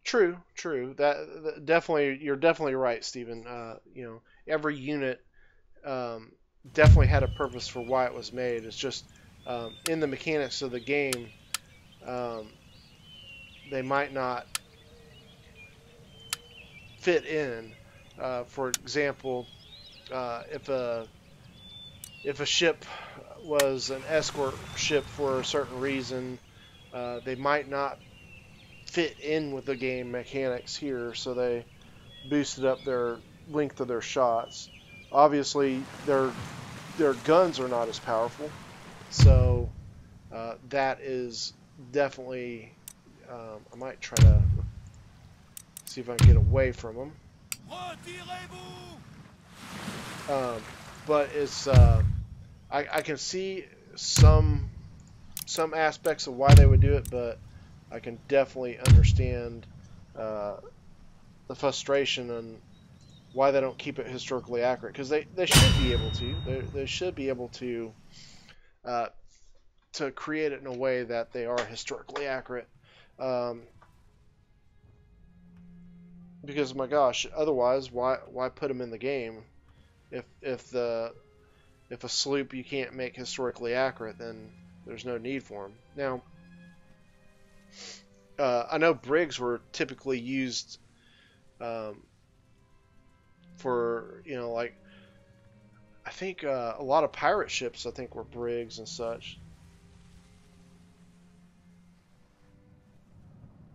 True. That definitely, you're definitely right, Stephen. You know, every unit definitely had a purpose for why it was made. It's just in the mechanics of the game, they might not fit in. For example, if a ship was an escort ship for a certain reason, they might not fit in with the game mechanics here, so they boosted up their length of their shots. Obviously, their guns are not as powerful, so that is definitely. I might try to see if I can get away from them. But it's I can see some aspects of why they would do it, but I can definitely understand the frustration and why they don't keep it historically accurate, because they should be able to. They should be able to create it in a way that they are historically accurate. Because my gosh, otherwise, why put them in the game? If a sloop you can't make historically accurate, then there's no need for them. Now, I know brigs were typically used for, you know, like, I think a lot of pirate ships, I think, were brigs and such.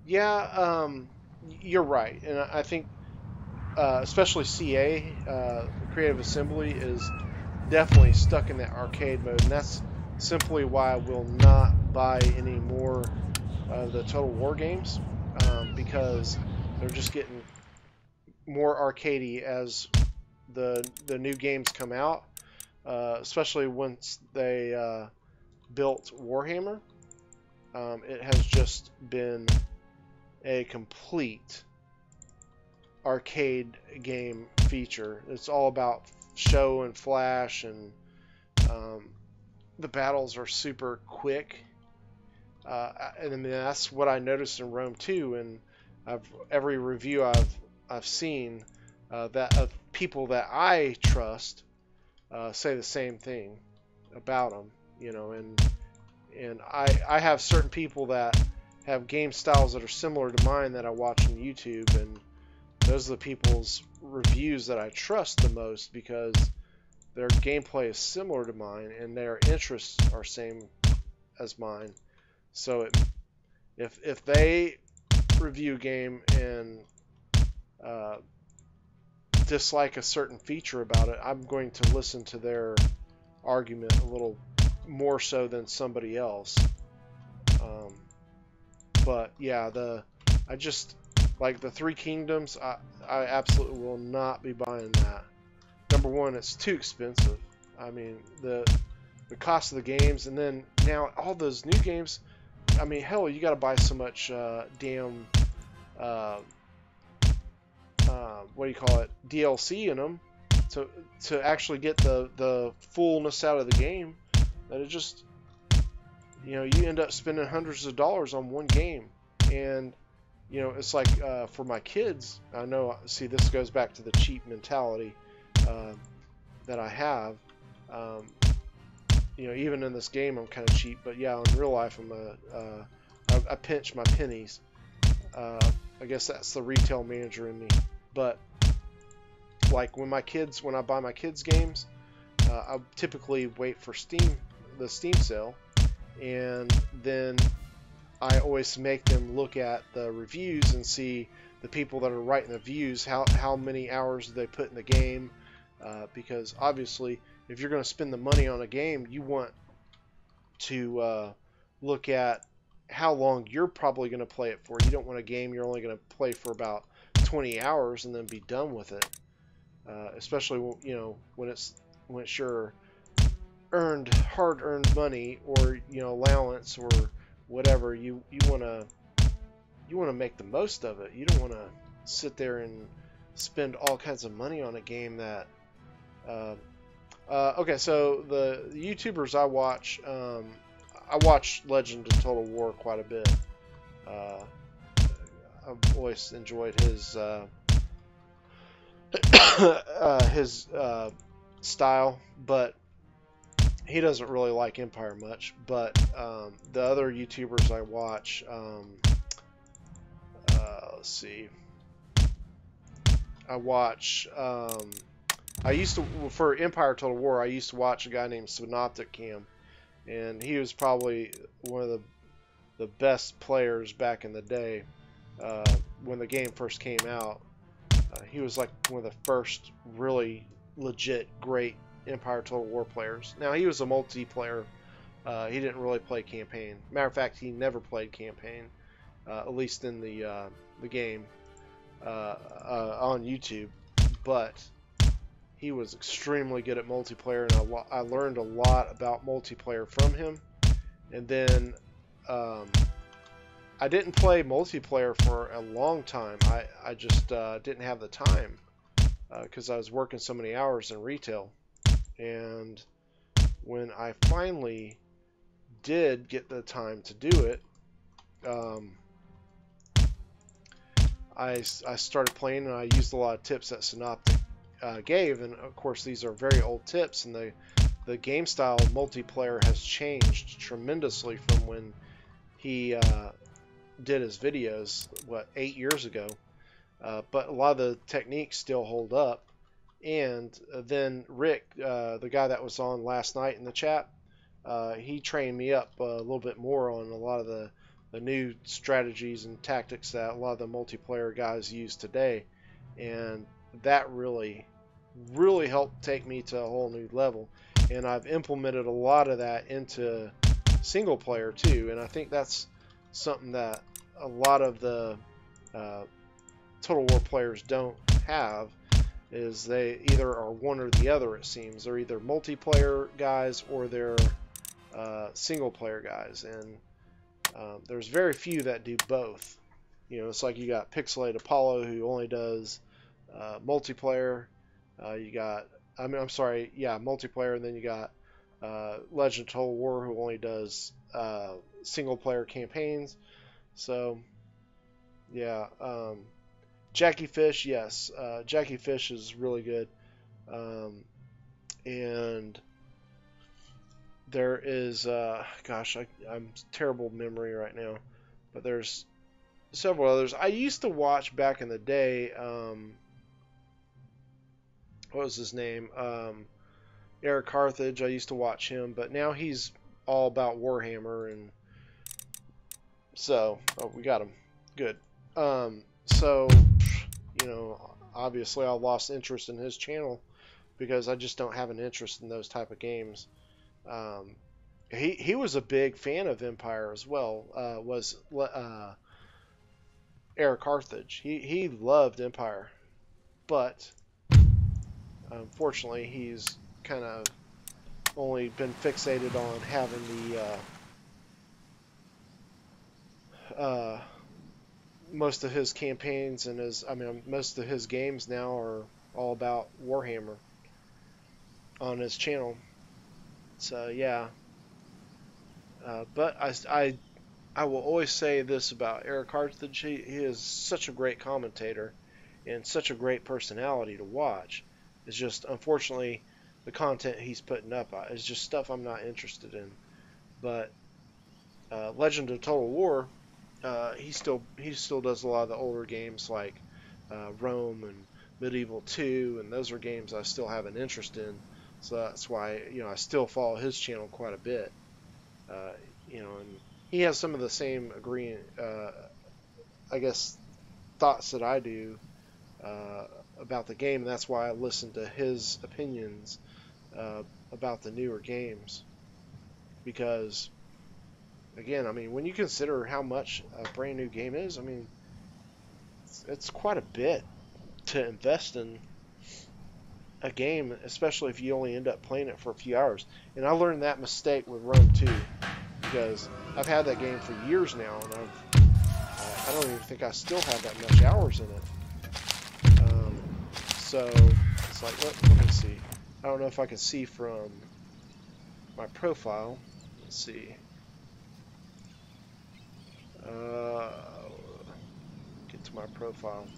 Yeah, you're right, and I think especially CA, Creative Assembly, is definitely stuck in that arcade mode, and that's simply why I will not buy any more of the Total War games, because they're just getting more arcadey as the new games come out, especially once they built Warhammer. It has just been a complete arcade game feature. It's all about show and flash, and the battles are super quick. And I mean, that's what I noticed in Rome too. And every review I've seen that of people that I trust say the same thing about them, you know, and I have certain people that have game styles that are similar to mine that I watch on YouTube, and those are the people's reviews that I trust the most because their gameplay is similar to mine and their interests are same as mine. So if they review a game and dislike a certain feature about it, I'm going to listen to their argument a little more so than somebody else. But yeah, I just like the Three Kingdoms. I absolutely will not be buying that. Number one, it's too expensive. I mean, the cost of the games, and then now all those new games. I mean, hell, you got to buy so much damn what do you call it, DLC in them to actually get the fullness out of the game. That it just, you know, you end up spending hundreds of dollars on one game, and you know, it's like for my kids. I know. See, this goes back to the cheap mentality that I have. You know, even in this game, I'm kind of cheap, but yeah, in real life, I pinch my pennies. I guess that's the retail manager in me. But like when I buy my kids games, I typically wait for the Steam sale, and then I always make them look at the reviews and see the people that are writing the reviews, how many hours they put in the game, because obviously if you're going to spend the money on a game, you want to look at how long you're probably going to play it for. You don't want a game you're only going to play for about 20 hours and then be done with it, especially, you know, when it's your hard-earned money, or, you know, allowance or whatever. You want to make the most of it. You don't want to sit there and spend all kinds of money on a game that okay, so the YouTubers I watch Legend of Total War quite a bit. I've always enjoyed his his style, but he doesn't really like Empire much. But the other YouTubers I watch, let's see, I watch. I used to, for Empire Total War, I used to watch a guy named Synoptic Cam, and he was probably one of the best players back in the day when the game first came out. He was like one of the first really legit great Empire Total War players. Now, he was a multiplayer. He didn't really play campaign. Matter of fact, he never played campaign, at least in the game on YouTube. But he was extremely good at multiplayer, and I learned a lot about multiplayer from him. And then I didn't play multiplayer for a long time. I just didn't have the time because I was working so many hours in retail. And when I finally did get the time to do it, I started playing, and I used a lot of tips that Synoptic gave. And of course, these are very old tips, and the game style multiplayer has changed tremendously from when he did his videos, 8 years ago. But a lot of the techniques still hold up. And then Rick, the guy that was on last night in the chat, he trained me up a little bit more on a lot of the new strategies and tactics that a lot of the multiplayer guys use today. And that really helped take me to a whole new level. And I've implemented a lot of that into single player too. And I think that's something that a lot of the Total War players don't have, is they either are one or the other. It seems they're either multiplayer guys or they're single player guys, and there's very few that do both. You know, it's like you got Pixelated Apollo, who only does multiplayer. You got, multiplayer, and then you got Legend of Total War, who only does single player campaigns. So Yeah. Jackie Fish, yes. Jackie Fish is really good. And there is, gosh, I'm terrible memory right now, but there's several others. I used to watch back in the day, what was his name? Eric Carthage. I used to watch him, but now he's all about Warhammer, and so, oh, we got him. Good. So, you know, obviously I lost interest in his channel because I just don't have an interest in those type of games. He was a big fan of Empire as well. Was Eric Carthage. He loved Empire, but unfortunately he's kind of only been fixated on having the most of his campaigns and most of his games now are all about Warhammer on his channel. So yeah, but I will always say this about Eric Carthage: he is such a great commentator and such a great personality to watch. It's just unfortunately the content he's putting up is just stuff I'm not interested in. But Legend of Total War, he still does a lot of the older games like Rome and Medieval 2, and those are games I still have an interest in. So that's why I still follow his channel quite a bit. And he has some of the same I guess, thoughts that I do about the game, and that's why I listen to his opinions about the newer games. Because, again, I mean, when you consider how much a brand new game is, I mean, it's quite a bit to invest in a game, especially if you only end up playing it for a few hours. And I learned that mistake with Rome 2, because I've had that game for years now, and I don't even think I still have that much hours in it. So it's like, let me see. I don't know if I can see from my profile. Let's see. Get to my profile.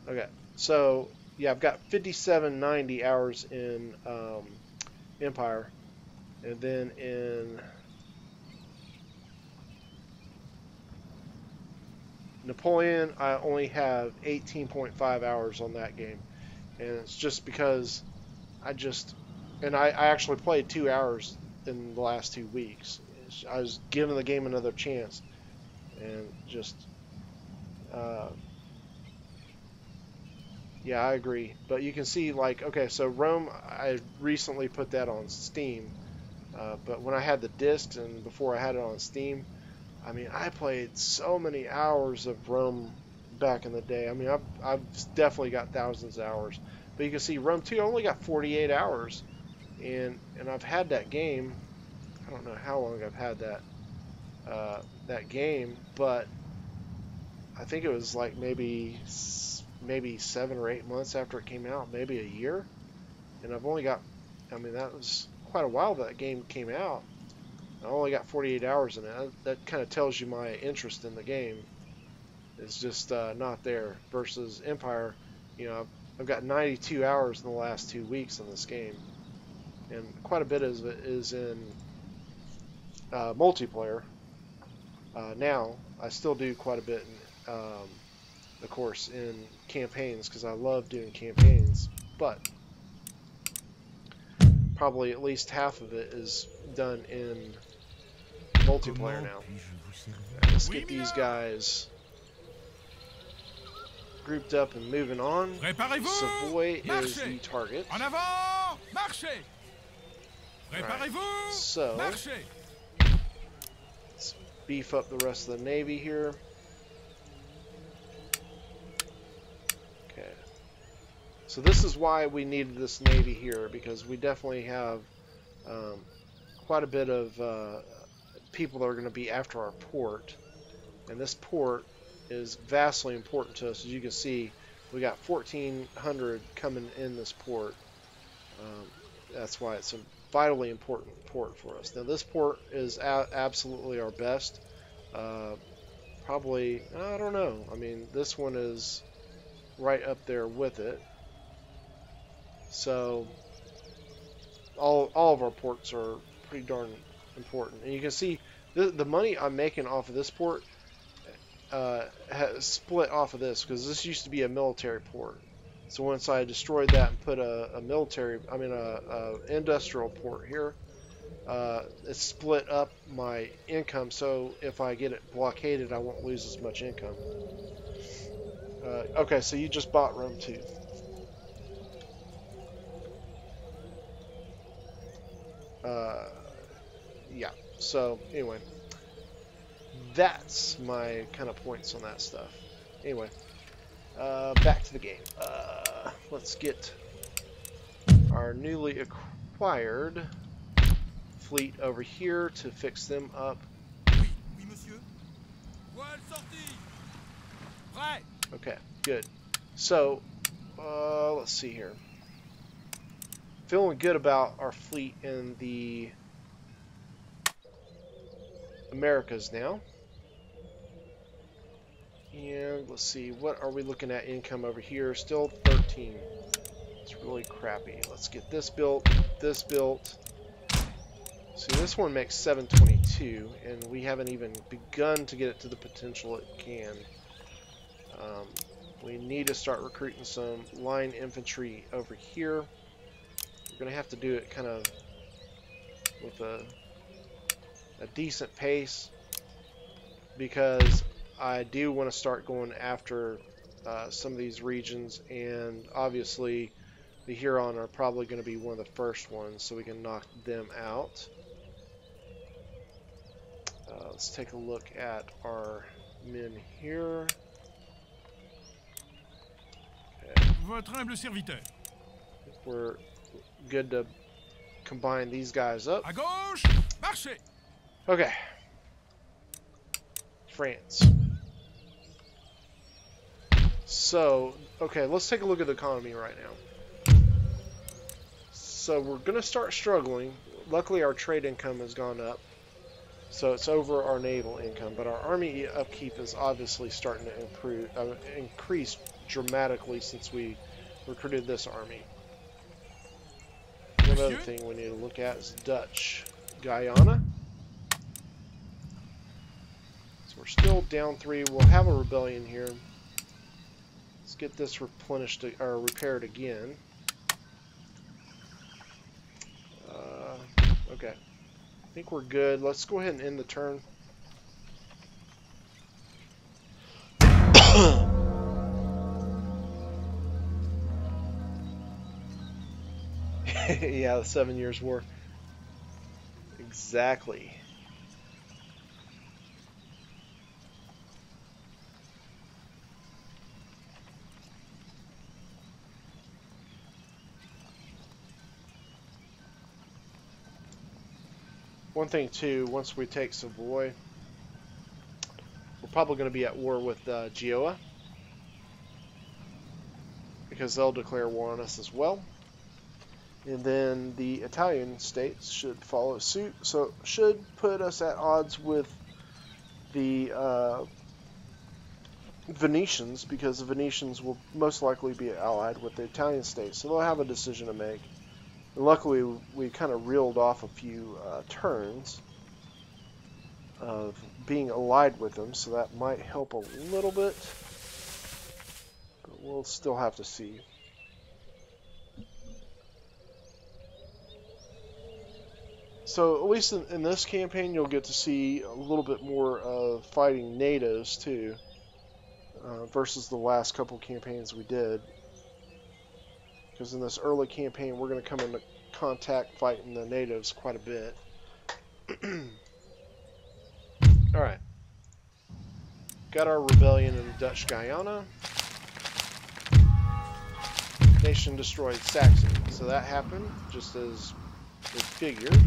Okay, so yeah, I've got 5790 hours in Empire, and then in Napoleon I only have 18.5 hours on that game, and it's just because I actually played 2 hours in the last 2 weeks. I was giving the game another chance, and just yeah, I agree. But you can see, like, okay, so Rome, I recently put that on Steam, but when I had the discs and before I had it on Steam, I mean, I played so many hours of Rome back in the day. I mean, I've definitely got thousands of hours. But you can see Rome 2, I only got 48 hours, and I've had that game. I don't know how long I've had that game, but I think it was like maybe 7 or 8 months after it came out, maybe a year. And I've only got, I mean, that was quite a while that game came out. I only got 48 hours in it. That kind of tells you my interest in the game is just not there. Versus Empire, I've got 92 hours in the last 2 weeks in this game, and quite a bit of it is in multiplayer. Now I still do quite a bit in, of course, in campaigns, because I love doing campaigns, but probably at least half of it is done in multiplayer now. Let's get these guys grouped up and moving on. Savoy is the target. En avant, marchez. Préparez-vous, so marchez. Let's beef up the rest of the Navy here. Okay. So this is why we needed this Navy here, because we definitely have quite a bit of people that are going to be after our port, and this port is vastly important to us. As you can see, we got 1,400 coming in this port. That's why it's vitally important port for us. Now this port is absolutely our best. Probably, I don't know. I mean, this one is right up there with it. So all of our ports are pretty darn important. And you can see the money I'm making off of this port has split off of this, because this used to be a military port. So once I destroyed that and put a industrial port here, it split up my income, so if I get it blockaded, I won't lose as much income. Okay, so you just bought Rome 2. Yeah, so anyway, that's my kind of points on that stuff. Anyway, back to the game. Let's get our newly acquired fleet over here to fix them up. Oui, monsieur. Voile sortie. Prêt. Okay, good. So, let's see here. Feeling good about our fleet in the Americas now. And let's see, what are we looking at income over here? Still 13. It's really crappy. Let's get this built, this built. See, this one makes 722, and we haven't even begun to get it to the potential it can. We need to start recruiting some line infantry over here. We're going to have to do it kind of with a decent pace, because I do want to start going after some of these regions, and obviously the Huron are probably going to be one of the first ones, so we can knock them out. Let's take a look at our men here. Okay. Votre humble serviteur. We're good to combine these guys up. À gauche, marchez. Okay. France. So, okay, let's take a look at the economy right now. So we're going to start struggling. Luckily, our trade income has gone up, so it's over our naval income. But our army upkeep is obviously starting to increase dramatically since we recruited this army. One other thing we need to look at is Dutch Guyana. So we're still down 3. We'll have a rebellion here. Let's get this replenished or repaired again. Okay. I think we're good. Let's go ahead and end the turn. Yeah, the 7 Years' War. Exactly. One thing too, once we take Savoy, we're probably going to be at war with Genoa, because they'll declare war on us as well. And then the Italian states should follow suit, so it should put us at odds with the Venetians, because the Venetians will most likely be allied with the Italian states, so they'll have a decision to make. And luckily, we kind of reeled off a few turns of being allied with them, so that might help a little bit, but we'll still have to see. So at least in this campaign, you'll get to see a little bit more of fighting natives too, versus the last couple campaigns we did. Because in this early campaign, we're going to come into contact fighting the natives quite a bit. Alright. Got our rebellion in Dutch Guyana. Nation destroyed Saxony. So that happened, just as we figured.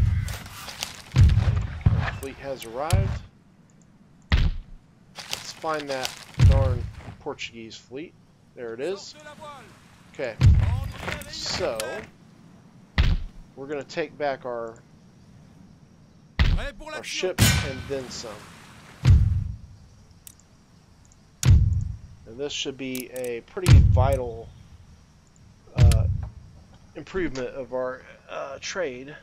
Our fleet has arrived. Let's find that darn Portuguese fleet. There it is. Okay. So, we're going to take back our Prêt pour l'action. ship and then some. And this should be a pretty vital improvement of our trade.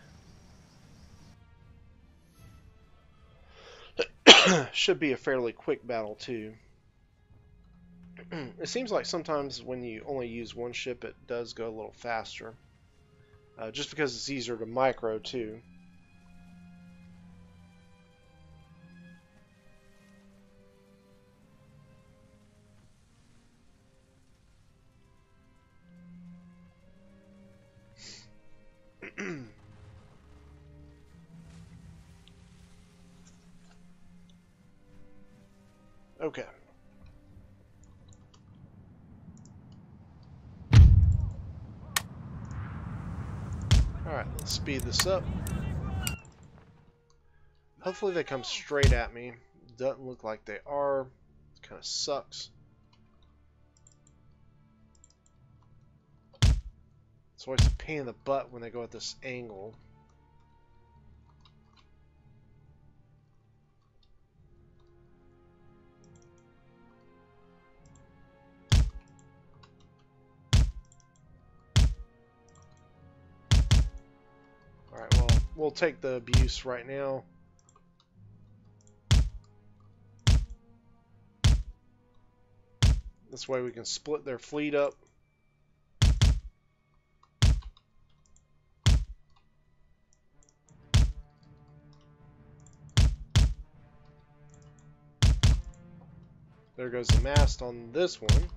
Should be a fairly quick battle too. It seems like sometimes when you only use one ship it does go a little faster. Just because it's easier to micro too. Okay. Alright, let's speed this up. Hopefully they come straight at me. Doesn't look like they are. It kind of sucks. It's always a pain in the butt when they go at this angle. Alright, well, we'll take the abuse right now. This way we can split their fleet up. There goes the mast on this one.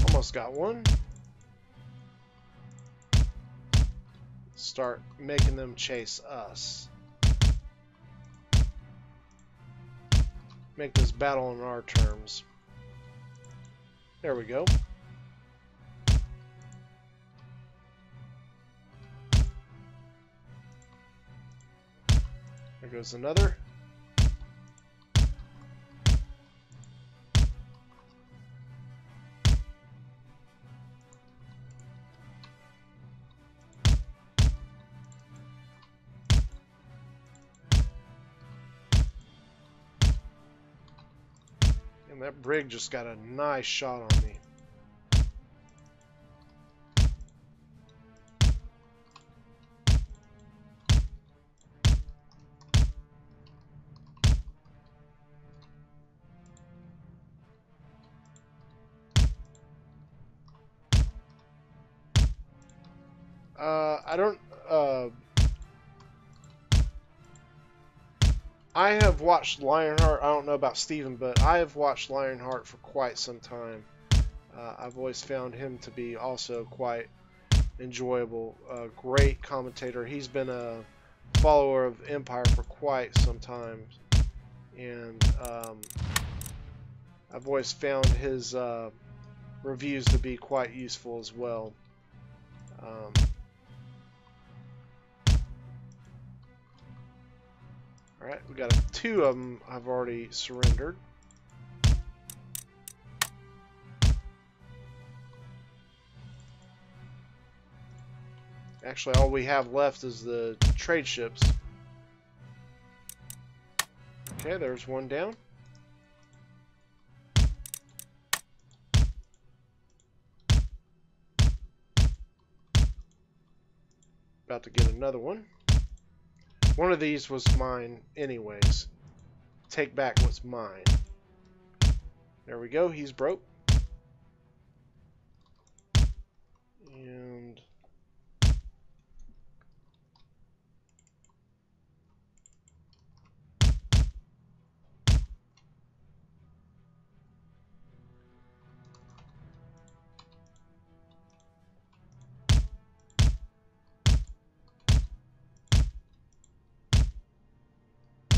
Almost got one. Start making them chase us. Make this battle on our terms. There we go. There goes another. And that brig just got a nice shot on me. I don't. I have watched Lionheart. I don't know about Steven, but I have watched Lionheart for quite some time. I've always found him to be also quite enjoyable. Great commentator. He's been a follower of Empire for quite some time, and I've always found his reviews to be quite useful as well. Alright, we got two of them I've already surrendered. Actually, all we have left is the trade ships. Okay, there's one down. About to get another one. One of these was mine anyways. Take back what's mine. There we go, he's broke. And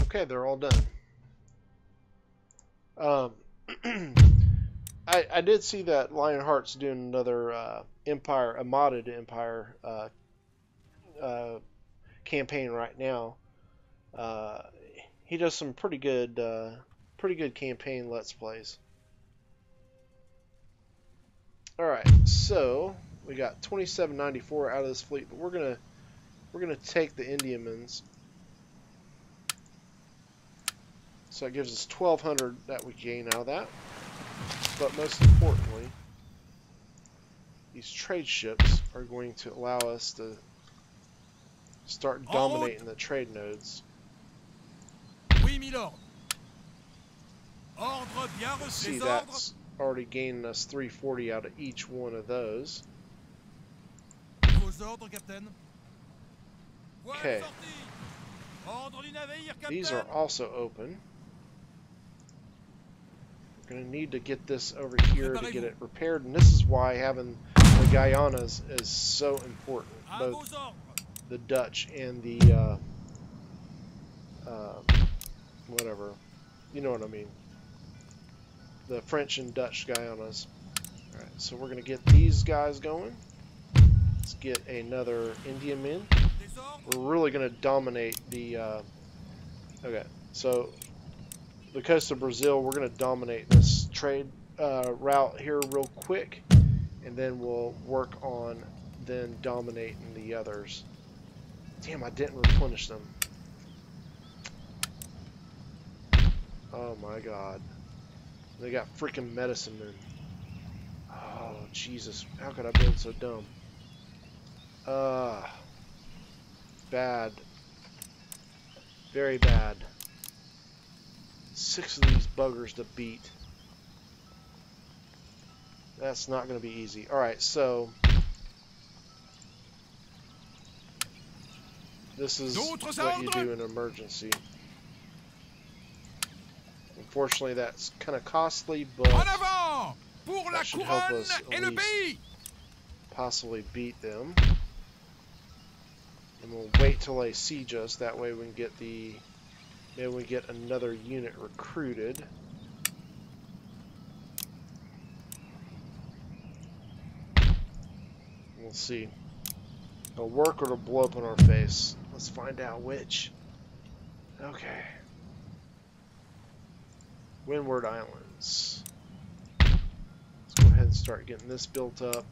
Okay, they're all done. I did see that Lionheart's doing another Empire, a modded Empire campaign right now. He does some pretty good campaign Let's Plays. All right, so we got 2794 out of this fleet, but we're gonna take the Indiamans. So it gives us 1,200 that we gain out of that. But most importantly, these trade ships are going to allow us to start dominating the trade nodes. Oui, milord. Ordre bien reçu. See, that's already gaining us 340 out of each one of those. Vos ordres, Captain. Okay. Ordre du navire, Captain. These are also open. We're going to need to get this over here to get it repaired, and this is why having the Guyanas is so important. Both the Dutch and the whatever, you know what I mean, the French and Dutch Guyanas. Alright, so we're going to get these guys going. Let's get another Indian in. We're really going to dominate the okay, so the coast of Brazil, we're going to dominate this trade route here real quick, and then we'll work on then dominating the others. Damn, I didn't replenish them. Oh my god. They got freaking medicine men. Oh, Jesus. How could I have been so dumb? Bad. Very bad. 6 of these buggers to beat. That's not going to be easy. Alright, so this is what you do in an emergency. Unfortunately, that's kind of costly, but that should help us at least possibly beat them. And we'll wait till they siege us. That way we can get the... Maybe we get another unit recruited. We'll see. It'll work or it'll blow up in our face. Let's find out which. Okay. Windward Islands. Let's go ahead and start getting this built up.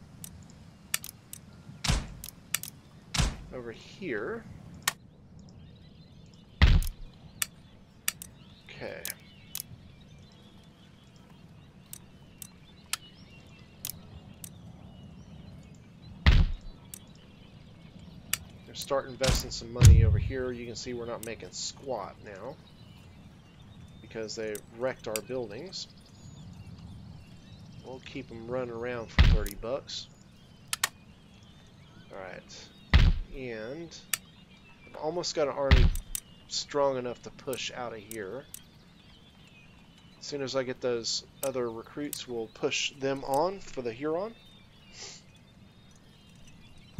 Over here. Okay. Start investing some money over here. You can see we're not making squat now because they wrecked our buildings. We'll keep them running around for 30 bucks. Alright. And I've almost got an army strong enough to push out of here. As soon as I get those other recruits, we'll push them on for the Huron.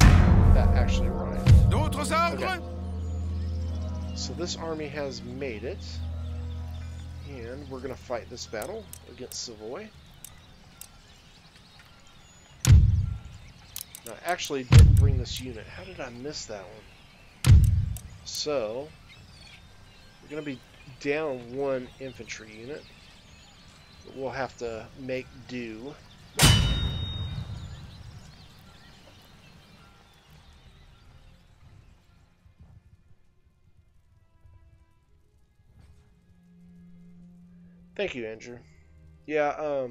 That actually rhymed. D'autres ordres? Okay. So this army has made it, and we're going to fight this battle against Savoy. Now, I actually didn't bring this unit. How did I miss that one? So, we're going to be down one infantry unit, but we'll have to make do. Thank you, Andrew. Yeah,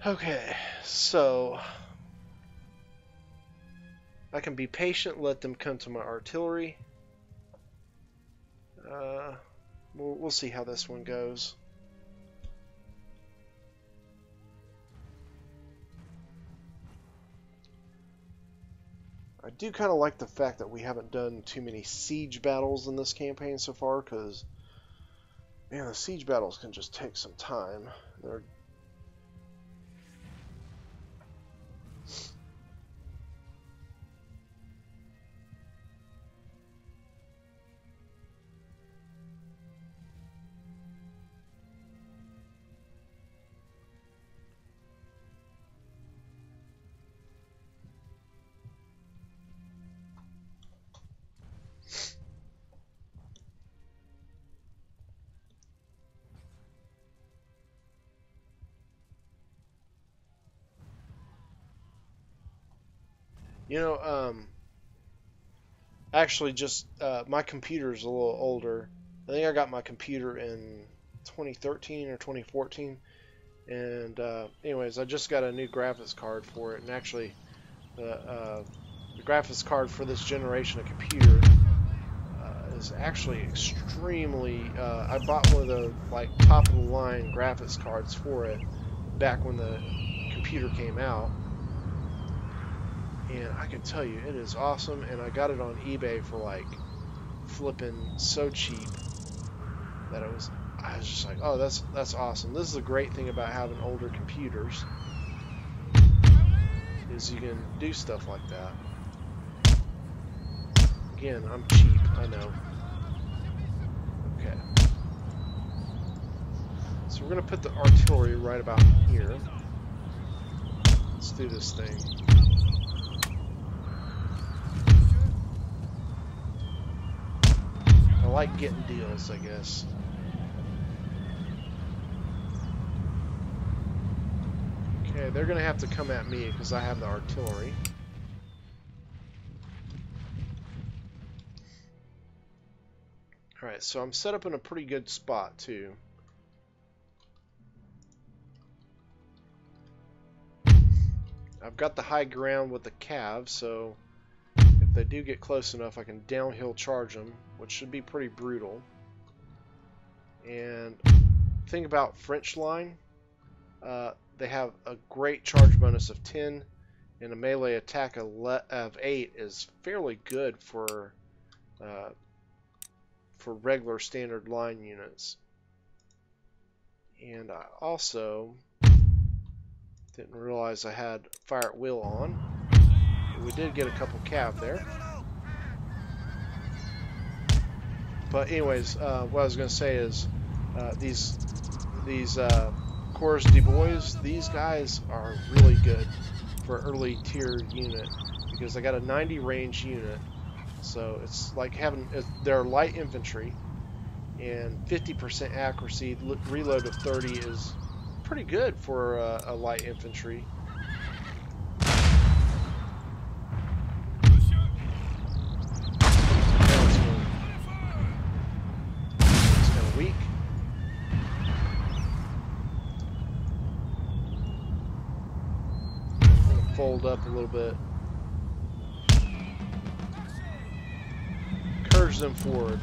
okay, so I can be patient, let them come to my artillery. We'll see how this one goes. I do kind of like the fact that we haven't done too many siege battles in this campaign so far, because, man, the siege battles can just take some time. They're You know, actually, just my computer's a little older. I think I got my computer in 2013 or 2014. And anyways, I just got a new graphics card for it, and actually, the graphics card for this generation of computer is actually extremely. I bought one of the like top of the line graphics cards for it back when the computer came out, and I can tell you it is awesome. And I got it on eBay for like flipping so cheap that I was just like, oh, that's awesome. This is a great thing about having older computers, is you can do stuff like that. Again, I'm cheap, I know. Okay. So we're gonna put the artillery right about here. Let's do this thing. I like getting deals, I guess. Okay, they're gonna have to come at me because I have the artillery. Alright, so I'm set up in a pretty good spot too. I've got the high ground with the cav, so if they do get close enough, I can downhill charge them, which should be pretty brutal. And thing about French line, they have a great charge bonus of 10, and a melee attack of 8 is fairly good for regular standard line units. And I also didn't realize I had fire at will on. We did get a couple cav there. But anyways, what I was going to say is these Corps de Bois, these guys are really good for early tier unit because they got a 90 range unit. So it's like having, they're light infantry, and 50% accuracy, reload of 30 is pretty good for a light infantry. It's kind of weak. I'm going to fold up a little bit. Encourage them forward.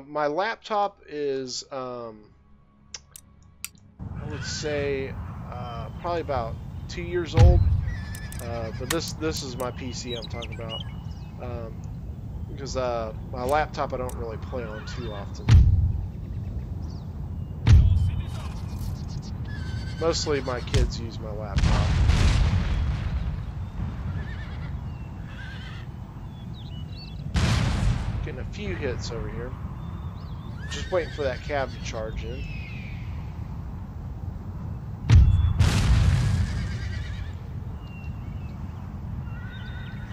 My laptop is, I would say, probably about 2 years old. But this is my PC I'm talking about. Because my laptop I don't really play on too often. Mostly my kids use my laptop. Getting a few hits over here. Just waiting for that cav to charge in.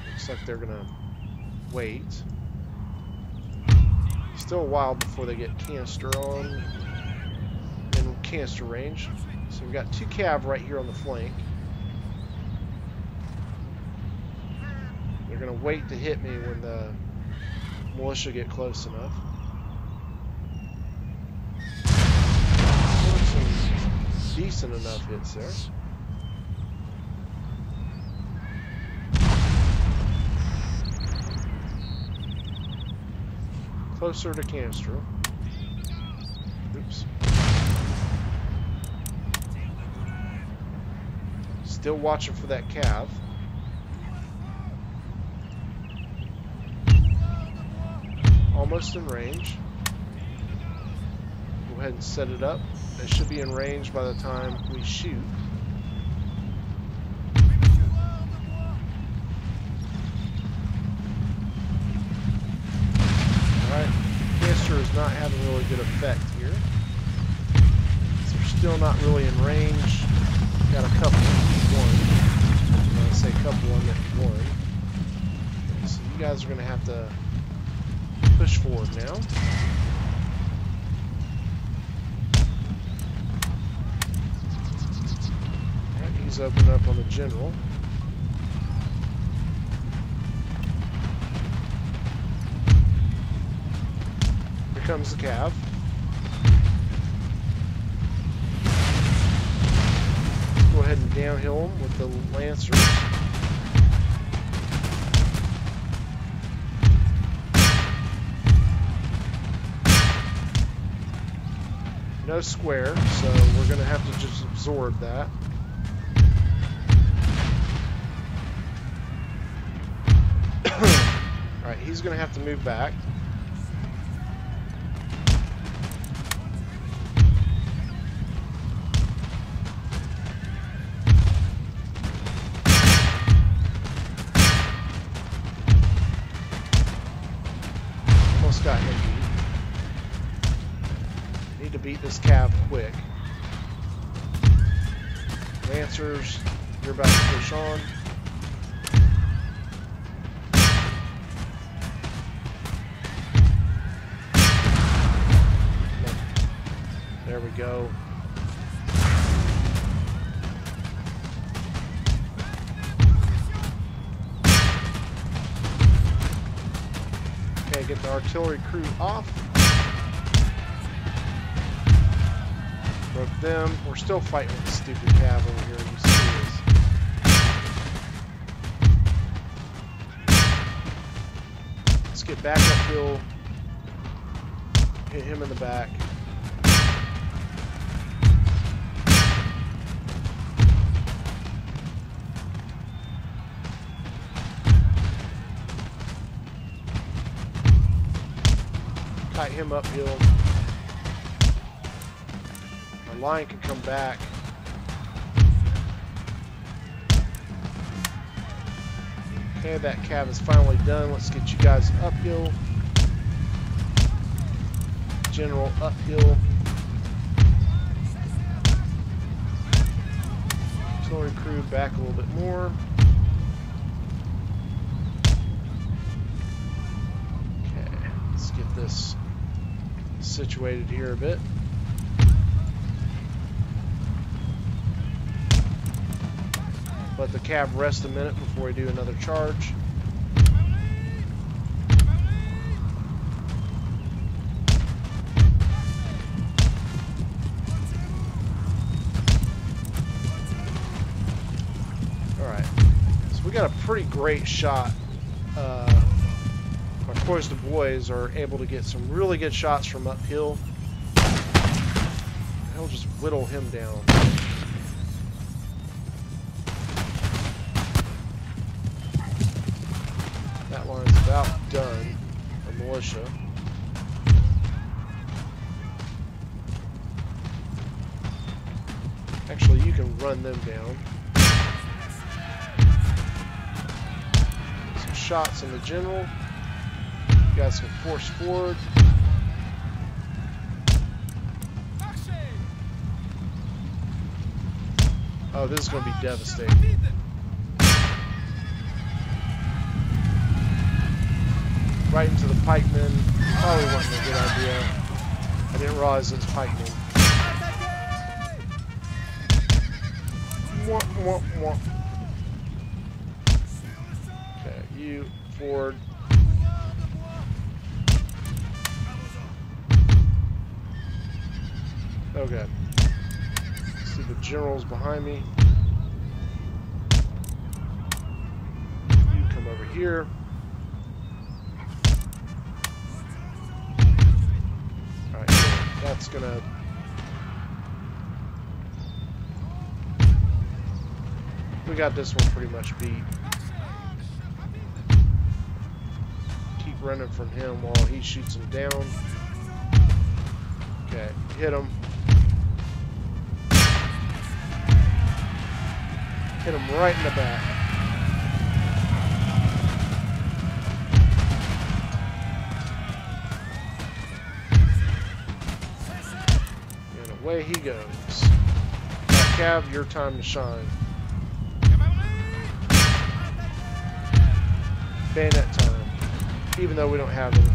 Looks like they're gonna wait. Still a while before they get canister on in canister range. So we've got 2 cav right here on the flank. They're going to wait to hit me when the militia get close enough. Some decent enough hits there. Closer to canister. Oops. Still watching for that cav. Almost in range. Go ahead and set it up. They should be in range by the time we shoot. Alright, canister is not having really good effect here. So we're still not really in range. Got a couple. One. I say couple on that one. Okay, so you guys are going to have to push forward now. He's opened up on the general. Here comes the cav. Go ahead and downhill him with the lancers. No square, so we're going to have to just absorb that. Alright, he's going to have to move back. Almost got him beat. Need to beat this cav quick. Lancers, you're about to push on. There we go. Okay, get the artillery crew off. Broke them. We're still fighting with the stupid cav over here. You see this. Let's get back uphill. Hit him in the back. Kite him uphill. Our line can come back. Okay, that cav is finally done. Let's get you guys uphill. General uphill. Artillery crew back a little bit more. Okay, let's get this situated here a bit. Let the cav rest a minute before we do another charge. Alright, so we got a pretty great shot. Our Croix de Bois are able to get some really good shots from uphill. He'll just whittle him down. That line's about done. Our militia. Actually, you can run them down. Some shots in the general. You guys can force forward. Oh, this is going to be devastating. Right into the pikemen. Probably wasn't a good idea. I didn't realize it was pikemen. Mwah, mwah, mwah. Okay, you forward. Okay. See the generals behind me. You come over here. Alright, that's gonna... We got this one pretty much beat. Keep running from him while he shoots him down. Okay, hit him. Hit him right in the back. And away he goes. Cav, your time to shine. Bayonet time. Even though we don't have any.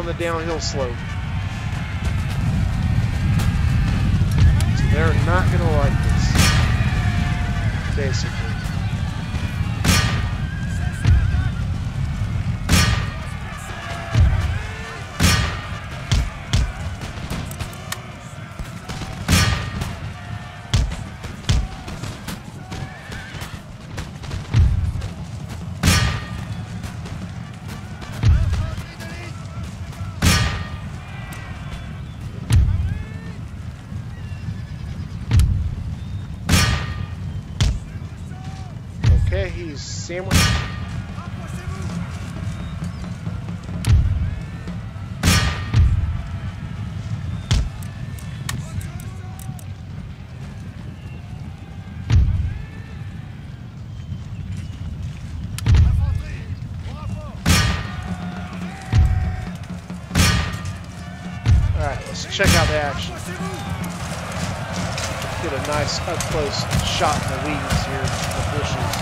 on the downhill slope. So they're not going to like this, basically. Okay, he's sandwiched. Alright, let's check out the action. Get a nice up-close shot in the weeds here, the bushes.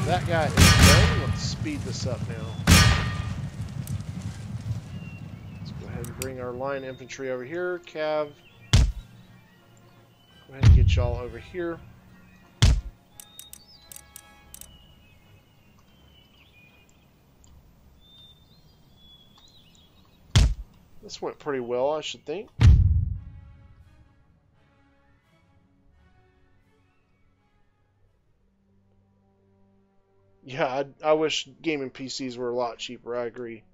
That guy is done. Let's speed this up now. Let's go ahead and bring our line infantry over here. Cav. Go ahead and get y'all over here. This went pretty well, I should think. Yeah, I wish gaming PCs were a lot cheaper, I agree.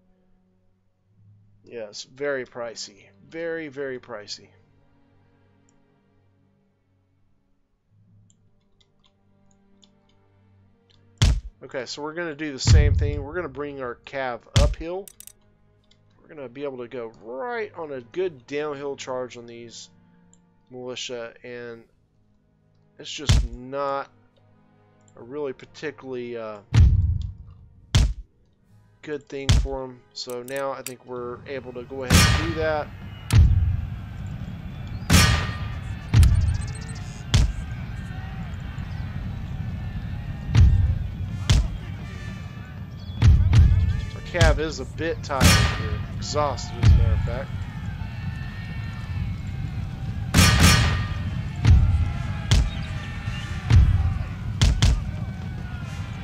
Yes, very pricey. Very, very pricey. Okay, so we're going to do the same thing. We're going to bring our cav uphill. We're going to be able to go right on a good downhill charge on these militia, and it's just not a really particularly good thing for them. So now I think we're able to go ahead and do that. Our cav is a bit tired here, exhausted as a matter of fact.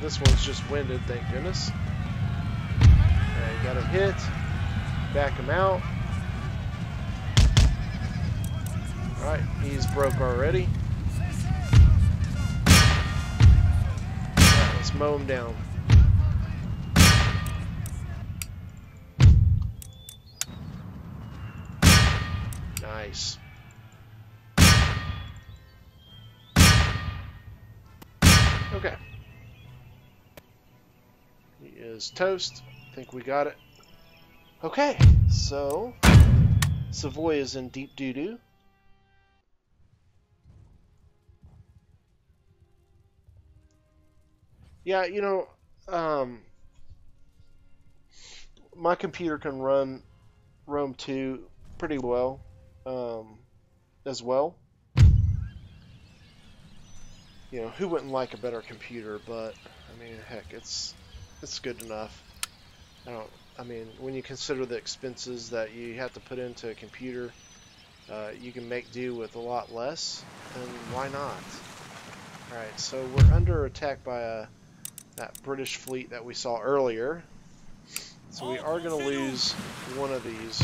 This one's just winded, thank goodness. Okay, got a hit. Back him out. Alright, he's broke already. Alright, let's mow him down. Nice. Okay. He is toast. I think we got it. Okay, so Savoy is in deep doo-doo. Yeah, you know, my computer can run Rome 2 pretty well, as well. You know, who wouldn't like a better computer? But I mean, heck, it's good enough. I mean, when you consider the expenses that you have to put into a computer, you can make do with a lot less, and why not? Alright, so we're under attack by that British fleet that we saw earlier. So we are going to lose one of these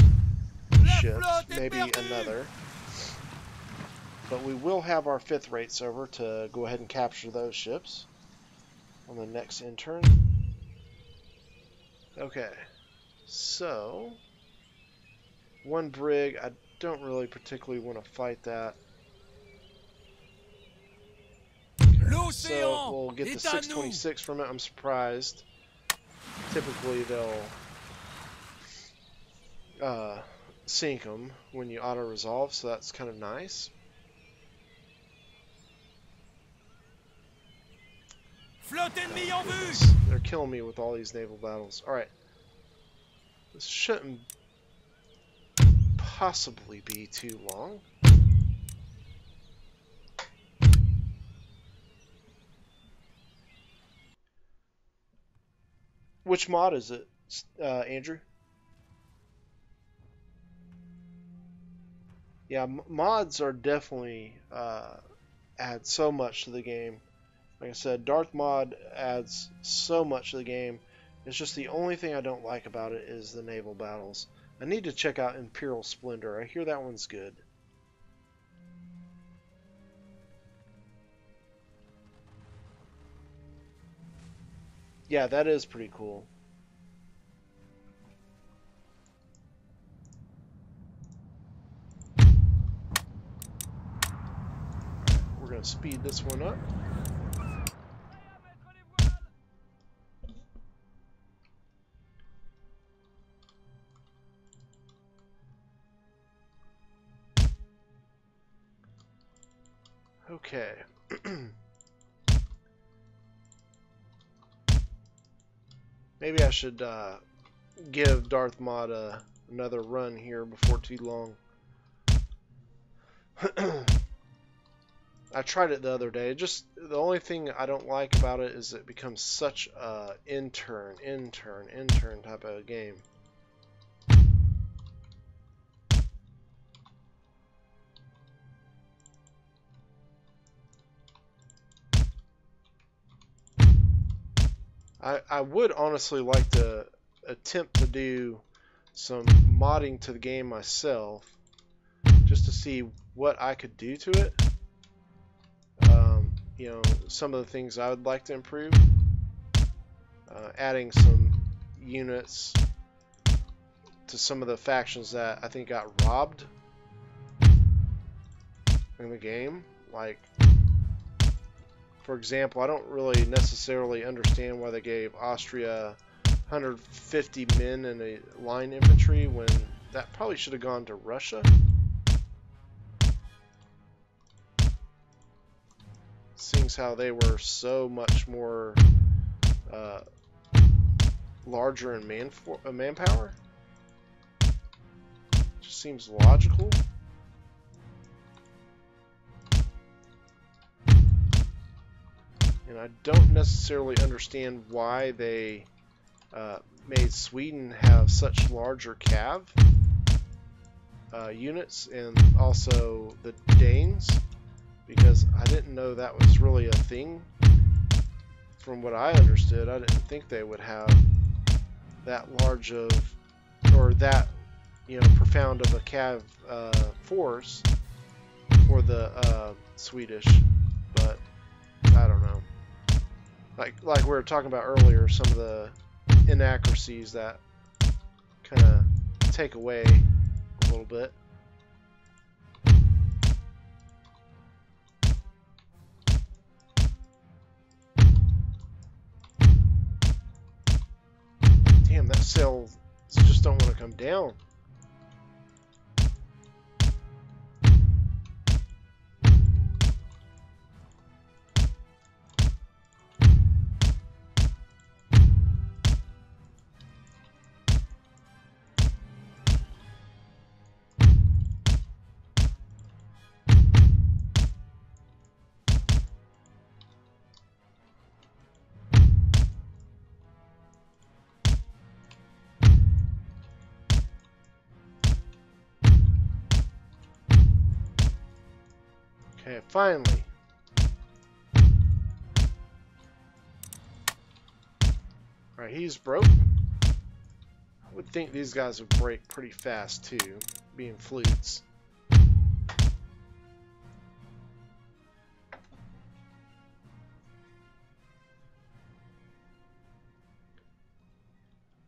ships, maybe another. But we will have our 5th rates over to go ahead and capture those ships on the next in-turn. Okay, so one brig, I don't really particularly want to fight that. So we'll get the 626 from it. I'm surprised. Typically they'll sink them when you auto-resolve, so that's kind of nice. Flotte ennemie en vue! They're killing me with all these naval battles. Alright. This shouldn't possibly be too long. Which mod is it, Andrew? Yeah, mods are definitely add so much to the game. Like I said, Darth Mod adds so much to the game. It's just the only thing I don't like about it is the naval battles. I need to check out Imperial Splendor. I hear that one's good. Yeah, that is pretty cool. We're going to speed this one up. Okay. Maybe I should give Darth Mod another run here before too long. I tried it the other day. Just the only thing I don't like about it is it becomes such a intern type of game. I would honestly like to attempt to do some modding to the game myself, just to see what I could do to it. You know, some of the things I would like to improve. Adding some units to some of the factions that I think got robbed in the game. Like, for example, I don't really necessarily understand why they gave Austria 150 men in a line infantry when that probably should have gone to Russia. Seeing how they were so much more larger in manpower. Just seems logical. And I don't necessarily understand why they made Sweden have such larger cav units, and also the Danes, because I didn't know that was really a thing. From what I understood, I didn't think they would have that large of, or that, you know, profound of a cav force for the Swedish, but I don't know. Like we were talking about earlier, some of the inaccuracies that kind of take away a little bit. Damn, that cell just don't want to come down. Okay, finally. Alright, he's broke. I would think these guys would break pretty fast too, being flutes.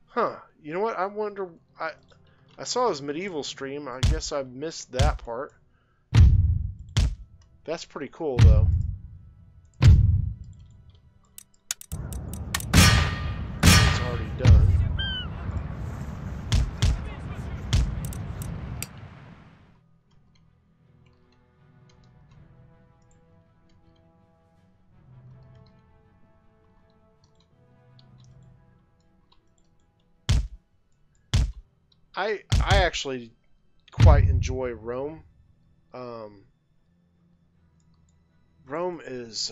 Huh, you know what, I wonder, I saw his medieval stream, I guess I missed that part. That's pretty cool, though. It's already done. I actually quite enjoy Rome. Rome is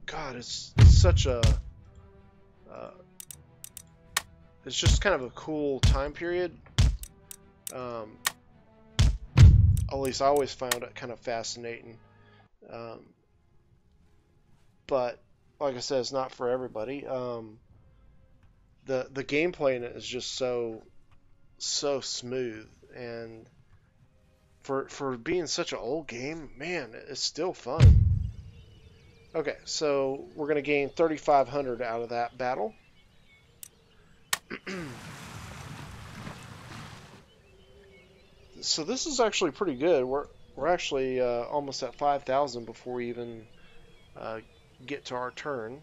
God, it's such a it's just kind of a cool time period. At least I always found it kind of fascinating. But like I said, it's not for everybody. The gameplay in it is just so smooth, and for being such an old game, man, it's still fun. Okay, so we're gonna gain 3,500 out of that battle. So this is actually pretty good. We're actually almost at 5,000 before we even get to our turn.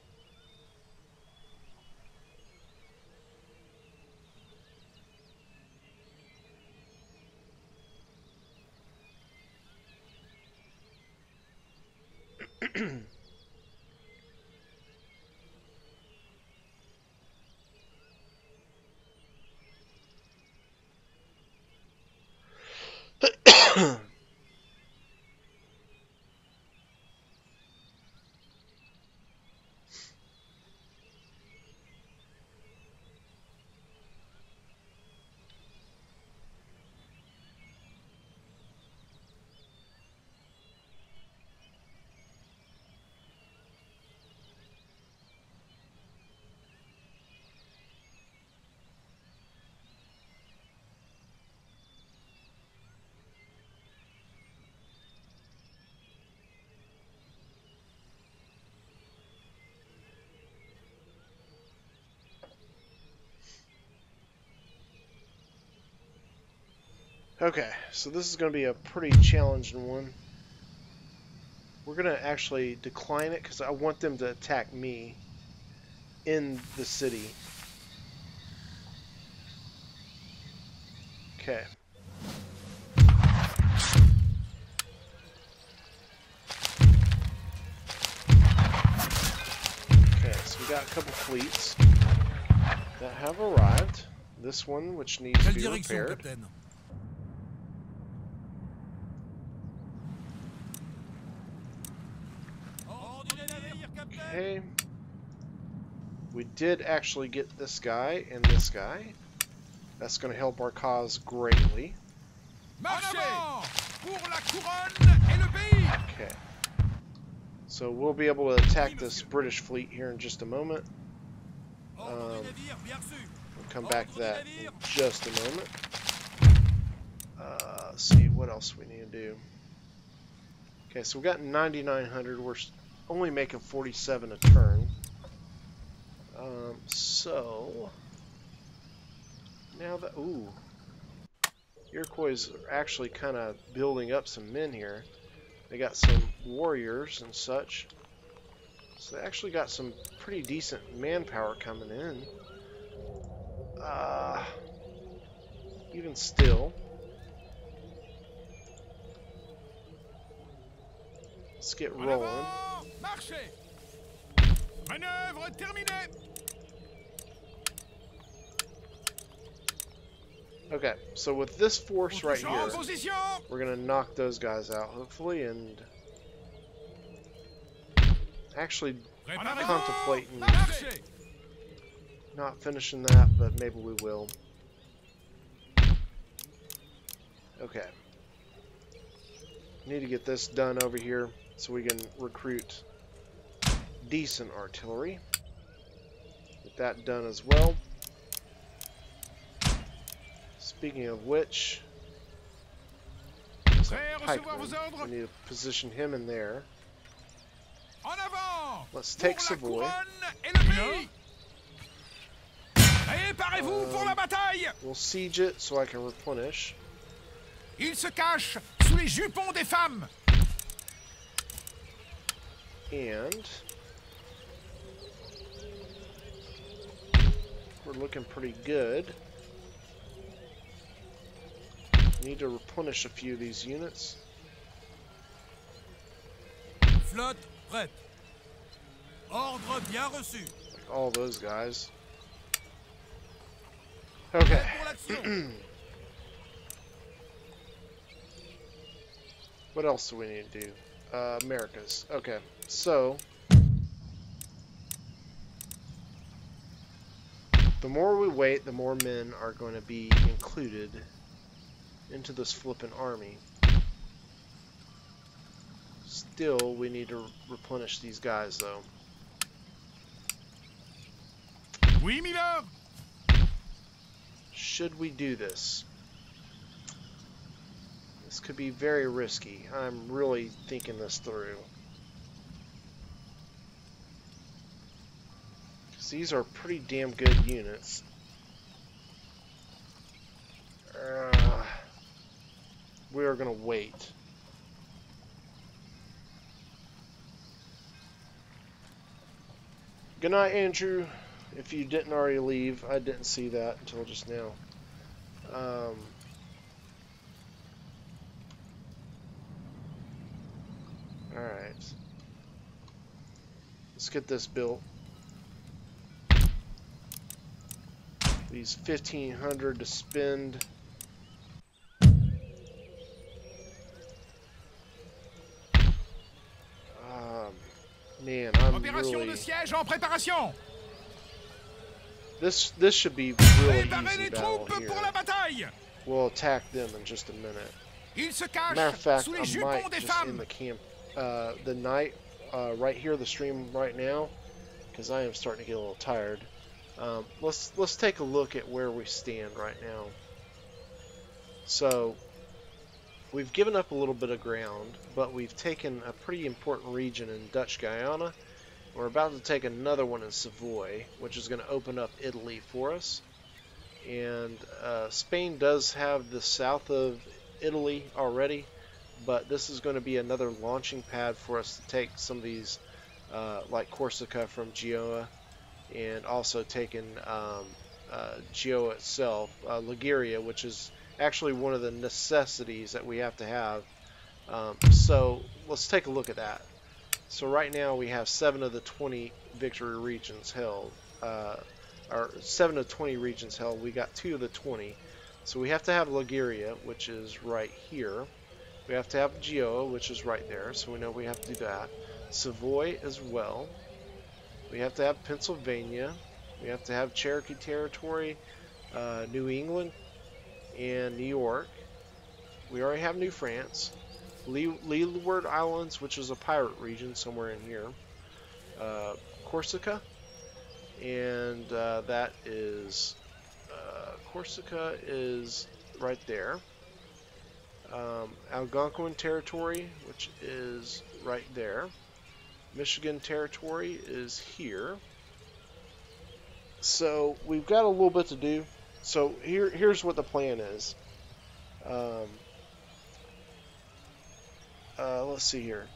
Okay, so this is going to be a pretty challenging one. We're going to actually decline it because I want them to attack me in the city. Okay. Okay, so we got a couple fleets that have arrived. This one, which needs to be repaired. Okay. We did actually get this guy and this guy. That's going to help our cause greatly. Okay. So we'll be able to attack this British fleet here in just a moment. We'll come back to that in just a moment. Let's see what else we need to do. Okay, so we got 9,900. We're only making 47 a turn. So now that Iroquois are actually kind of building up some men here. They got some warriors and such. So they actually got some pretty decent manpower coming in. Even still. Let's get rolling. Manœuvre terminée. Okay, so with this force right here, we're gonna knock those guys out, hopefully, and actually contemplating not finishing that, but maybe we will. Okay. Need to get this done over here so we can recruit decent artillery. Get that done as well. Speaking of which, pikeman. We need to position him in there. Let's take Savoy. We'll siege it so I can replenish. Il se cache sous les jupons des femmes. And we're looking pretty good. Need to replenish a few of these units. Flotte prête. Ordre bien reçu. Like all those guys. Okay. What else do we need to do? Americas. Okay, so the more we wait, the more men are going to be included into this flippin' army. Still, we need to replenish these guys, though. Oui, milord. Should we do this? This could be very risky. I'm really thinking this through. Because these are pretty damn good units. We are going to wait. Good night, Andrew. If you didn't already leave, I didn't see that until just now. Alright. Let's get this built. These 1,500 to spend. Man, I'm Opération really... de siège en préparation. This should be really Préparez easy les battle troupes here. pour la bataille. We'll attack them in just a minute. Ils se Matter cachent of fact, sous les I jupons might des just end femmes. the camp, the night, right here, the stream right now, because I am starting to get a little tired. Let's take a look at where we stand right now. So we've given up a little bit of ground, but we've taken a pretty important region in Dutch Guyana. We're about to take another one in Savoy, which is going to open up Italy for us. And Spain does have the south of Italy already, but this is going to be another launching pad for us to take some of these, like Corsica from Genoa, and also taking Genoa itself, Liguria, which is actually one of the necessities that we have to have. So let's take a look at that. So right now we have 7 of the 20 victory regions held, or 7 of 20 regions held. We got 2 of the 20. So we have to have Liguria, which is right here. We have to have Genoa, which is right there. So we know we have to do that. Savoy as well. We have to have Pennsylvania. We have to have Cherokee Territory, New England, and New York. We already have New France. Leeward Islands, which is a pirate region somewhere in here. Corsica, and that is Corsica is right there. Algonquin Territory, which is right there. Michigan Territory is here. So we've got a little bit to do. So here's what the plan is. Let's see here.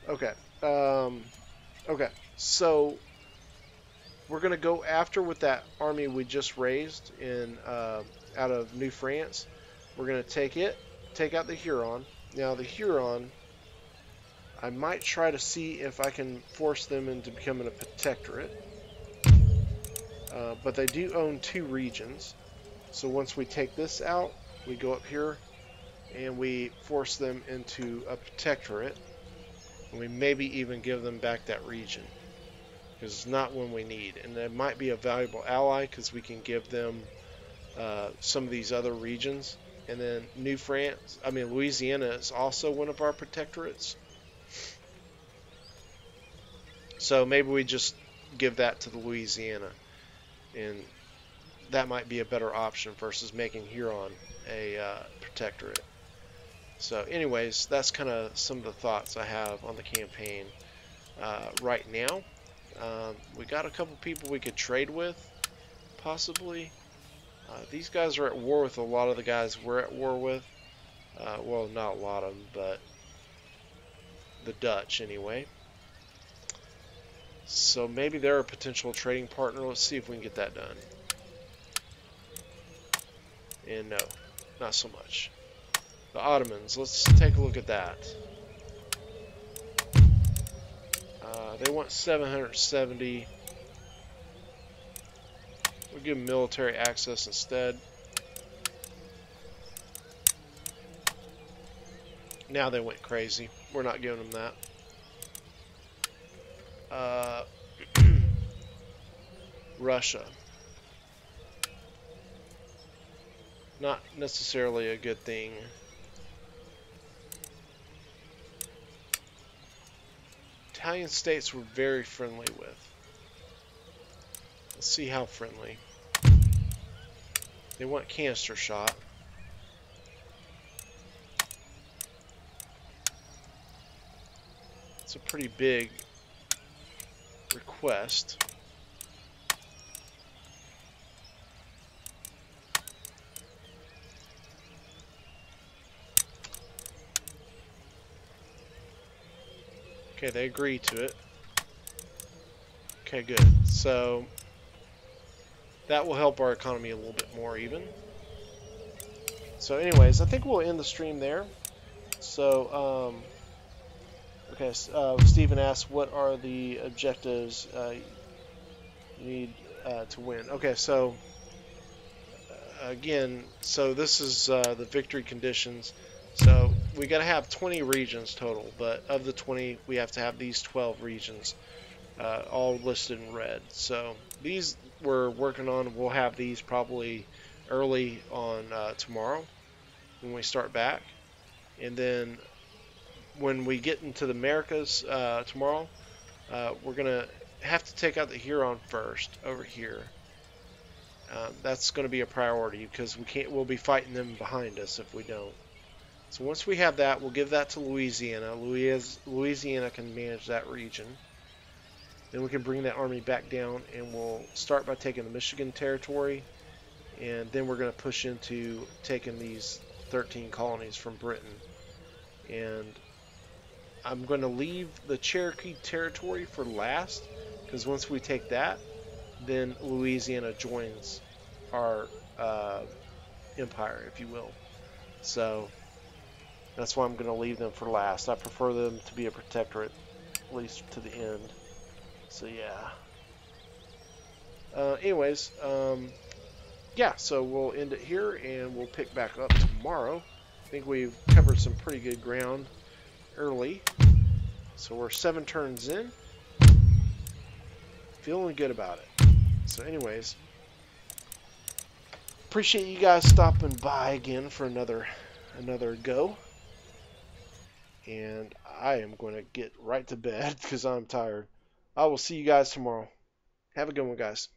Okay. Okay. So we're gonna go after with that army we just raised in out of New France. We're gonna take out the Huron. Now the Huron, I might try to see if I can force them into becoming a protectorate. But they do own 2 regions. So once we take this out, we go up here and we force them into a protectorate. And we maybe even give them back that region, because it's not one we need. And they might be a valuable ally because we can give them some of these other regions. And then Louisiana is also one of our protectorates. So maybe we just give that to the Louisiana, and that might be a better option versus making Huron a protectorate. So anyways, that's kind of some of the thoughts I have on the campaign right now. We got a couple people we could trade with, possibly. These guys are at war with a lot of the guys we're at war with. Well, not a lot of them, but the Dutch anyway. So maybe they're a potential trading partner. Let's see if we can get that done. And no, not so much. The Ottomans, let's take a look at that. They want 770. We'll give them military access instead. Now they went crazy. We're not giving them that. Russia. Not necessarily a good thing. Italian states we're very friendly with. Let's see how friendly. They want canister shot. It's a pretty big request. Okay, they agree to it. Okay, good. So that will help our economy a little bit more even. So anyways, I think we'll end the stream there. So, okay, Stephen asks, what are the objectives you need to win? Okay, so again, so this is the victory conditions. So we got to have 20 regions total, but of the 20, we have to have these 12 regions all listed in red. So these we're working on. We'll have these probably early on tomorrow when we start back, and then when we get into the Americas tomorrow, we're gonna have to take out the Huron first over here. That's going to be a priority because we'll be fighting them behind us if we don't. So once we have that, we'll give that to Louisiana. Louisiana can manage that region. Then we can bring that army back down, and we'll start by taking the Michigan territory, and then we're going to push into taking these 13 colonies from Britain. And I'm going to leave the Cherokee territory for last, because once we take that, then Louisiana joins our empire, if you will. So that's why I'm going to leave them for last. I prefer them to be a protectorate, at least to the end. So yeah. Anyways, yeah, so we'll end it here, and we'll pick back up tomorrow. I think we've covered some pretty good ground early. So we're 7 turns in. Feeling good about it. So anyways, appreciate you guys stopping by again for another go. And I am going to get right to bed because I'm tired. I will see you guys tomorrow. Have a good one, guys.